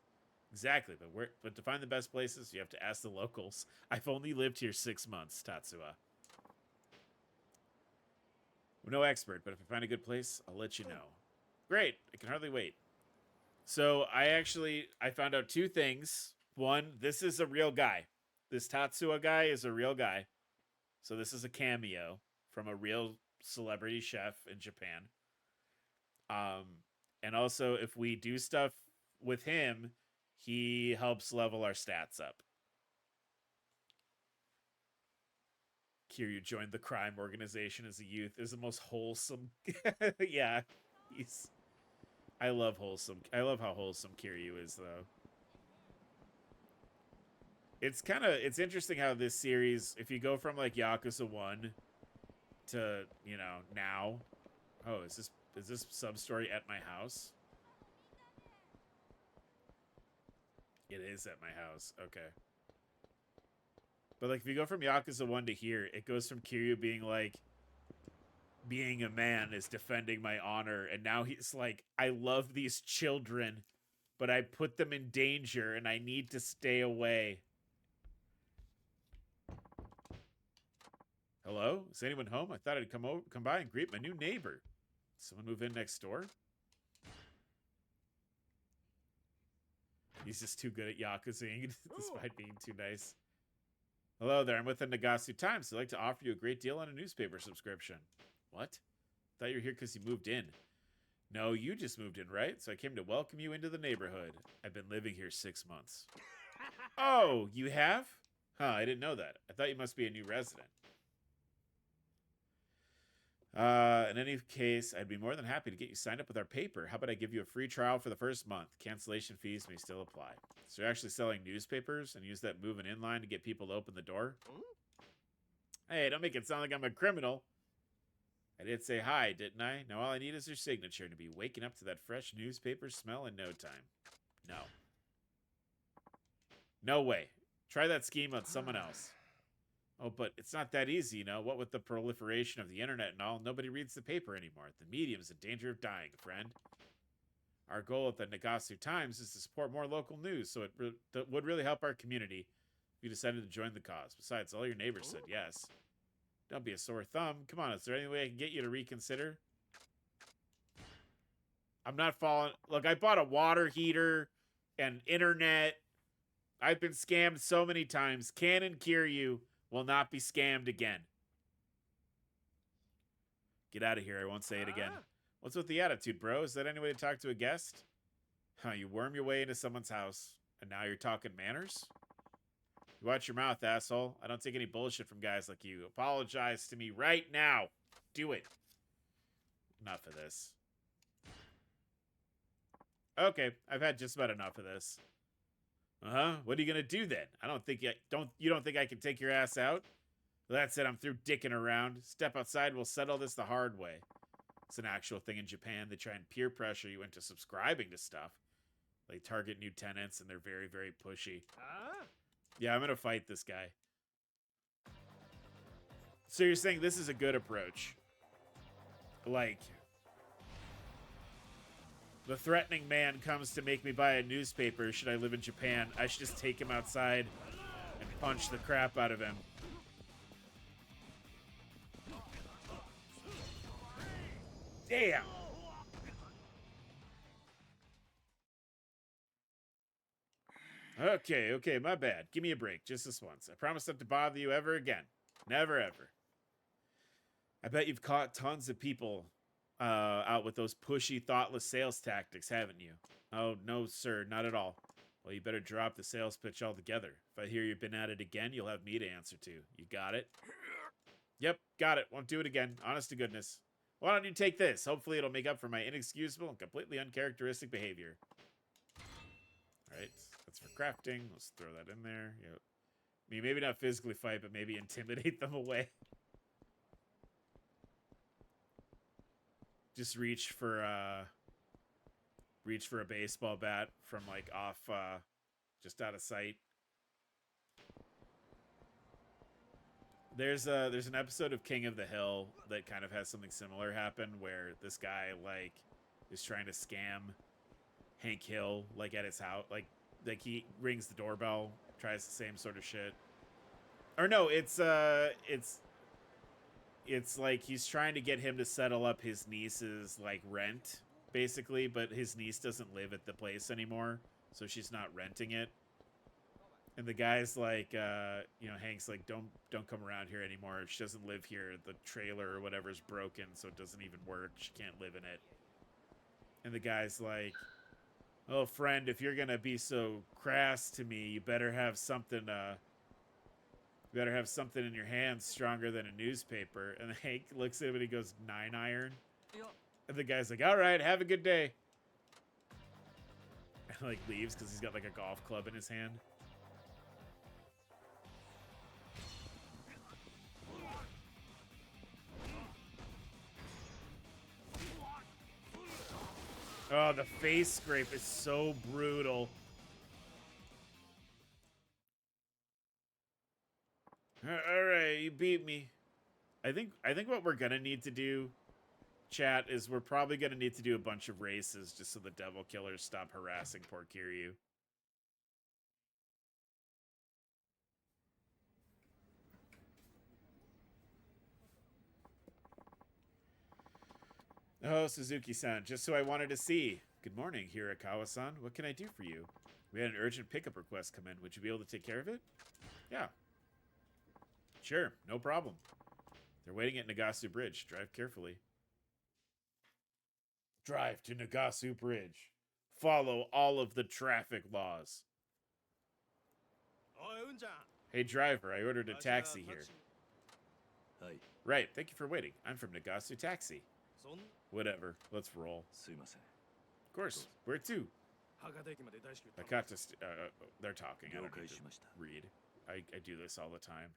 Exactly, but to find the best places, you have to ask the locals. I've only lived here 6 months, Tatsuya. I'm no expert, but if I find a good place, I'll let you know. Great, I can hardly wait. So I found out 2 things. One, this is a real guy. This Tatsuya guy is a real guy. So this is a cameo from a real celebrity chef in Japan. And also, if we do stuff with him, he helps level our stats up. Kiryu joined the crime organization as a youth. Is the most wholesome. Yeah, I love how wholesome Kiryu is, though. It's interesting how this series, if you go from like Yakuza 1 to, you know, now. Oh, is this sub story at my house? It is at my house. Okay. But, like, if you go from Yakuza 1 to here, it goes from Kiryu being, like, being a man is defending my honor, and now he's like, I love these children, but I put them in danger, and I need to stay away. Hello? Is anyone home? I thought I'd come by and greet my new neighbor. Someone move in next door? He's just too good at Yakuzaing, despite being too nice. Hello there, I'm with the Nagasu Times. I'd like to offer you a great deal on a newspaper subscription. What? Thought you were here because you moved in. No, you just moved in, right? So I came to welcome you into the neighborhood. I've been living here 6 months. Oh, you have? Huh, I didn't know that. I thought you must be a new resident. In any case, I'd be more than happy to get you signed up with our paper. How about I give you a free trial for the first month? Cancellation fees may still apply. So you're actually selling newspapers and use that moving in line to get people to open the door? Hey, don't make it sound like I'm a criminal. I did say hi, didn't I? Now all I need is your signature to be waking up to that fresh newspaper smell in no time. No. No way. Try that scheme on someone else. Oh, but it's not that easy, you know. What with the proliferation of the internet and all, nobody reads the paper anymore. The medium's in danger of dying, friend. Our goal at the Nagasu Times is to support more local news, so that would really help our community if you decided to join the cause. Besides, all your neighbors said yes. Don't be a sore thumb. Come on, is there any way I can get you to reconsider? I'm not falling. Look, I bought a water heater and internet. I've been scammed so many times. Canon Kiryu will not be scammed again. Get out of here. I won't say it again. What's with the attitude, bro? Is that any way to talk to a guest? Huh, you worm your way into someone's house, and now you're talking manners? You watch your mouth, asshole. I don't take any bullshit from guys like you. Apologize to me right now. Do it. Enough of this. Okay, I've had just about enough of this. What are you gonna do then? You don't think I can take your ass out? Well, that said, I'm through dicking around. Step outside, we'll settle this the hard way. It's an actual thing in Japan. They try and peer pressure you into subscribing to stuff. They target new tenants, and they're very, very pushy. Yeah, I'm gonna fight this guy. So you're saying this is a good approach? Like, the threatening man comes to make me buy a newspaper. Should I live in Japan? I should just take him outside and punch the crap out of him. Damn! Okay, my bad. Give me a break, just this once. I promise not to bother you ever again. Never, ever. I bet you've caught tons of people out with those pushy, thoughtless sales tactics, haven't you? Oh, no, sir, not at all. Well, you better drop the sales pitch altogether. If I hear you've been at it again, you'll have me to answer to. You got it? Yep, got it. Won't do it again. Honest to goodness. Why don't you take this? Hopefully it'll make up for my inexcusable and completely uncharacteristic behavior. Alright, that's for crafting. Let's throw that in there. Yep. I mean, maybe not physically fight, but maybe intimidate them away. Just reach for a baseball bat from like off, just out of sight. There's an episode of King of the Hill that kind of has something similar happen, where this guy like is trying to scam Hank Hill like at his house, like he rings the doorbell, tries the same sort of shit. Or no, it's like he's trying to get him to settle up his niece's like rent, basically, but his niece doesn't live at the place anymore, so she's not renting it. And the guy's like, Hank's like, don't come around here anymore. She doesn't live here. The trailer or whatever is broken, so it doesn't even work. She can't live in it. And the guy's like, oh, friend, if you're gonna be so crass to me, you better have something. You better have something in your hands stronger than a newspaper. And Hank looks at him and he goes, 9-iron. And the guy's like, all right, have a good day. And like leaves because he's got like a golf club in his hand. Oh, the face scrape is so brutal. you beat me. I think what we're gonna need to do, chat, is we're probably gonna need to do a bunch of races just so the devil killers stop harassing poor Kiryu. Oh, Suzuki-san, just so I wanted to see. Good morning, Hirakawa-san. What can I do for you? We had an urgent pickup request come in. Would you be able to take care of it? Yeah. Sure, no problem. They're waiting at Nagasu Bridge. Drive carefully. Drive to Nagasu Bridge. Follow all of the traffic laws. Hey, driver, I ordered a taxi here. Hi. Right, thank you for waiting. I'm from Nagasu Taxi. Whatever, let's roll. Of course, where to? Hakata, they're talking. I don't need to read. I do this all the time.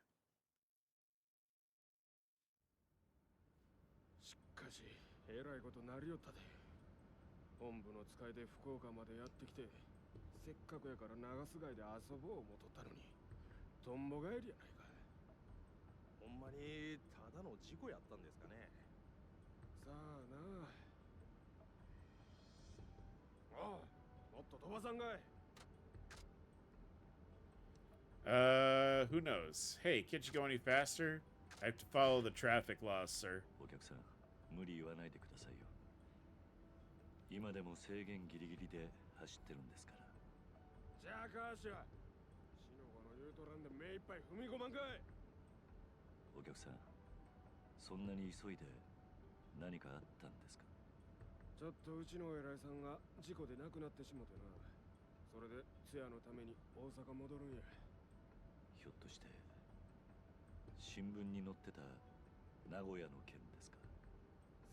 しかしえらいことなりよったで。本部の使いで福岡までやってきて、せっかくやから長洲街で遊ぼう思とったのに、とんぼ返りやないか。ほんまにただの事故やったんですかね。さあな。ああ、もっと飛ばさんかい。Who knows? Hey, can't you go any faster? I have to follow the traffic laws, sir. お客さん、無理言わないでくださいよ。今でも制限ギリギリで走ってるんですから。じゃあかしら。シノコの言うとらんで目いっぱい踏み込まんかい。お客さん、そんなに急いで何かあったんですか？ちょっとうちの偉いさんが事故で亡くなってしもてな。それで通夜のために大阪戻るんや。ひょっとして新聞に載ってた名古屋の件ですか？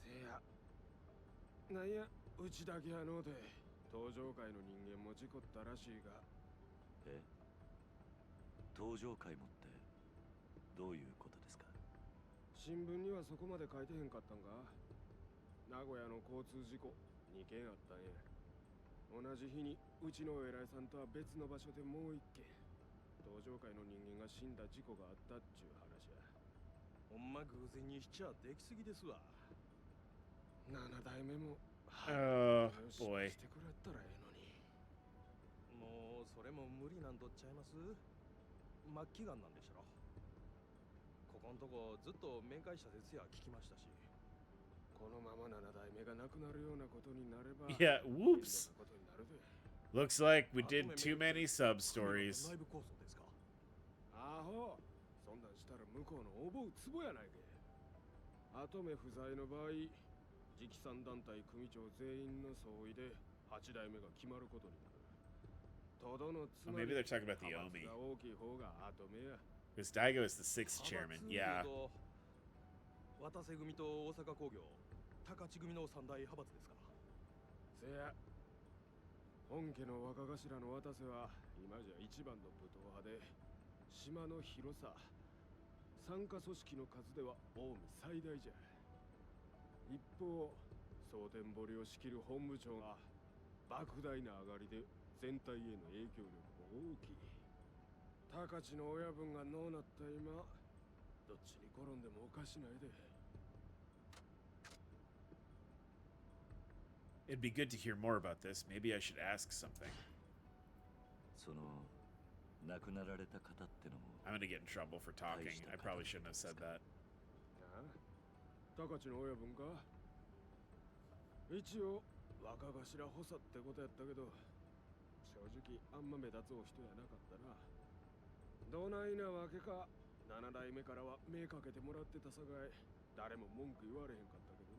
せや。なんや、うちだけやのうて登場界の人間も事故ったらしいが。え？登場界もってどういうことですか？新聞にはそこまで書いてへんかったんか？名古屋の交通事故2件あったんや。同じ日にうちの偉いさんとは別の場所でもう1件登場界の人間が死んだ事故があったっちゅう話や。ほんま偶然にしちゃできすぎですわ。7代目もboy. してくれたらええのに。もうそれも無理なんとっちゃいます？末期がんなんでしょ。ここんとこずっと面会した説や聞きましたし、このまま7代目が亡くなるようなことになれば。Yeah, whoops. Looks like we did too many sub stories. あほ、そんなんしたら向こうの思うツボやないけ。跡目不在の場合、直参団体組長全員の総意で8代目が決まることになる。とどのつ Oh, まり maybe they're talking about the Omi. が大きい方が跡目や。 Because Daigo is the sixth chairman. Yeah. 渡瀬組と大阪工業、高知組の三大派閥ですか。せや。本家の若頭の渡瀬は今じゃ一番の武闘派で、島の広さ、参加組織の数では近江最大じゃ。一方、蒼天堀を仕切る本部長が莫大な上がりで全体への影響力も大きい。高知の親分がのうなった今、どっちに転んでもおかしないで。It'd be good to hear more about this. Maybe I should ask something. その亡くなられた方ってのも。 I'm gonna get in trouble for talking. I probably shouldn't have said that. なあ、高知の親分か。一応若頭補佐ってことやったけど、正直あんま目立つお人やなかったな。どないなわけか、7代目からは目かけてもらってたさかい、誰も文句言われへんかったけど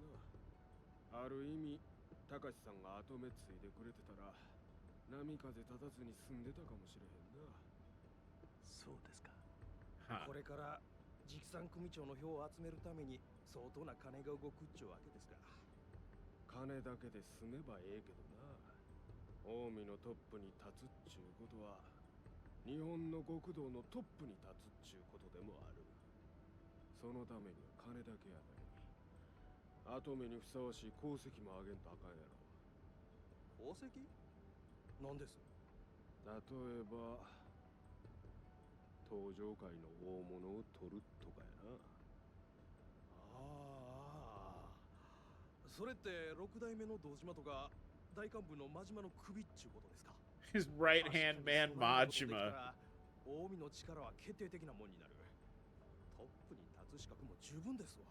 な。ある意味、高志さんが後目ついでくれてたら、波風立たずに済んでたかもしれへんな。そうですか。これから直参組長の票を集めるために相当な金が動くっちゅうわけですか。金だけで済めばええけどな。近江のトップに立つっちゅうことは、日本の極道のトップに立つっちゅうことでもある。そのためには金だけやない。後目にふさわしい功績もあげんとあかんやろ。宝石？なんです？例えば登場界の大物を取るとかやな。ああ、それって六代目の堂島とか大幹部の真島の首っちゅうことですか？ His right hand man, 確かにそないなことできた Majima. ら近江の力は決定的なもんになる。トップに立つ資格も十分ですわ。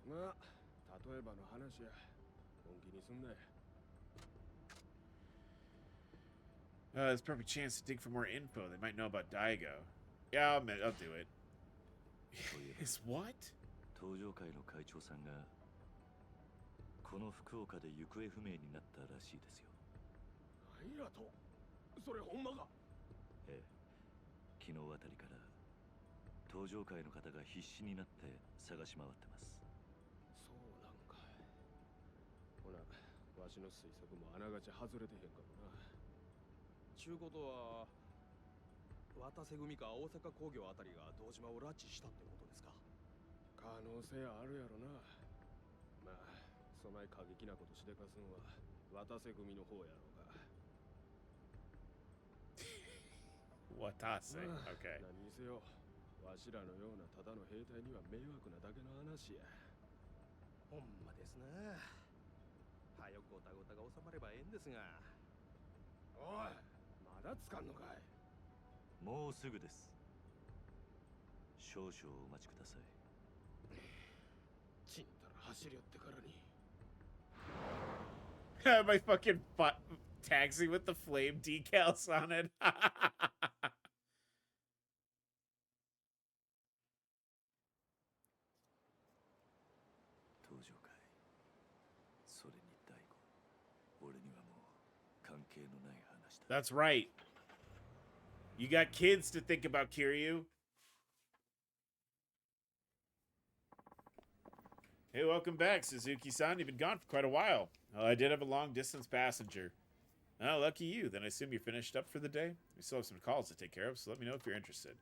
まあ、例えばの話や。本気にすんなよ。There's a perfect chance to dig for more info. They might know about Daigo. Yeah, I'll do it. His what? 東上会の会長さんがこの福岡で行方不明になったらしいですよ。何やと？それほんまか？ええ、昨日あたりから東上会の方が必死になって探し回ってます。そうなんかい。ほな、わしの推測もあながち外れてへんかもな。ちゅうことは渡瀬組か大阪工業あたりが堂島を拉致したってことですか？可能性あるやろな。まあ、そない過激なことしでかすんは渡瀬組の方やろうが。Watase. まあ Okay. 何にせよ、わしらのようなただの兵隊には迷惑なだけの話や。ほんまですな。はよごたごたが収まればええんですが。おい、まだつかんのかい。もうすぐです。少々お待ちください。ちんたら走り寄ってからに。My fucking taxi with the flame decals on it. 東上会、それに大悟、俺にはもう関係のない話だ。 That's right. You got kids to think about, Kiryu. Hey, welcome back, Suzuki-san. You've been gone for quite a while. I did have a long-distance passenger. Oh, lucky you. Then I assume you're finished up for the day? We still have some calls to take care of, so let me know if you're interested.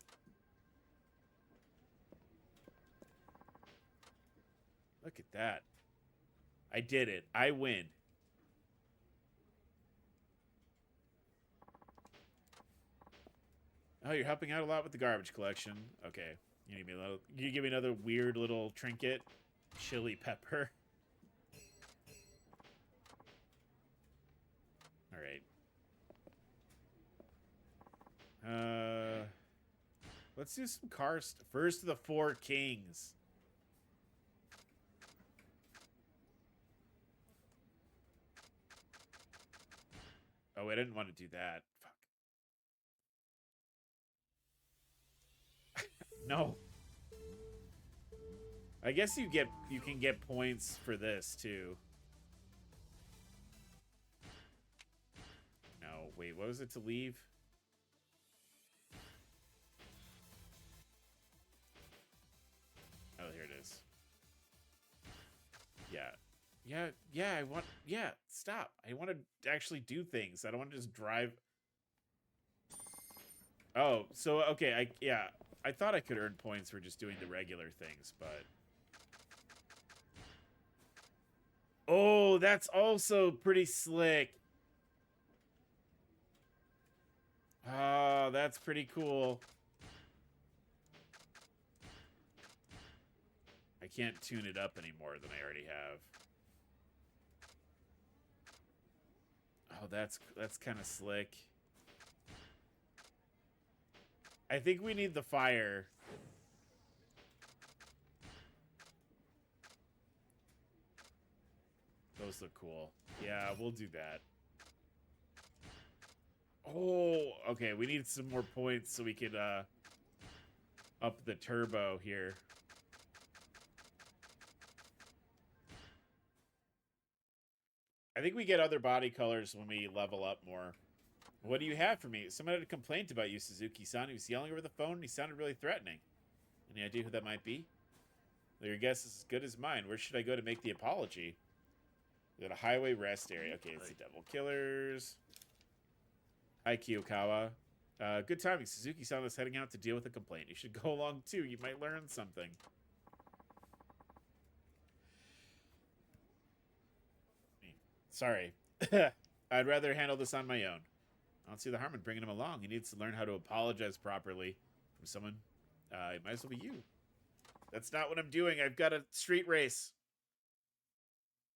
Look at that. I did it. I win. Oh, you're helping out a lot with the garbage collection. Okay. You give me another weird little trinket? Chili pepper. Alright. Let's do some cars. First of the Four Kings. Oh, I didn't want to do that. Fuck. No. I guess you can get points for this too. No, wait, what was it to leave? Oh, here it is. Yeah, stop. I want to actually do things. I don't want to just drive. Oh, so, okay, I thought I could earn points for just doing the regular things, but... Oh, that's also pretty slick. Oh, that's pretty cool. I can't tune it up any more than I already have. Oh, that's kind of slick. I think we need the fire. Those look cool. Yeah, we'll do that. Oh, okay. We need some more points so we could up the turbo here. I think we get other body colors when we level up more. What do you have for me? Someone had a complaint about you, Suzuki-san. He was yelling over the phone and he sounded really threatening. Any idea who that might be? Well, your guess is as good as mine. Where should I go to make the apology? We got a highway rest area. Okay, it's the Devil Killers. Hi, Kiyokawa. Good timing. Suzuki-san is heading out to deal with a complaint. You should go along too. You might learn something. Sorry. I'd rather handle this on my own. I don't see the harm in bringing him along. He needs to learn how to apologize properly from someone. It might as well be you. That's not what I'm doing. I've got a street race.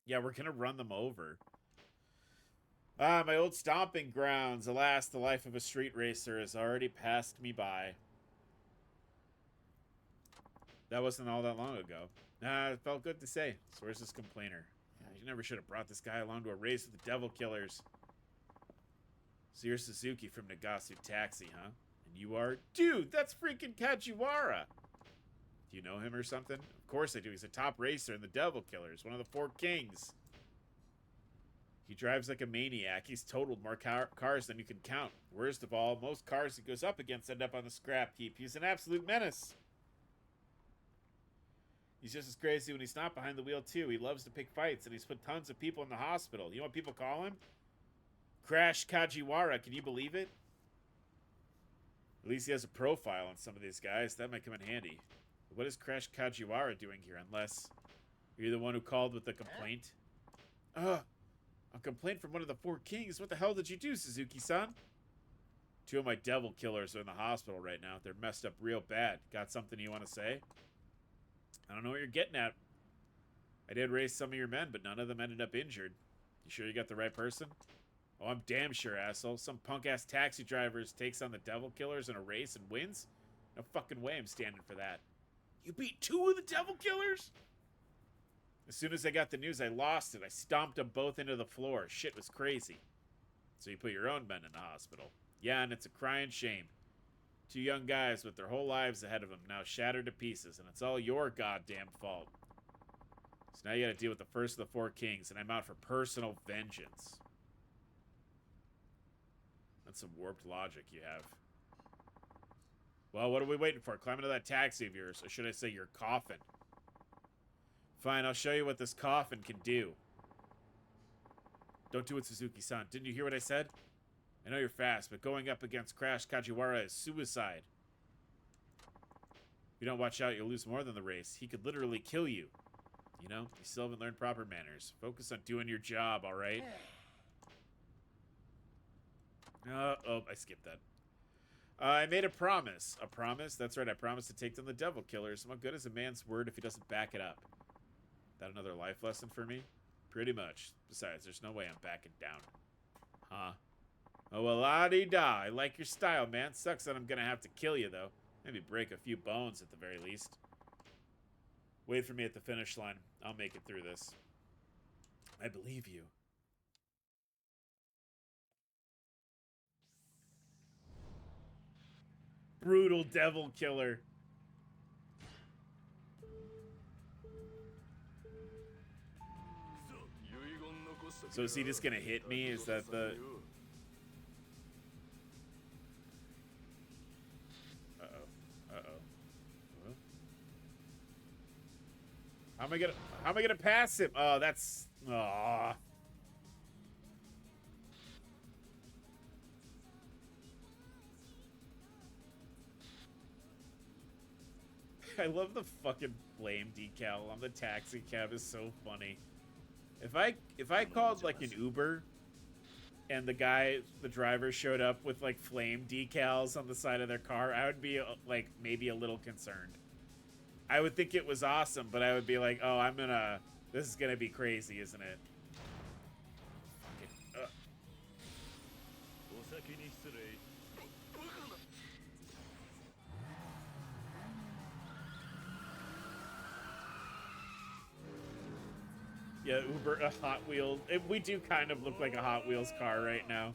Yeah, we're gonna run them over. Ah, my old stomping grounds. Alas, the life of a street racer has already passed me by. That wasn't all that long ago. It felt good to say. So where's this complainer? Yeah, you never should have brought this guy along to a race with the Devil Killers. So you're Suzuki from Nagasu Taxi, huh? And you are? Dude, that's freaking Kajiwara! Do you know him or something? Of course I do. He's a top racer in the Devil Killers, one of the 4 kings. He drives like a maniac. He's totaled more cars than you can count. Worst of all, most cars he goes up against end up on the scrap heap. He's an absolute menace. He's just as crazy when he's not behind the wheel, too. He loves to pick fights, and he's put tons of people in the hospital. You know what people call him? Crash Kajiwara. Can you believe it? At least he has a profile on some of these guys. That might come in handy. But what is Crash Kajiwara doing here, unless you're the one who called with the complaint? A complaint from one of the 4 kings? What the hell did you do, Suzuki-san? 2 of my Devil Killers are in the hospital right now. They're messed up real bad. Got something you want to say? I don't know what you're getting at. I did race some of your men, but none of them ended up injured. You sure you got the right person? Oh, I'm damn sure, asshole. Some punk-ass taxi driver takes on the Devil Killers in a race and wins? No fucking way I'm standing for that. You beat 2 of the Devil Killers? As soon as I got the news, I lost it. I stomped them both into the floor. Shit was crazy. So you put your own men in the hospital. Yeah, and it's a crying shame. 2 young guys with their whole lives ahead of them now shattered to pieces, and it's all your goddamn fault. So now you gotta deal with the first of the 4 kings, and I'm out for personal vengeance. That's some warped logic you have. Well, what are we waiting for? Climb into that taxi of yours, or should I say your coffin? Fine, I'll show you what this coffin can do. Don't do it, Suzuki-san. Didn't you hear what I said? I know you're fast, but going up against Crash Kajiwara is suicide. If you don't watch out, you'll lose more than the race. He could literally kill you. You know, you still haven't learned proper manners. Focus on doing your job, alright? Oh, I skipped that. I made a promise. A promise? That's right, I promised to take down the Devil Killers. What good is a man's word if he doesn't back it up? That another life lesson for me? Pretty much. Besides, there's no way I'm backing down. Huh? Oh, well, la-dee-da. I like your style, man. Sucks that I'm gonna have to kill you, though. Maybe break a few bones at the very least. Wait for me at the finish line. I'll make it through this. I believe you. Brutal Devil Killer. So is he just gonna hit me? Is that the... How am I gonna pass him? Oh, that's... Aww. I love the fucking flame decal on the taxi cab. Is so funny. If I called like an Uber and the driver showed up with like flame decals on the side of their car, I would be like maybe a little concerned. I would think it was awesome, but I would be like, oh, this is gonna be crazy, isn't it? Yeah, Uber, a Hot Wheels. We do kind of look like a Hot Wheels car right now.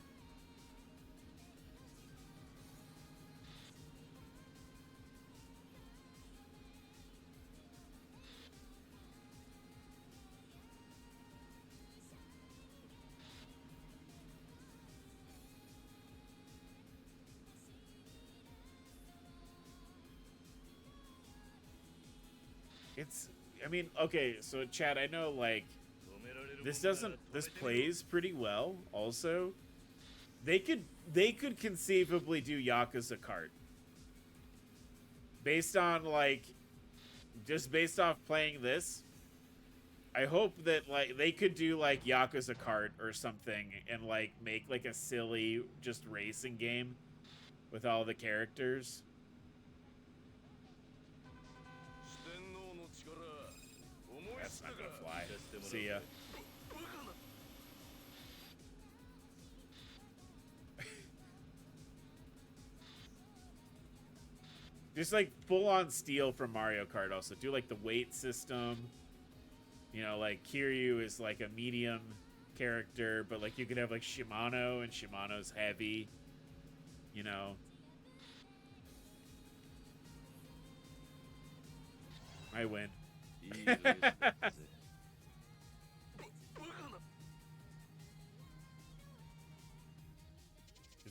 I mean, okay, so chat, I know, like, this plays pretty well, also. They could conceivably do Yakuza Kart. Based on, like, just based off playing this, I hope that, like, they could do, like, Yakuza Kart or something and, like, make, like, a silly, just racing game with all the characters. That's not gonna fly. See ya. Just like full on steel from Mario Kart also. Do like the weight system. You know, like Kiryu is like a medium character, but like you could have like Shimano, and Shimano's heavy. You know. I win. It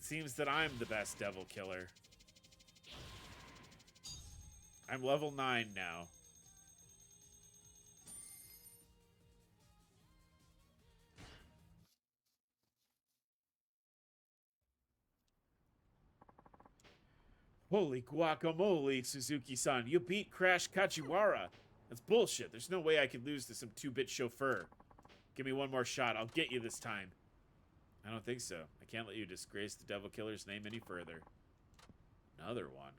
seems that I'm the best devil killer. I'm level 9 now. Holy guacamole, Suzuki-san. You beat Crash Kachiwara. That's bullshit. There's no way I could lose to some 2-bit chauffeur. Give me one more shot. I'll get you this time. I don't think so. I can't let you disgrace the devil killer's name any further. Another one.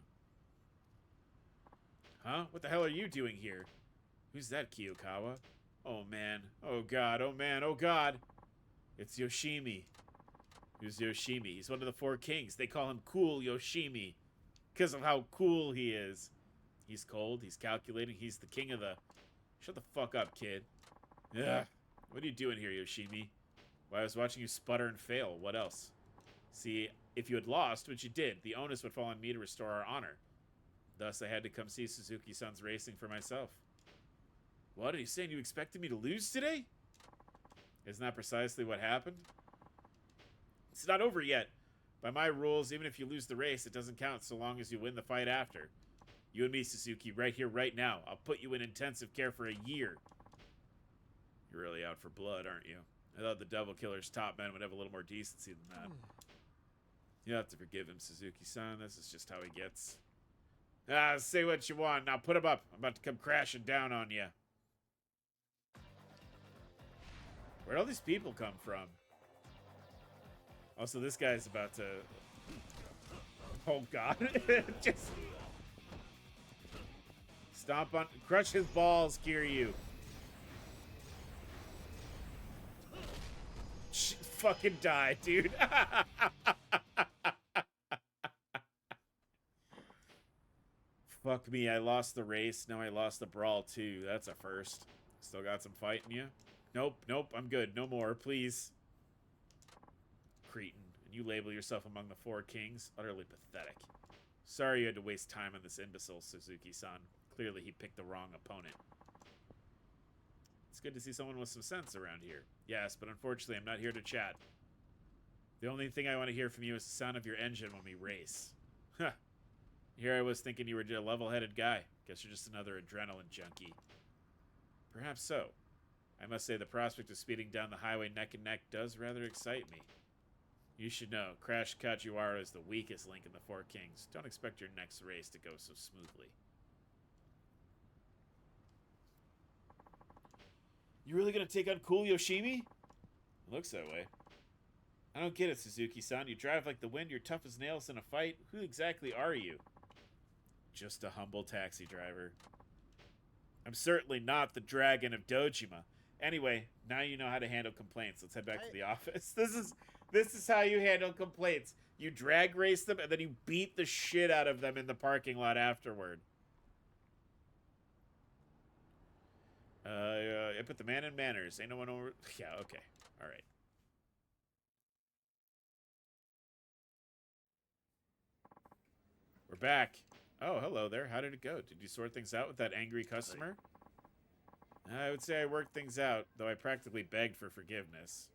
Huh? What the hell are you doing here? Who's that, Kiyokawa? Oh, man. Oh, God. Oh, man. Oh, God. It's Yoshimi. Who's Yoshimi? He's one of the 4 kings. They call him Cool Yoshimi because of how cool he is. He's cold. He's calculating. He's the king of the... Shut the fuck up, kid. Ugh. What are you doing here, Yoshimi? Well, I was watching you sputter and fail. What else? See, if you had lost, which you did, the onus would fall on me to restore our honor. Thus, I had to come see Suzuki-san's racing for myself. What, are you saying you expected me to lose today? Isn't that precisely what happened? It's not over yet. By my rules, even if you lose the race, it doesn't count so long as you win the fight after. You and me, Suzuki, right here, right now. I'll put you in intensive care for a year. You're really out for blood, aren't you? I thought the Devil Killer's top men would have a little more decency than that. You have to forgive him, Suzuki-san. This is just how he gets. Ah, say what you want. Now put him up. I'm about to come crashing down on you. Where'd all these people come from? Also, this guy's about to... Oh, God. Just... Stomp on... Crush his balls, Kiryu. Fucking die, dude. Fuck me, I lost the race. Now I lost the brawl, too. That's a first. Still got some fight in you? Nope, nope, I'm good. No more, please. Cretin. And you label yourself among the 4 kings? Utterly pathetic. Sorry you had to waste time on this imbecile, Suzuki-san. Clearly he picked the wrong opponent. It's good to see someone with some sense around here. Yes, but unfortunately I'm not here to chat. The only thing I want to hear from you is the sound of your engine when we race. Huh. Here I was thinking you were a level-headed guy. Guess you're just another adrenaline junkie. Perhaps so. I must say the prospect of speeding down the highway neck and neck does rather excite me. You should know, Crash Kajiwara is the weakest link in the 4 kings. Don't expect your next race to go so smoothly. You really gonna take on Cool Yoshimi? It looks that way. I don't get it, Suzuki-san. You drive like the wind, you're tough as nails in a fight. Who exactly are you? Just a humble taxi driver. I'm certainly not the dragon of Dojima. Anyway, now you know how to handle complaints. Let's head back to the office. This is how you handle complaints. You drag race them, and then you beat the shit out of them in the parking lot afterward. I put the man in manners. Ain't no one over... Yeah, okay. All right. We're back. Oh, hello there. How did it go? Did you sort things out with that angry customer? I would say I worked things out, though I practically begged for forgiveness.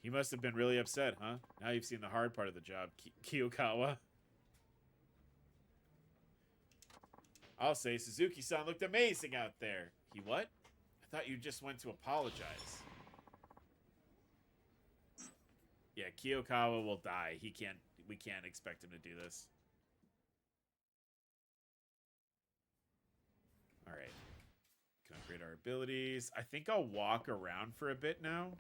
He must have been really upset, huh? Now you've seen the hard part of the job, Kiyokawa. I'll say Suzuki-san looked amazing out there. He what? I thought you just went to apologize. Yeah, Kiyokawa will die. We can't expect him to do this. Alright. Can upgrade our abilities. I think I'll walk around for a bit now.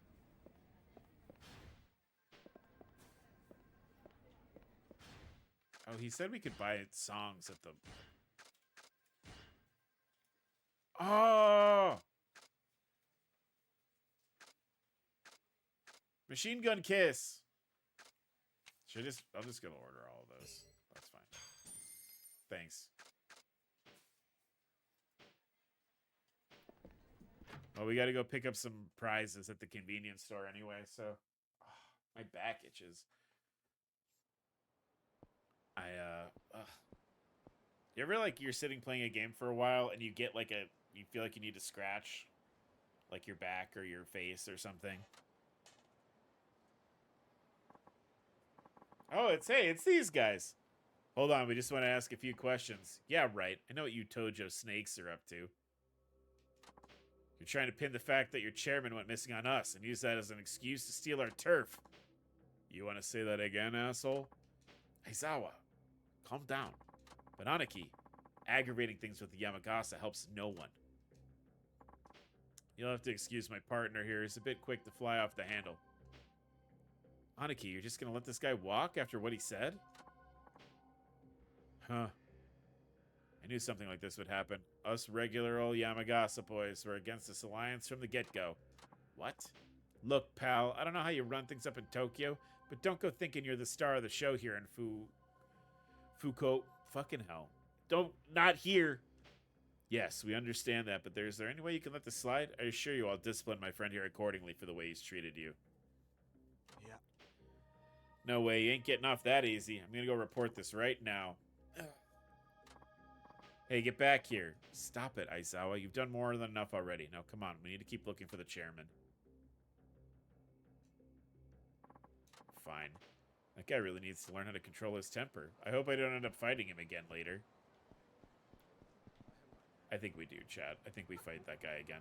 Oh, he said we could buy songs at the... Oh! Machine gun kiss. I'm just gonna order all of those. That's fine. Thanks. Well, we gotta go pick up some prizes at the convenience store anyway, so my back itches. You ever like you're sitting playing a game for a while and you get like you feel like you need to scratch like your back or your face or something? Oh, it's these guys. Hold on, we just want to ask a few questions. Yeah, right. I know what you Tojo snakes are up to. You're trying to pin the fact that your chairman went missing on us and use that as an excuse to steal our turf. You want to say that again, asshole? Aizawa, calm down. But Aniki, aggravating things with the Yamagasa helps no one. You'll have to excuse my partner here. He's a bit quick to fly off the handle. Aniki, you're just gonna let this guy walk after what he said? Huh. I knew something like this would happen. Us regular old Yamagasa boys were against this alliance from the get-go. What? Look, pal, I don't know how you run things up in Tokyo, but don't go thinking you're the star of the show here in Fuko. Fucking hell. Not here. Yes, we understand that, but is there any way you can let this slide? I assure you I'll discipline my friend here accordingly for the way he's treated you. Yeah. No way, you ain't getting off that easy. I'm gonna go report this right now. Hey, get back here. Stop it, Aizawa. You've done more than enough already. Now, come on. We need to keep looking for the chairman. Fine. That guy really needs to learn how to control his temper. I hope I don't end up fighting him again later. I think we do, chat. I think we fight that guy again.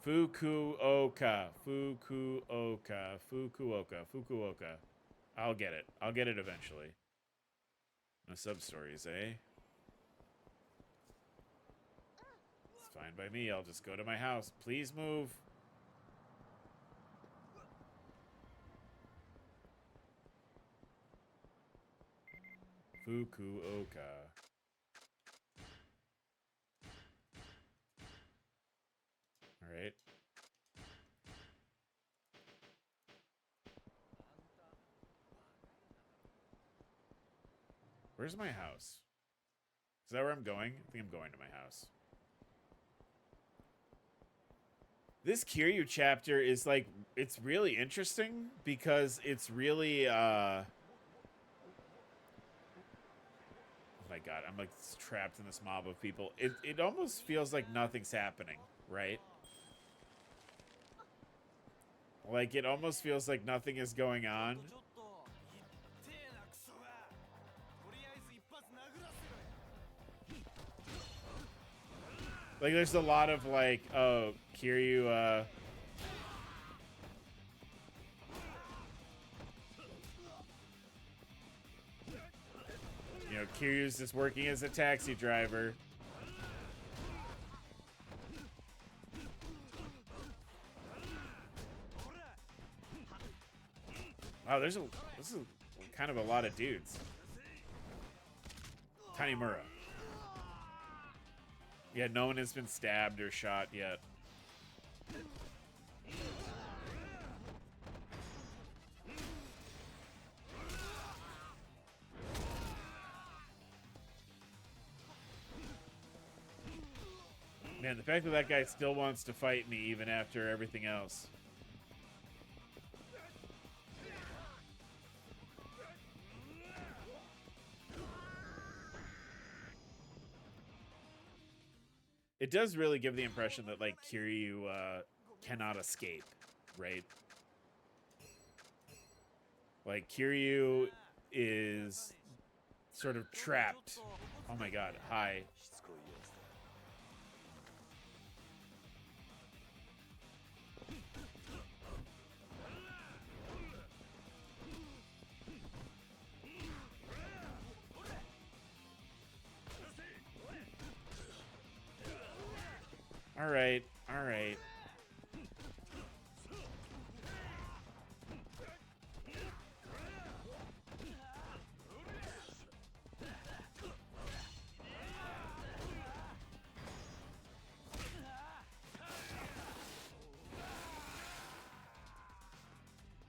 Fukuoka. Fukuoka. Fukuoka. Fukuoka. I'll get it. I'll get it eventually. No sub-stories, eh? It's fine by me. I'll just go to my house. Please move. Fukuoka. All right. Where's my house? Is that where I'm going? I think I'm going to my house. This Kiryu chapter is like, it's really interesting because it's really, oh my god, I'm like trapped in this mob of people. It almost feels like nothing's happening, right? Like, it almost feels like nothing is going on. Like, there's a lot of, like, oh, Kiryu, you know, Kiryu's just working as a taxi driver. Wow, this is kind of a lot of dudes. Tanimura. Yeah, no one has been stabbed or shot yet. Man, the fact that that guy still wants to fight me even after everything else. It does really give the impression that, like, Kiryu cannot escape, right? Like, Kiryu is sort of trapped. Oh my god, hi. All right, all right.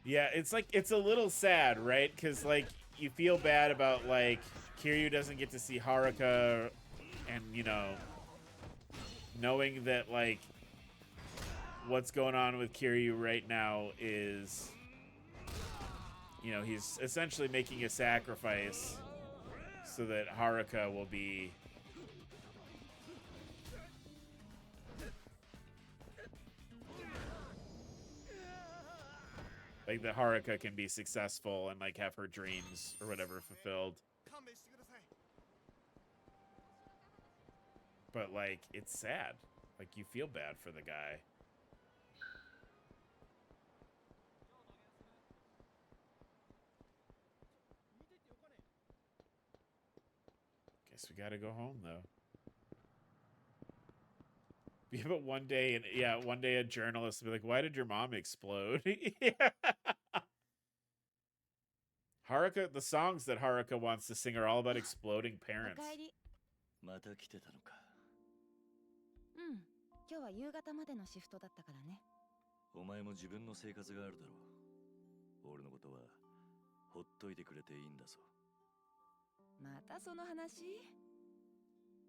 Yeah, it's like, it's a little sad, right? Because, like, you feel bad about, like, Kiryu doesn't get to see Haruka, and, you know, knowing that, like, what's going on with Kiryu right now is, you know, he's essentially making a sacrifice so that Haruka will be... like, that Haruka can be successful and, like, have her dreams or whatever fulfilled. But, like, it's sad. Like, you feel bad for the guy. Guess we gotta go home, though. Yeah, but one day, and yeah, one day a journalist will be like, why did your mom explode? Yeah. Haruka, the songs that Haruka wants to sing are all about exploding parents. また来てたのか。うん。今日は夕方までのシフトだったからね。お前も自分の生活があるだろう。俺のことはほっといてくれていいんだぞ。またその話？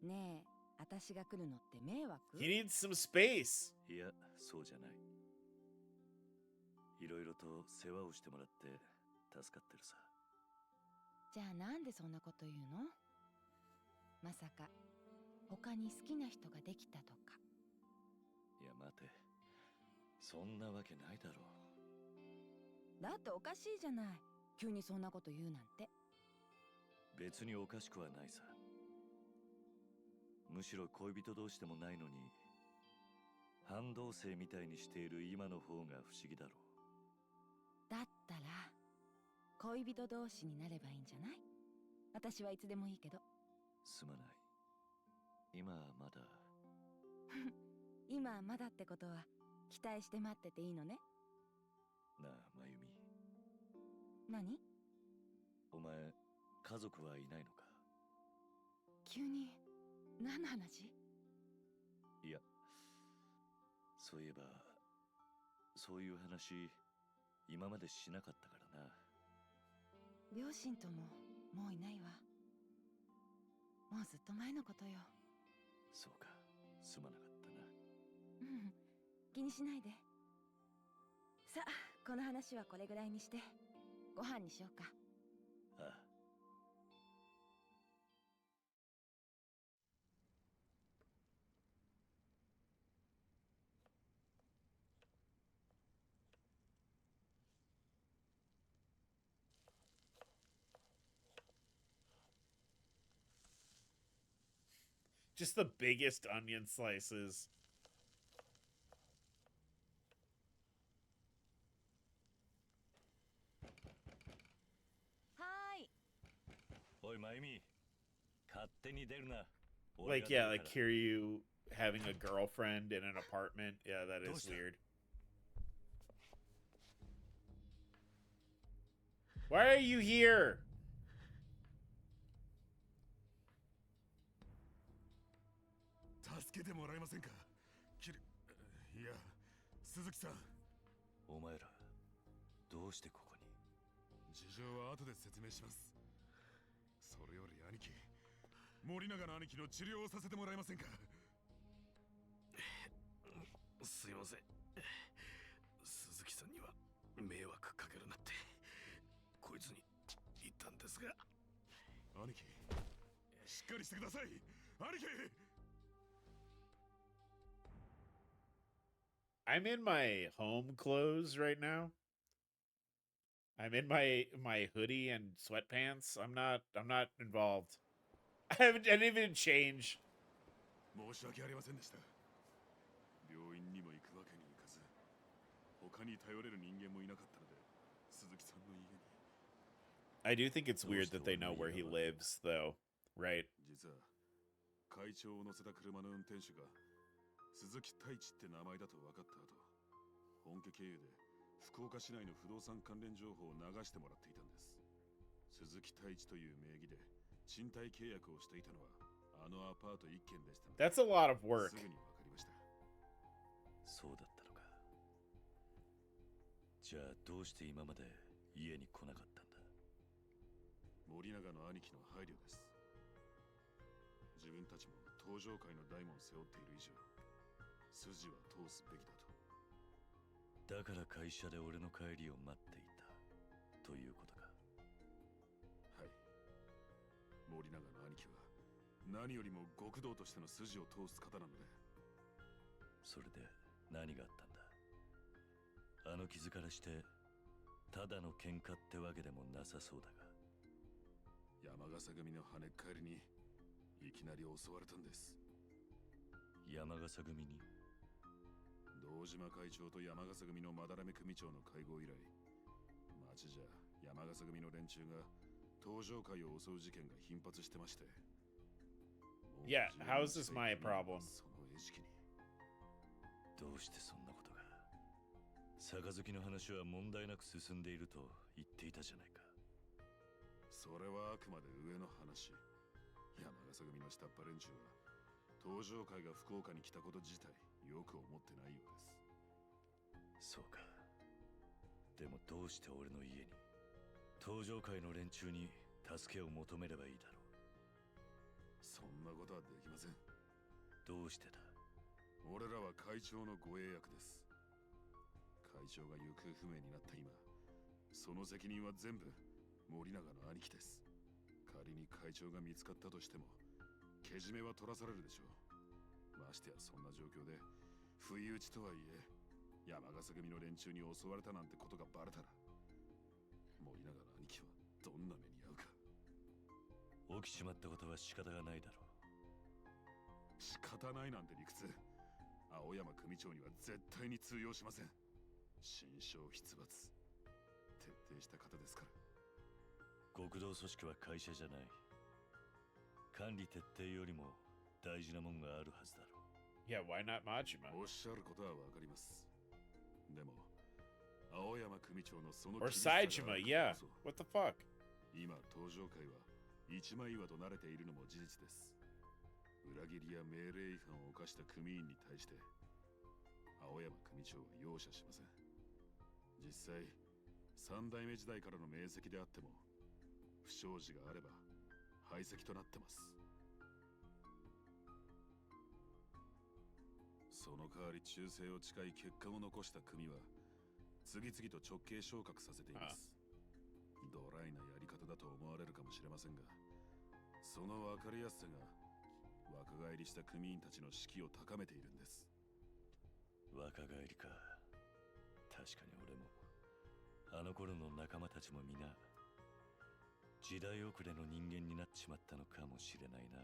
ねえ、私が来るのって迷惑？ He needs some space. いや、そうじゃない。いろいろと世話をしてもらって助かってるさ。じゃあなんでそんなこと言うの？まさか他に好きな人ができたとか。いや待て、そんなわけないだろう。だっておかしいじゃない。急にそんなこと言うなんて。別におかしくはないさ。むしろ恋人同士でもないのに半同棲みたいにしている今の方が不思議だろう。だったら恋人同士になればいいんじゃない？私はいつでもいいけど。すまない。今はまだ。今はまだってことは期待して待ってていいのね。なあ、まゆみ。何？お前、家族はいないのか？急に何の話？いや、そういえば、そういう話、今までしなかったからな。両親とももういないわ。もうずっと前のことよ。そうか、すまなかったな。うん、気にしないで。さあ、この話はこれぐらいにしてご飯にしようか。ああ。Just the biggest onion slices. はーい。おい、まゆみ。勝手に出るな。 Like, yeah, like hear you having a girlfriend in an apartment. Yeah, that is weird. Why are you here? Suzuki-san. お前ら、どうしてここに？事情は後で説明します。それより兄貴、森永の兄貴の治療をさせてもらえませんか？すいません。鈴木さんには迷惑かけるなってこいつに言ったんですが。兄貴、しっかりしてください。兄貴。I'm in my home clothes right now. I'm in my hoodie and sweatpants. I'm not involved. I didn't even change. 申し訳ありませんでした。病院にも行くわけにいかず、他に頼れる人間もいなかったので、鈴木さんの家に。I do think it's weird that they know where he lives, though, right? 実は会長を乗せた車の運転手が鈴木太一って名前だと分かった後、本家経由で福岡市内の不動産関連情報を流してもらっていたんです。鈴木太一という名義で賃貸契約をしていたのはあのアパート1軒でしたので。 That's a lot of work. すぐに分かりました。そうだったのか。じゃあどうして今まで家に来なかったんだ？森永の兄貴の配慮です。自分たちも登場界の大門を背負っている以上、筋は通すべきだと。だから会社で俺の帰りを待っていたということか。はい。森永の兄貴は何よりも極道としての筋を通す方なので。それで何があったんだ？あの傷からしてただの喧嘩ってわけでもなさそうだが。山笠組の跳ねっ返りにいきなり襲われたんです。山笠組に？堂島会長と山笠組のまだらめ組長の会合以来、町じゃ山笠組の連中が登場会を襲う事件が頻発してまして。Yeah, how is this my problem? その餌食に。どうしてそんなことが？杯の話は問題なく進んでいると言っていたじゃないか。それはあくまで上の話。山笠組の下っ端連中は登場会が福岡に来たこと自体よく思ってないようです。そうか。でもどうして俺の家に？登場会の連中に助けを求めればいいだろう。そんなことはできません。どうしてだ？俺らは会長の護衛役です。会長が行方不明になった今、その責任は全部森永の兄貴です。仮に会長が見つかったとしてもけじめは取らされるでしょう。ましてやそんな状況で不意打ちとはいえ山笠組の連中に襲われたなんてことがバレたら、森永の兄貴はどんな目に遭うか。起きちまったことは仕方がないだろう。仕方ないなんて理屈、青山組長には絶対に通用しません。心証筆罰徹底した方ですから。極道組織は会社じゃない。管理徹底よりも大事なもんがあるはずだろう。Yeah, why not Majima? おっしゃることはわかります。でも青山組長のその Or 厳しさがある Saejima, から yeah. こそ What the fuck? 今登場界は一枚岩と慣れているのも事実です。裏切りや命令違反を犯した組員に対して青山組長は容赦しません。実際三代目時代からの名跡であっても不祥事があれば排斥となってます。その代わり忠誠を誓い結果を残した組は次々と直系昇格させています。ドライなやり方だと思われるかもしれませんが、その分かりやすさが若返りした組員たちの士気を高めているんです。若返りか。確かに俺もあの頃の仲間たちも皆時代遅れの人間になっちまったのかもしれないな。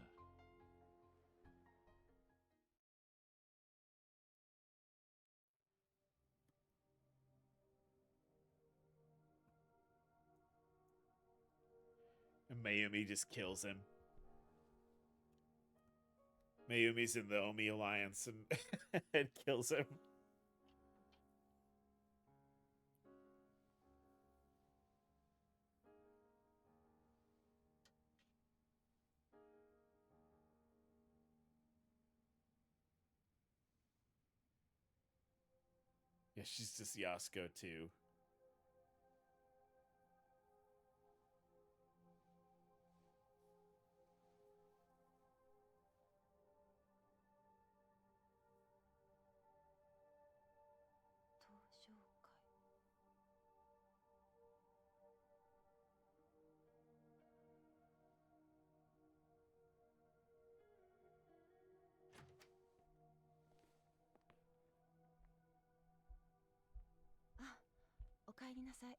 And Mayumi just kills him. Mayumi's in the Omi alliance and, and kills him. Yeah, she's just Yasuko too. Ah, おかえりなさい。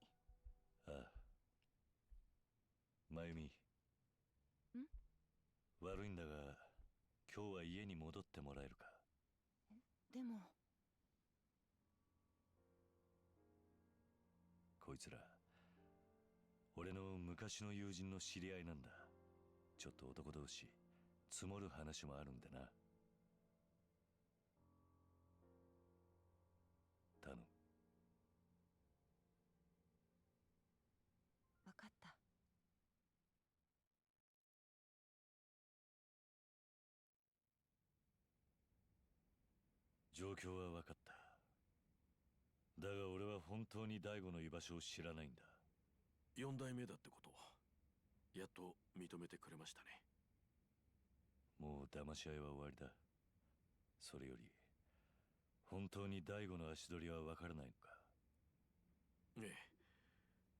ああ。まゆみ。悪いんだが、今日は家に戻ってもらえるか。でもこいつら俺の昔の友人の知り合いなんだ。ちょっと男同士積もる話もあるんでな。頼む。わかった。状況は分かった。だが俺は本当に大悟の居場所を知らないんだ。4代目だってことやっと認めてくれましたね。もう騙し合いは終わりだ。それより本当に大悟の足取りはわからないのか。ええ、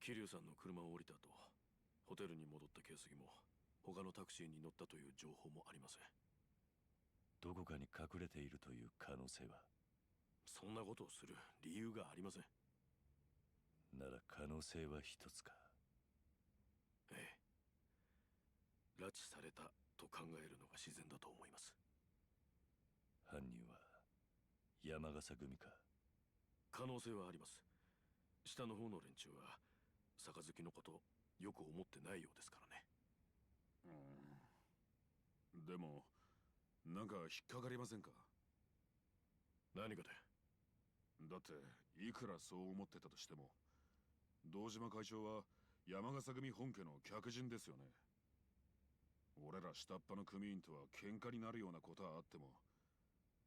桐生さんの車を降りた後、ホテルに戻った形跡も他のタクシーに乗ったという情報もありません。どこかに隠れているという可能性は？そんなことをする理由がありません。なら可能性は一つか。ええ、拉致されたと考えるのが自然だと思います。犯人は山笠組か？可能性はあります。下の方の連中は杯のことよく思ってないようですからね。でもなんか引っかかりませんか？何がで？だっていくらそう思ってたとしても、堂島会長は山笠組本家の客人ですよね。俺ら下っ端の組員とは喧嘩になるようなことはあっても、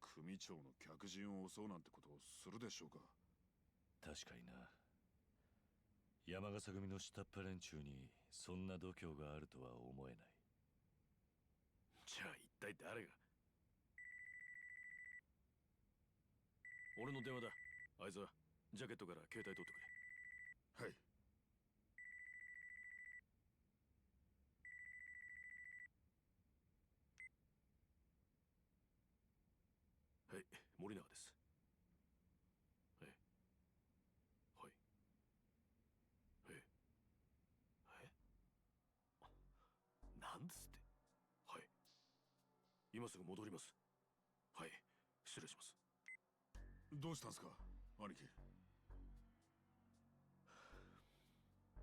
組長の客人を襲うなんてことをするでしょうか？確かにな。山笠組の下っ端連中にそんな度胸があるとは思えない。じゃあ一体誰が？俺の電話だ。あいつはジャケットから携帯取ってくれ。はい。はい、森永です。え、はい。え、なんですって？はい。今すぐ戻ります。はい、失礼します。どうしたんすか、兄貴？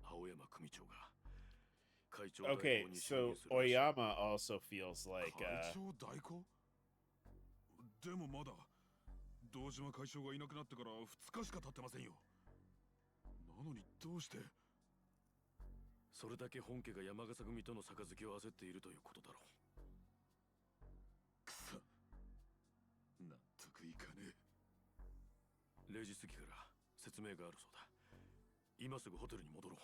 青山組長が会長 Okay, 代行に就 so 任するらしい。 Oyama also feels like 会長代行？でもまだ堂島会長がいなくなってから2日しか経ってませんよ。なのにどうして？それだけ本家が山笠組との杯を焦っているということだろう。くそ、納得いかねえ。0時過ぎから説明があるそうだ。今すぐホテルに戻ろう。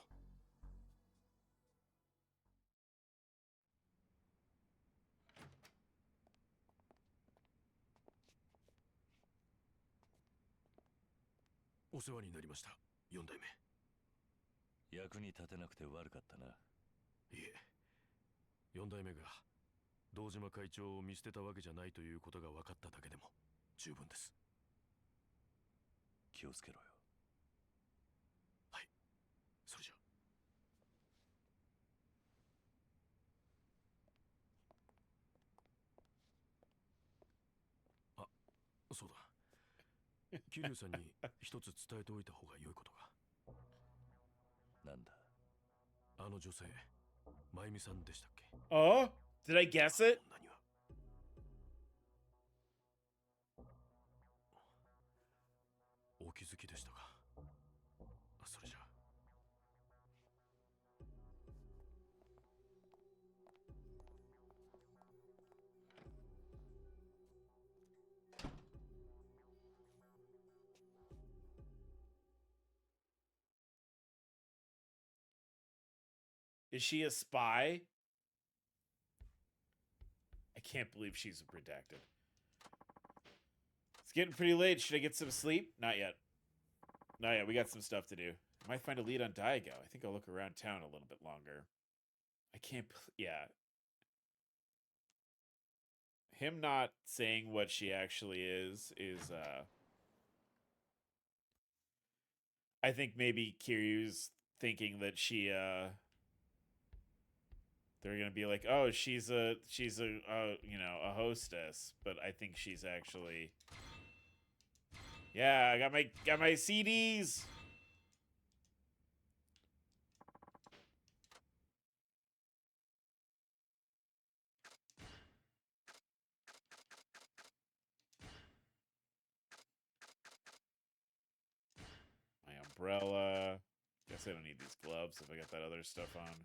お世話になりました、4代目。役に立てなくて悪かったな。いえ、4代目が堂島会長を見捨てたわけじゃないということが分かっただけでも十分です。気をつけろよ。はい、それじゃ。あ、そうだ。桐生さんに一つ伝えておいた方が良いことが。なんだ？あの女性、真由美さんでしたっけ？ Oh, did I guess it? 女にはお気づきでしたか？それじゃあ。Is she a spy? I can't believe she's redacted. It's getting pretty late. Should I get some sleep? Not yet. Not yet. We got some stuff to do. I might find a lead on Daigo. I think I'll look around town a little bit longer. I can't... Yeah. Him not saying what she actually is... I think maybe Kiryu's thinking that she, they're gonna be like, oh, she's a you know, a hostess, but I think she's actually, yeah, I got my CDs. My umbrella. Guess I don't need these gloves if I got that other stuff on.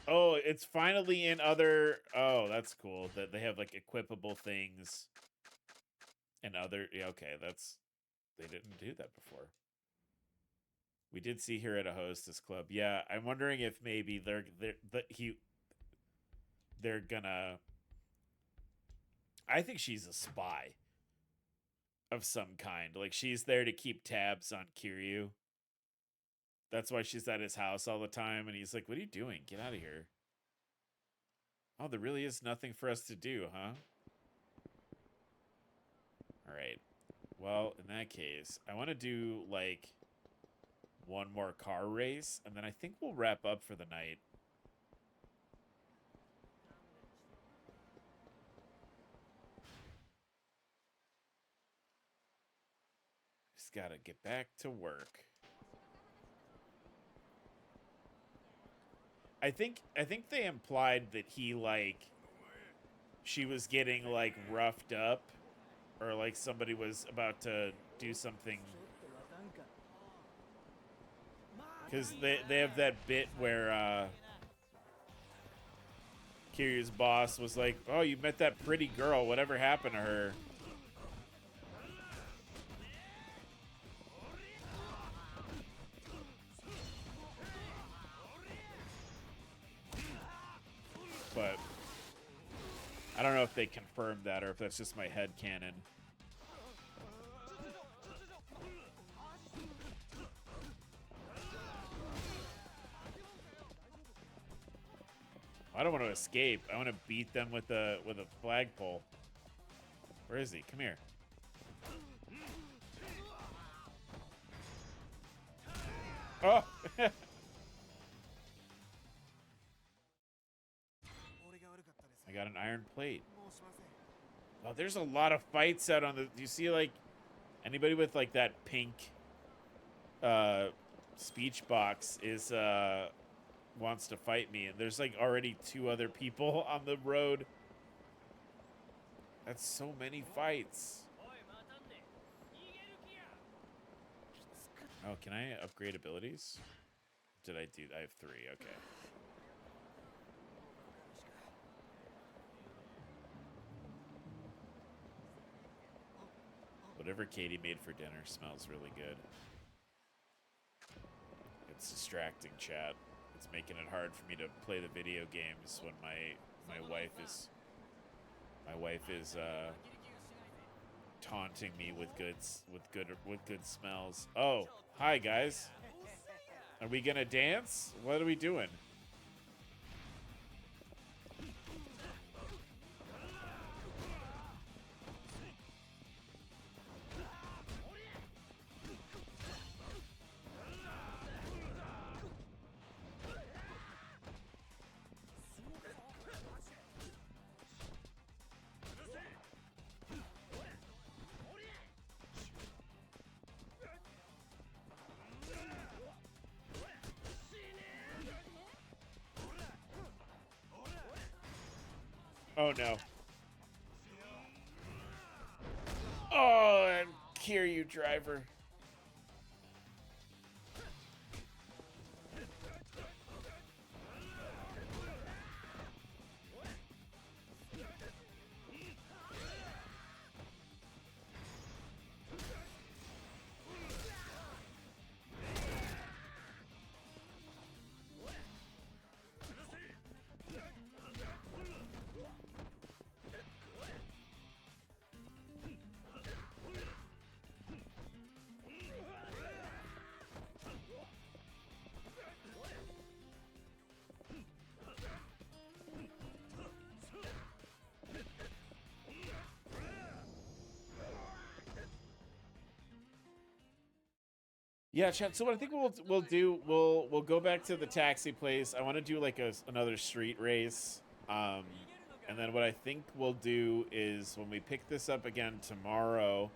Oh, it's finally in other. Oh, that's cool. That they have like equipable things and other. Yeah, okay, that's they didn't do that before. We did see her at a hostess club. Yeah, I'm wondering if maybe they're gonna. I think she's a spy of some kind. Like she's there to keep tabs on Kiryu. That's why she's at his house all the time, and he's like, "What are you doing? Get out of here." Oh, there really is nothing for us to do, huh? All right. Well, in that case, I want to do, like, one more car race, and then I think we'll wrap up for the night. Just gotta get back to work. I think they implied that he, like, she was getting, like, roughed up, or, like, somebody was about to do something. Because they have that bit where, Kiryu's boss was like, "Oh, you met that pretty girl. Whatever happened to her?" But I don't know if they confirmed that or if that's just my headcanon. I don't want to escape. I want to beat them with a flagpole. Where is he? Come here. Oh! I got an iron plate. Oh, there's a lot of fights out on the... Do you see, like, anybody with, like, that pink speech box is, wants to fight me. And there's, like, already 2 other people on the road. That's so many fights. Oh, can I upgrade abilities? Did I do... I have 3, okay. Whatever Katie made for dinner smells really good. It's distracting, chat. It's making it hard for me to play the video games when my wife is taunting me with good smells. Oh, hi guys. Are we gonna dance? What are we doing? Oh no. Oh, and Kiryu driver. Yeah, chat. So what I think we'll do, we'll go back to the taxi place. I want to do like another street race, and then what I think we'll do is when we pick this up again tomorrow,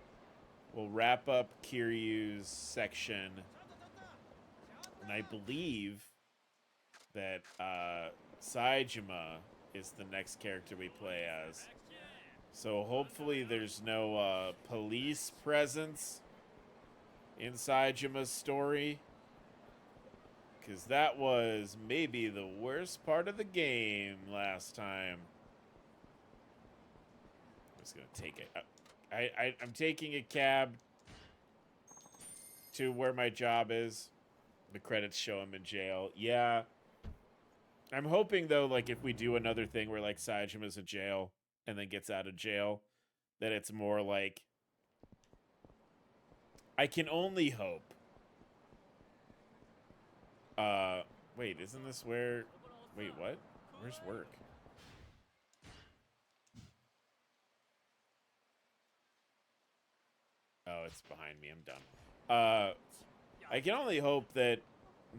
we'll wrap up Kiryu's section, and I believe that Saejima is the next character we play as. So hopefully there's no police presence in Saejima's story, Because that was maybe the worst part of the game last time. I'm just going to take it. I'm taking a cab to where my job is. The credits show him in jail. Yeah. I'm hoping, though, like, if we do another thing where, like, Sajima's in jail and then gets out of jail, that it's more like... I can only hope. Wait, isn't this where... Wait, what? Where's work? Oh, it's behind me. I'm done. I can only hope that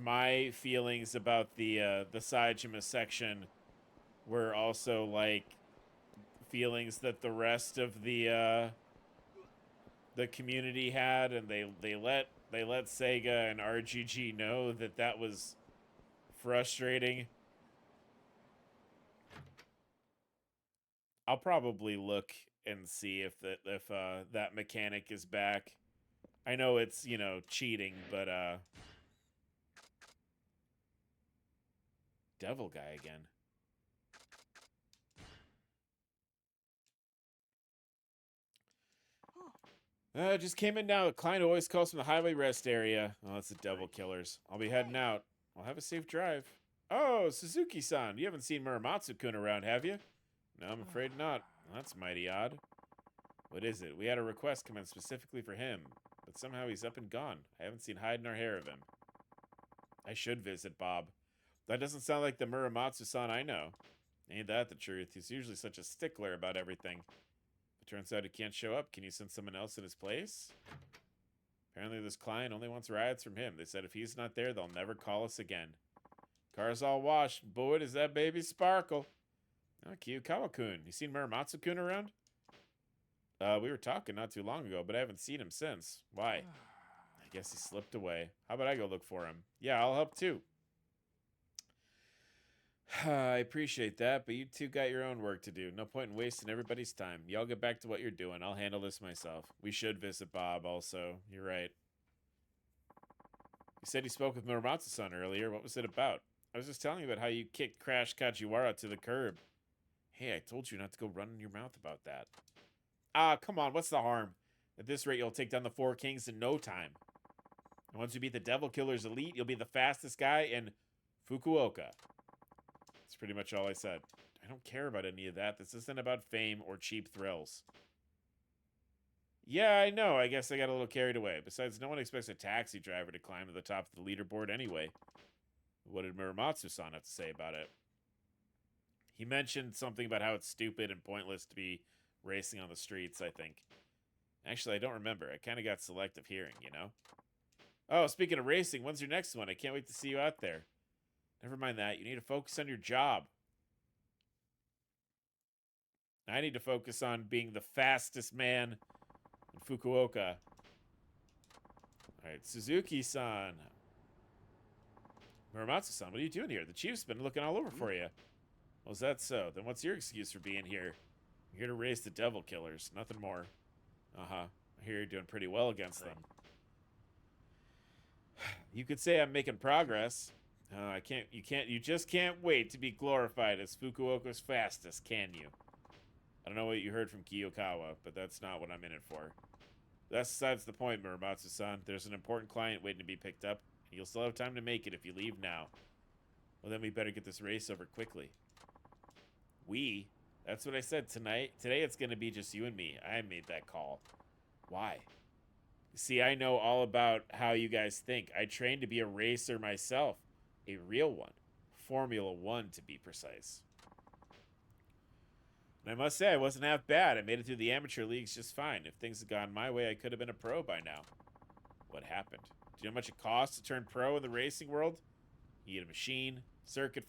my feelings about the Saejima section were also like feelings that the rest of the community had, and they let Sega and RGG know that that was frustrating. I'll probably look and see if that mechanic is back. I know it's, you know, cheating, but devil guy again. Just came in now. The client always calls from the highway rest area. Oh, it's the devil killers. I'll be heading out. I'll have a safe drive. Oh, Suzuki-san. You haven't seen Muramatsu-kun around, have you? No, I'm afraid not. Well, that's mighty odd. What is it? We had a request come in specifically for him, but somehow he's up and gone. I haven't seen hide nor hair of him. I should visit Bob. That doesn't sound like the Muramatsu-san I know. Ain't that the truth? He's usually such a stickler about everything. It turns out he can't show up. Can you send someone else in his place? Apparently this client only wants rides from him. They said if he's not there, they'll never call us again. Car's all washed. Boy, does that baby sparkle. Oh, Kiyukawa-kun. You seen Muramatsu-kun around? We were talking not too long ago, but I haven't seen him since. Why? I guess he slipped away. How about I go look for him? Yeah, I'll help too. I appreciate that, but you two got your own work to do. No point in wasting everybody's time. Y'all get back to what you're doing. I'll handle this myself. We should visit Bob also. You're right. You said you spoke with Muramatsu-san earlier. What was it about? I was just telling you about how you kicked Crash Kajiwara to the curb. Hey, I told you not to go running your mouth about that. Ah, come on. What's the harm? At this rate, you'll take down the Four Kings in no time. And once you beat the Devil Killer's elite, you'll be the fastest guy in Fukuoka. That's pretty much all I said. I don't care about any of that. This isn't about fame or cheap thrills. Yeah, I know. I guess I got a little carried away. Besides, no one expects a taxi driver to climb to the top of the leaderboard anyway. What did Muramatsu-san have to say about it? He mentioned something about how it's stupid and pointless to be racing on the streets, I think. Actually, I don't remember. I kind of got selective hearing, you know? Oh, speaking of racing, when's your next one? I can't wait to see you out there. Never mind that. You need to focus on your job. I need to focus on being the fastest man in Fukuoka. All right, Suzuki-san. Muramatsu-san, what are you doing here? The chief's been looking all over for you. Well, is that so? Then what's your excuse for being here? I'm here to race the Devil Killers, nothing more. Uh-huh. I hear you're doing pretty well against them. You could say I'm making progress. You just can't wait to be glorified as Fukuoka's fastest, can you? I don't know what you heard from Kiyokawa, but that's not what I'm in it for. That's besides the point, Muramatsu-san. There's an important client waiting to be picked up. You'll still have time to make it if you leave now. Well, then we better get this race over quickly. We? That's what I said tonight. Today it's going to be just you and me. I made that call. Why? See, I know all about how you guys think. I trained to be a racer myself. A real one. Formula 1, to be precise. And I must say, I wasn't half bad. I made it through the amateur leagues just fine. If things had gone my way, I could have been a pro by now. What happened? Do you know how much it costs to turn pro in the racing world? You get a machine, circuit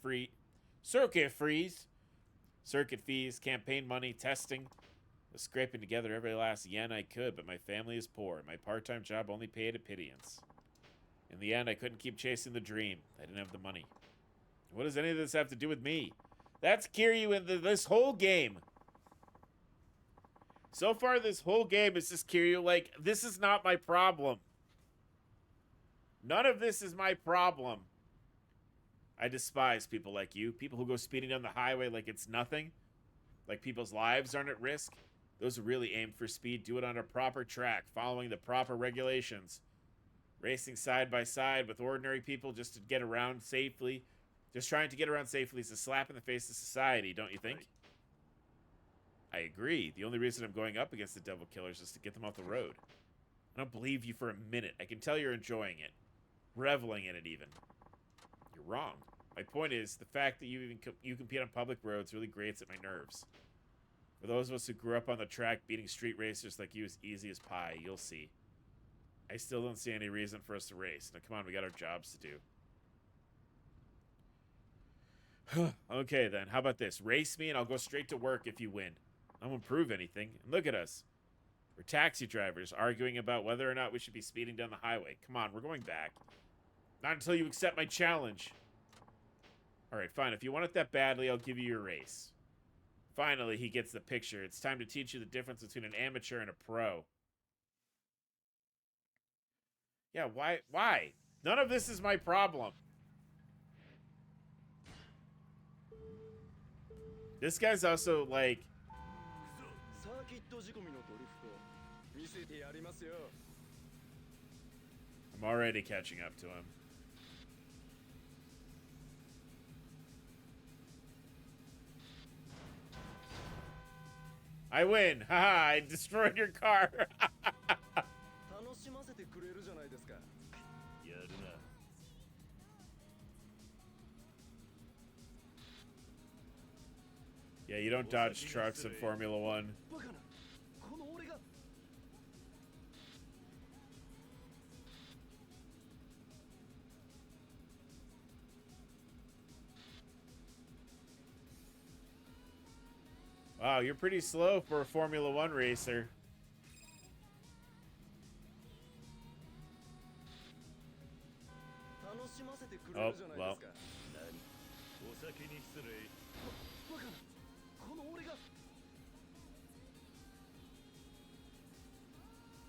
fees, campaign money, testing. I was scraping together every last yen I could, but my family is poor. My part-time job only paid a pittance. In the end, I couldn't keep chasing the dream. I didn't have the money. What does any of this have to do with me? That's Kiryu in this whole game. So far, this whole game is just Kiryu like, this is not my problem. None of this is my problem. I despise people like you. People who go speeding down the highway like it's nothing. Like people's lives aren't at risk. Those who really aim for speed do it on a proper track, following the proper regulations. Racing side by side with ordinary people just to get around safely. Just trying to get around safely is a slap in the face of society, don't you think? I agree. The only reason I'm going up against the Devil Killers is to get them off the road. I don't believe you for a minute. I can tell you're enjoying it. Reveling in it, even. You're wrong. My point is, the fact that you compete on public roads really grates at my nerves. For those of us who grew up on the track, beating street racers like you is easy as pie. You'll see. I still don't see any reason for us to race. Now, come on, we got our jobs to do. Okay, then. How about this? Race me, and I'll go straight to work if you win. I won't prove anything. And look at us. We're taxi drivers arguing about whether or not we should be speeding down the highway. Come on, we're going back. Not until you accept my challenge. Alright, fine. If you want it that badly, I'll give you your race. Finally, he gets the picture. It's time to teach you the difference between an amateur and a pro. Yeah, why? Why? None of this is my problem. This guy's also, like... I'm already catching up to him. I win! Haha, I destroyed your car! Yeah, you don't dodge trucks in Formula 1. Wow, you're pretty slow for a Formula 1 racer. Oh, well.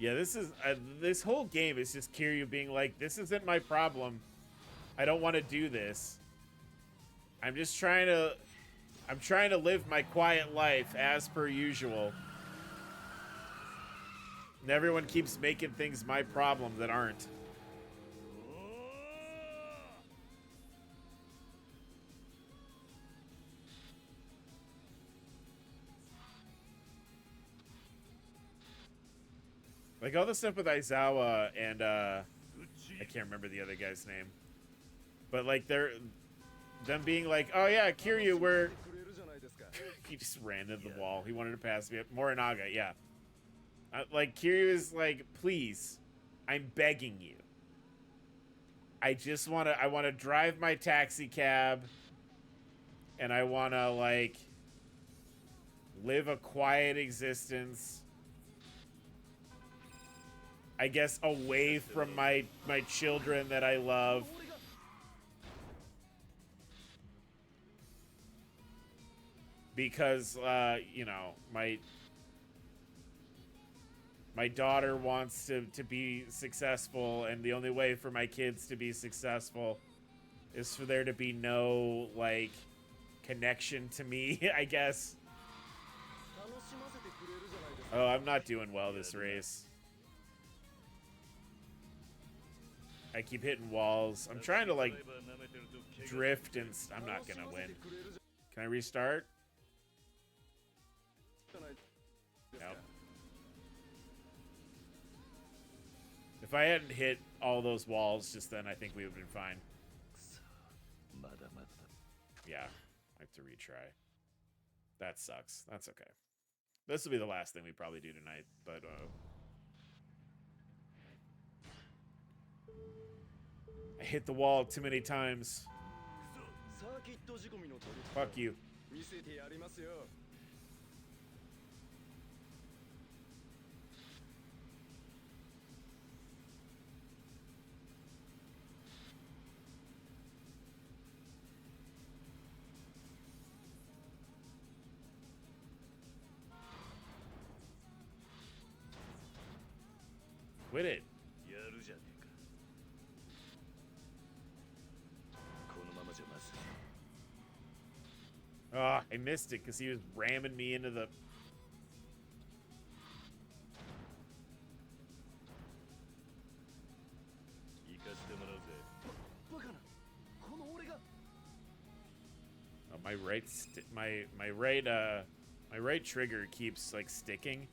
Yeah, this whole game is just Kiryu being like, this isn't my problem. I don't want to do this. I'm trying to live my quiet life as per usual. And everyone keeps making things my problem that aren't. Like all the stuff with Aizawa and I can't remember the other guy's name. But like them being like, oh yeah, Kiryu, we're he just ran into the wall. He wanted to pass me up. Morinaga, yeah. Like Kiryu is like, please, I'm begging you. I want to drive my taxi cab and I want to like live a quiet existence. I guess away from my children that I love. Because, you know, my daughter wants to be successful, and the only way for my kids to be successful is for there to be no, like, connection to me, I guess. Oh, I'm not doing well this race. I keep hitting walls. I'm trying to, like, drift and... I'm not gonna win. Can I restart? Nope. If I hadn't hit all those walls just then, I think we would have been fine. Yeah, I have to retry. That sucks. That's okay. This will be the last thing we probably do tonight, but I hit the wall too many times. Fuck you. Quit it. Oh, I missed it because he was ramming me into the... 行かせてもらうぜ。バカな、この俺が。 Oh, my right trigger keeps like sticking.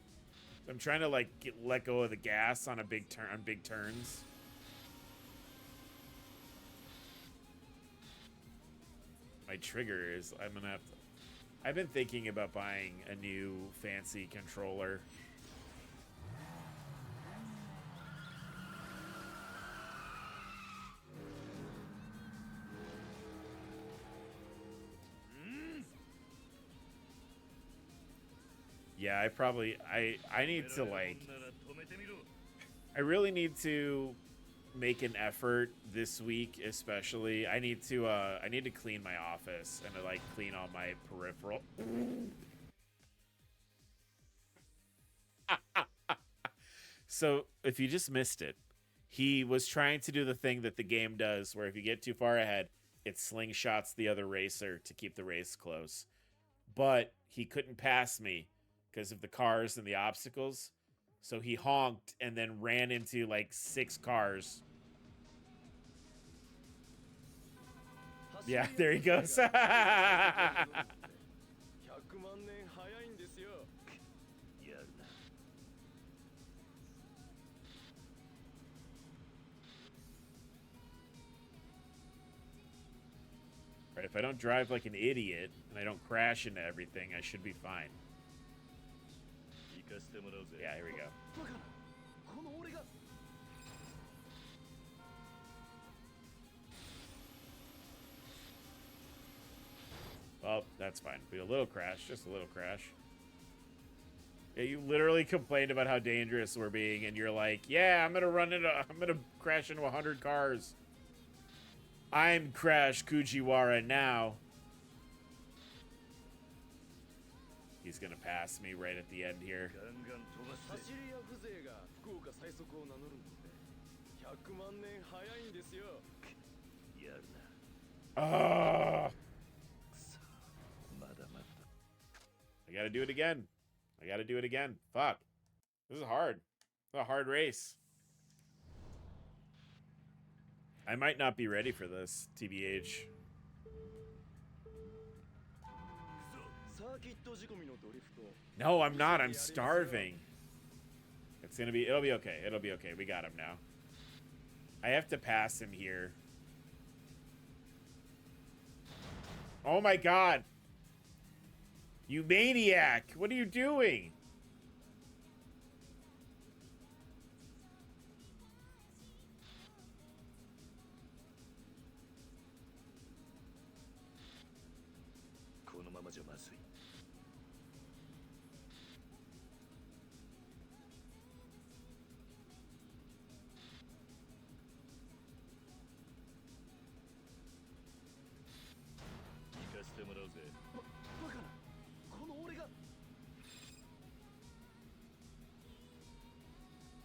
I'm trying to like let go of the gas on big turns. My trigger is, I'm gonna have to... I've been thinking about buying a new fancy controller. Yeah, I need to like, I really need to make an effort this week, especially. I need to clean my office and to like clean all my peripheral. So if you just missed it, he was trying to do the thing that the game does where if you get too far ahead, it slingshots the other racer to keep the race close. But he couldn't pass me because of the cars and the obstacles. So he honked and then ran into like 6 cars. Yeah, there he goes. Right, if I don't drive like an idiot and I don't crash into everything, I should be fine. Yeah, here we go. Well, that's fine. Be a little crash, just a little crash. Yeah, you literally complained about how dangerous we're being, and you're like, yeah, I'm gonna crash into 100 cars. I'm Crash Kujiwara now. He's gonna pass me right at the end here. Oh! I gotta do it again. I gotta do it again. Fuck. This is hard. It's a hard race. I might not be ready for this, TBH. No, I'm not. I'm starving. It'll be okay. It'll be okay. We got him now. I have to pass him here. Oh my god. You maniac. What are you doing?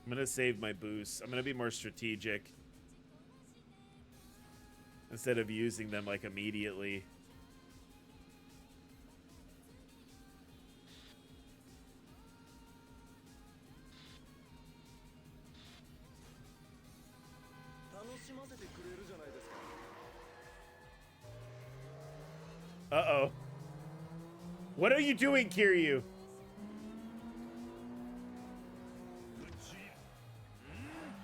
I'm gonna save my boosts. I'm gonna be more strategic instead of using them like immediately. Uh-oh. What are you doing, Kiryu?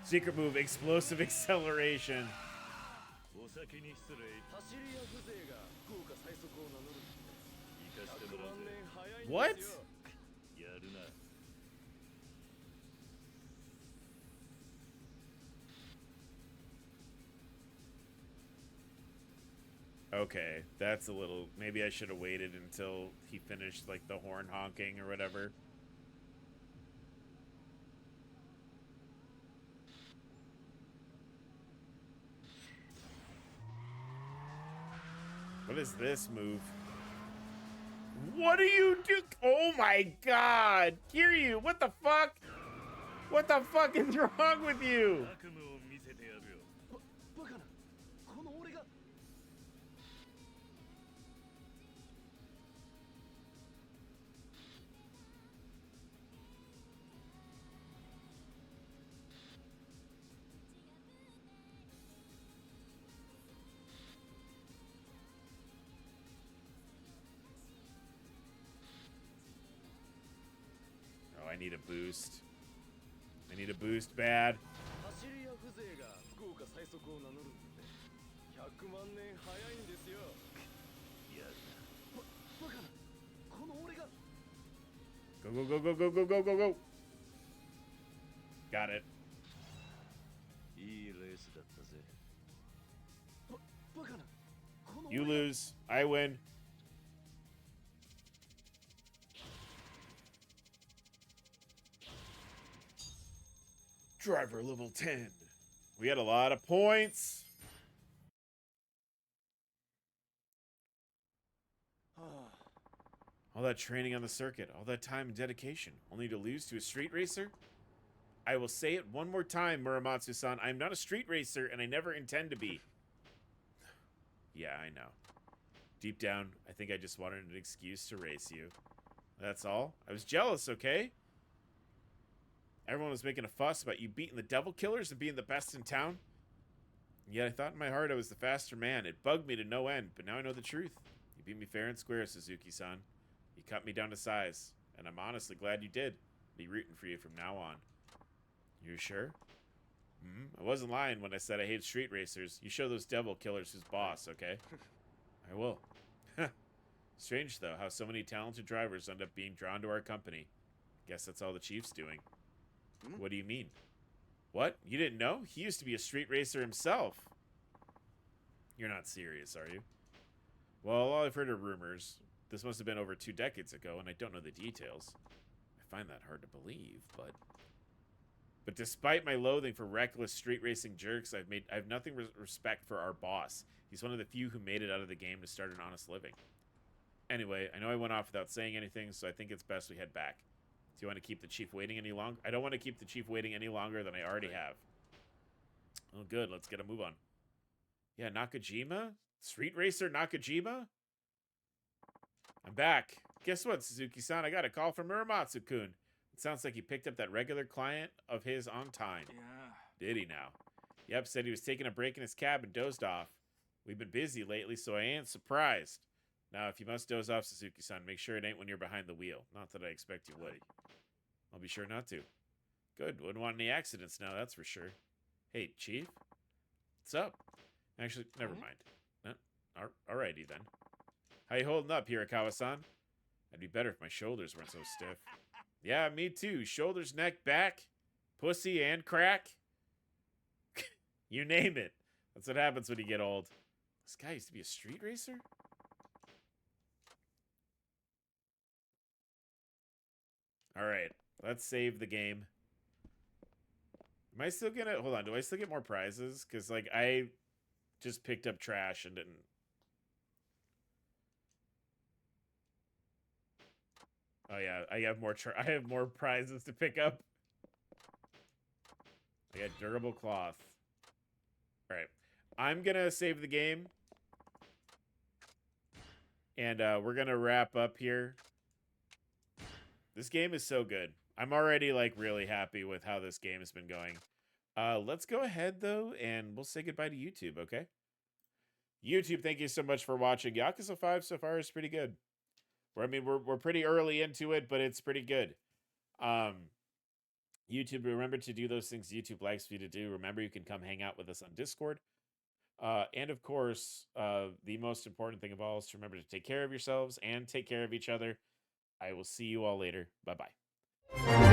Secret move, explosive acceleration. What? Okay, that's a little... Maybe I should have waited until he finished, like, the horn honking or whatever. What is this move? What are you doing? Oh my god! Kiryu, what the fuck? What the fuck is wrong with you? I need a boost. I need a boost bad. 走り屋風情が福岡最速を名乗るんで100万年早いんですよ。バカな、この俺が。 Go, go, go, go, go, go, go, go, go. Got it. いいレースだったぜ。バカな、この You 俺が。 lose. I win. Driver level 10. We had a lot of points. All that training on the circuit, all that time and dedication, only to lose to a street racer? I will say it one more time, Muramatsu-san. I'm not a street racer, and I never intend to be. Yeah, I know. Deep down, I think I just wanted an excuse to race you. That's all. I was jealous, okay? Everyone was making a fuss about you beating the Devil Killers and being the best in town. Yet I thought in my heart I was the faster man. It bugged me to no end, but now I know the truth. You beat me fair and square, Suzuki-san. You cut me down to size, and I'm honestly glad you did. I'll be rooting for you from now on. You sure? I wasn't lying when I said I hate street racers. You show those Devil Killers who's boss, okay? I will. Strange, though, how so many talented drivers end up being drawn to our company. Guess that's all the chief's doing. What do you mean? What? You didn't know? He used to be a street racer himself. You're not serious, are you? Well, all I've heard are rumors. This must have been over 2 decades ago, and I don't know the details. I find that hard to believe, but... But despite my loathing for reckless street racing jerks, I have nothing respect for our boss. He's one of the few who made it out of the game to start an honest living. Anyway, I know I went off without saying anything, so I think it's best we head back. Do you want to keep the chief waiting any longer? I don't want to keep the chief waiting any longer than I already have. Oh, good. Let's get a move on. Yeah, Nakajima? Street Racer Nakajima? I'm back. Guess what, Suzuki-san? I got a call from Muramatsu-kun. It sounds like he picked up that regular client of his on time. Yeah. Did he now? Yep, said he was taking a break in his cab and dozed off. We've been busy lately, so I ain't surprised. Now, if you must doze off, Suzuki-san, make sure it ain't when you're behind the wheel. Not that I expect you would. I'll be sure not to. Good. Wouldn't want any accidents now, that's for sure. Hey, Chief? What's up? Actually, never mind. Alrighty, then. How you holding up, Hirakawa-san? I'd be better if my shoulders weren't so stiff. Yeah, me too. Shoulders, neck, back, pussy, and crack. You name it. That's what happens when you get old. This guy used to be a street racer? Alright, let's save the game. Am I still gonna... Hold on, do I still get more prizes? Because, like, I just picked up trash and didn't... Oh, yeah, I have more prizes to pick up. I got durable cloth. Alright, I'm gonna save the game. And we're gonna wrap up here. This game is so good. I'm already, like, really happy with how this game has been going. Let's go ahead, though, and we'll say goodbye to YouTube, okay? YouTube, thank you so much for watching. Yakuza 5 so far is pretty good. We're pretty early into it, but it's pretty good. YouTube, remember to do those things YouTube likes for you to do. Remember, you can come hang out with us on Discord. And, of course, the most important thing of all is to remember to take care of yourselves and take care of each other. I will see you all later. Bye-bye.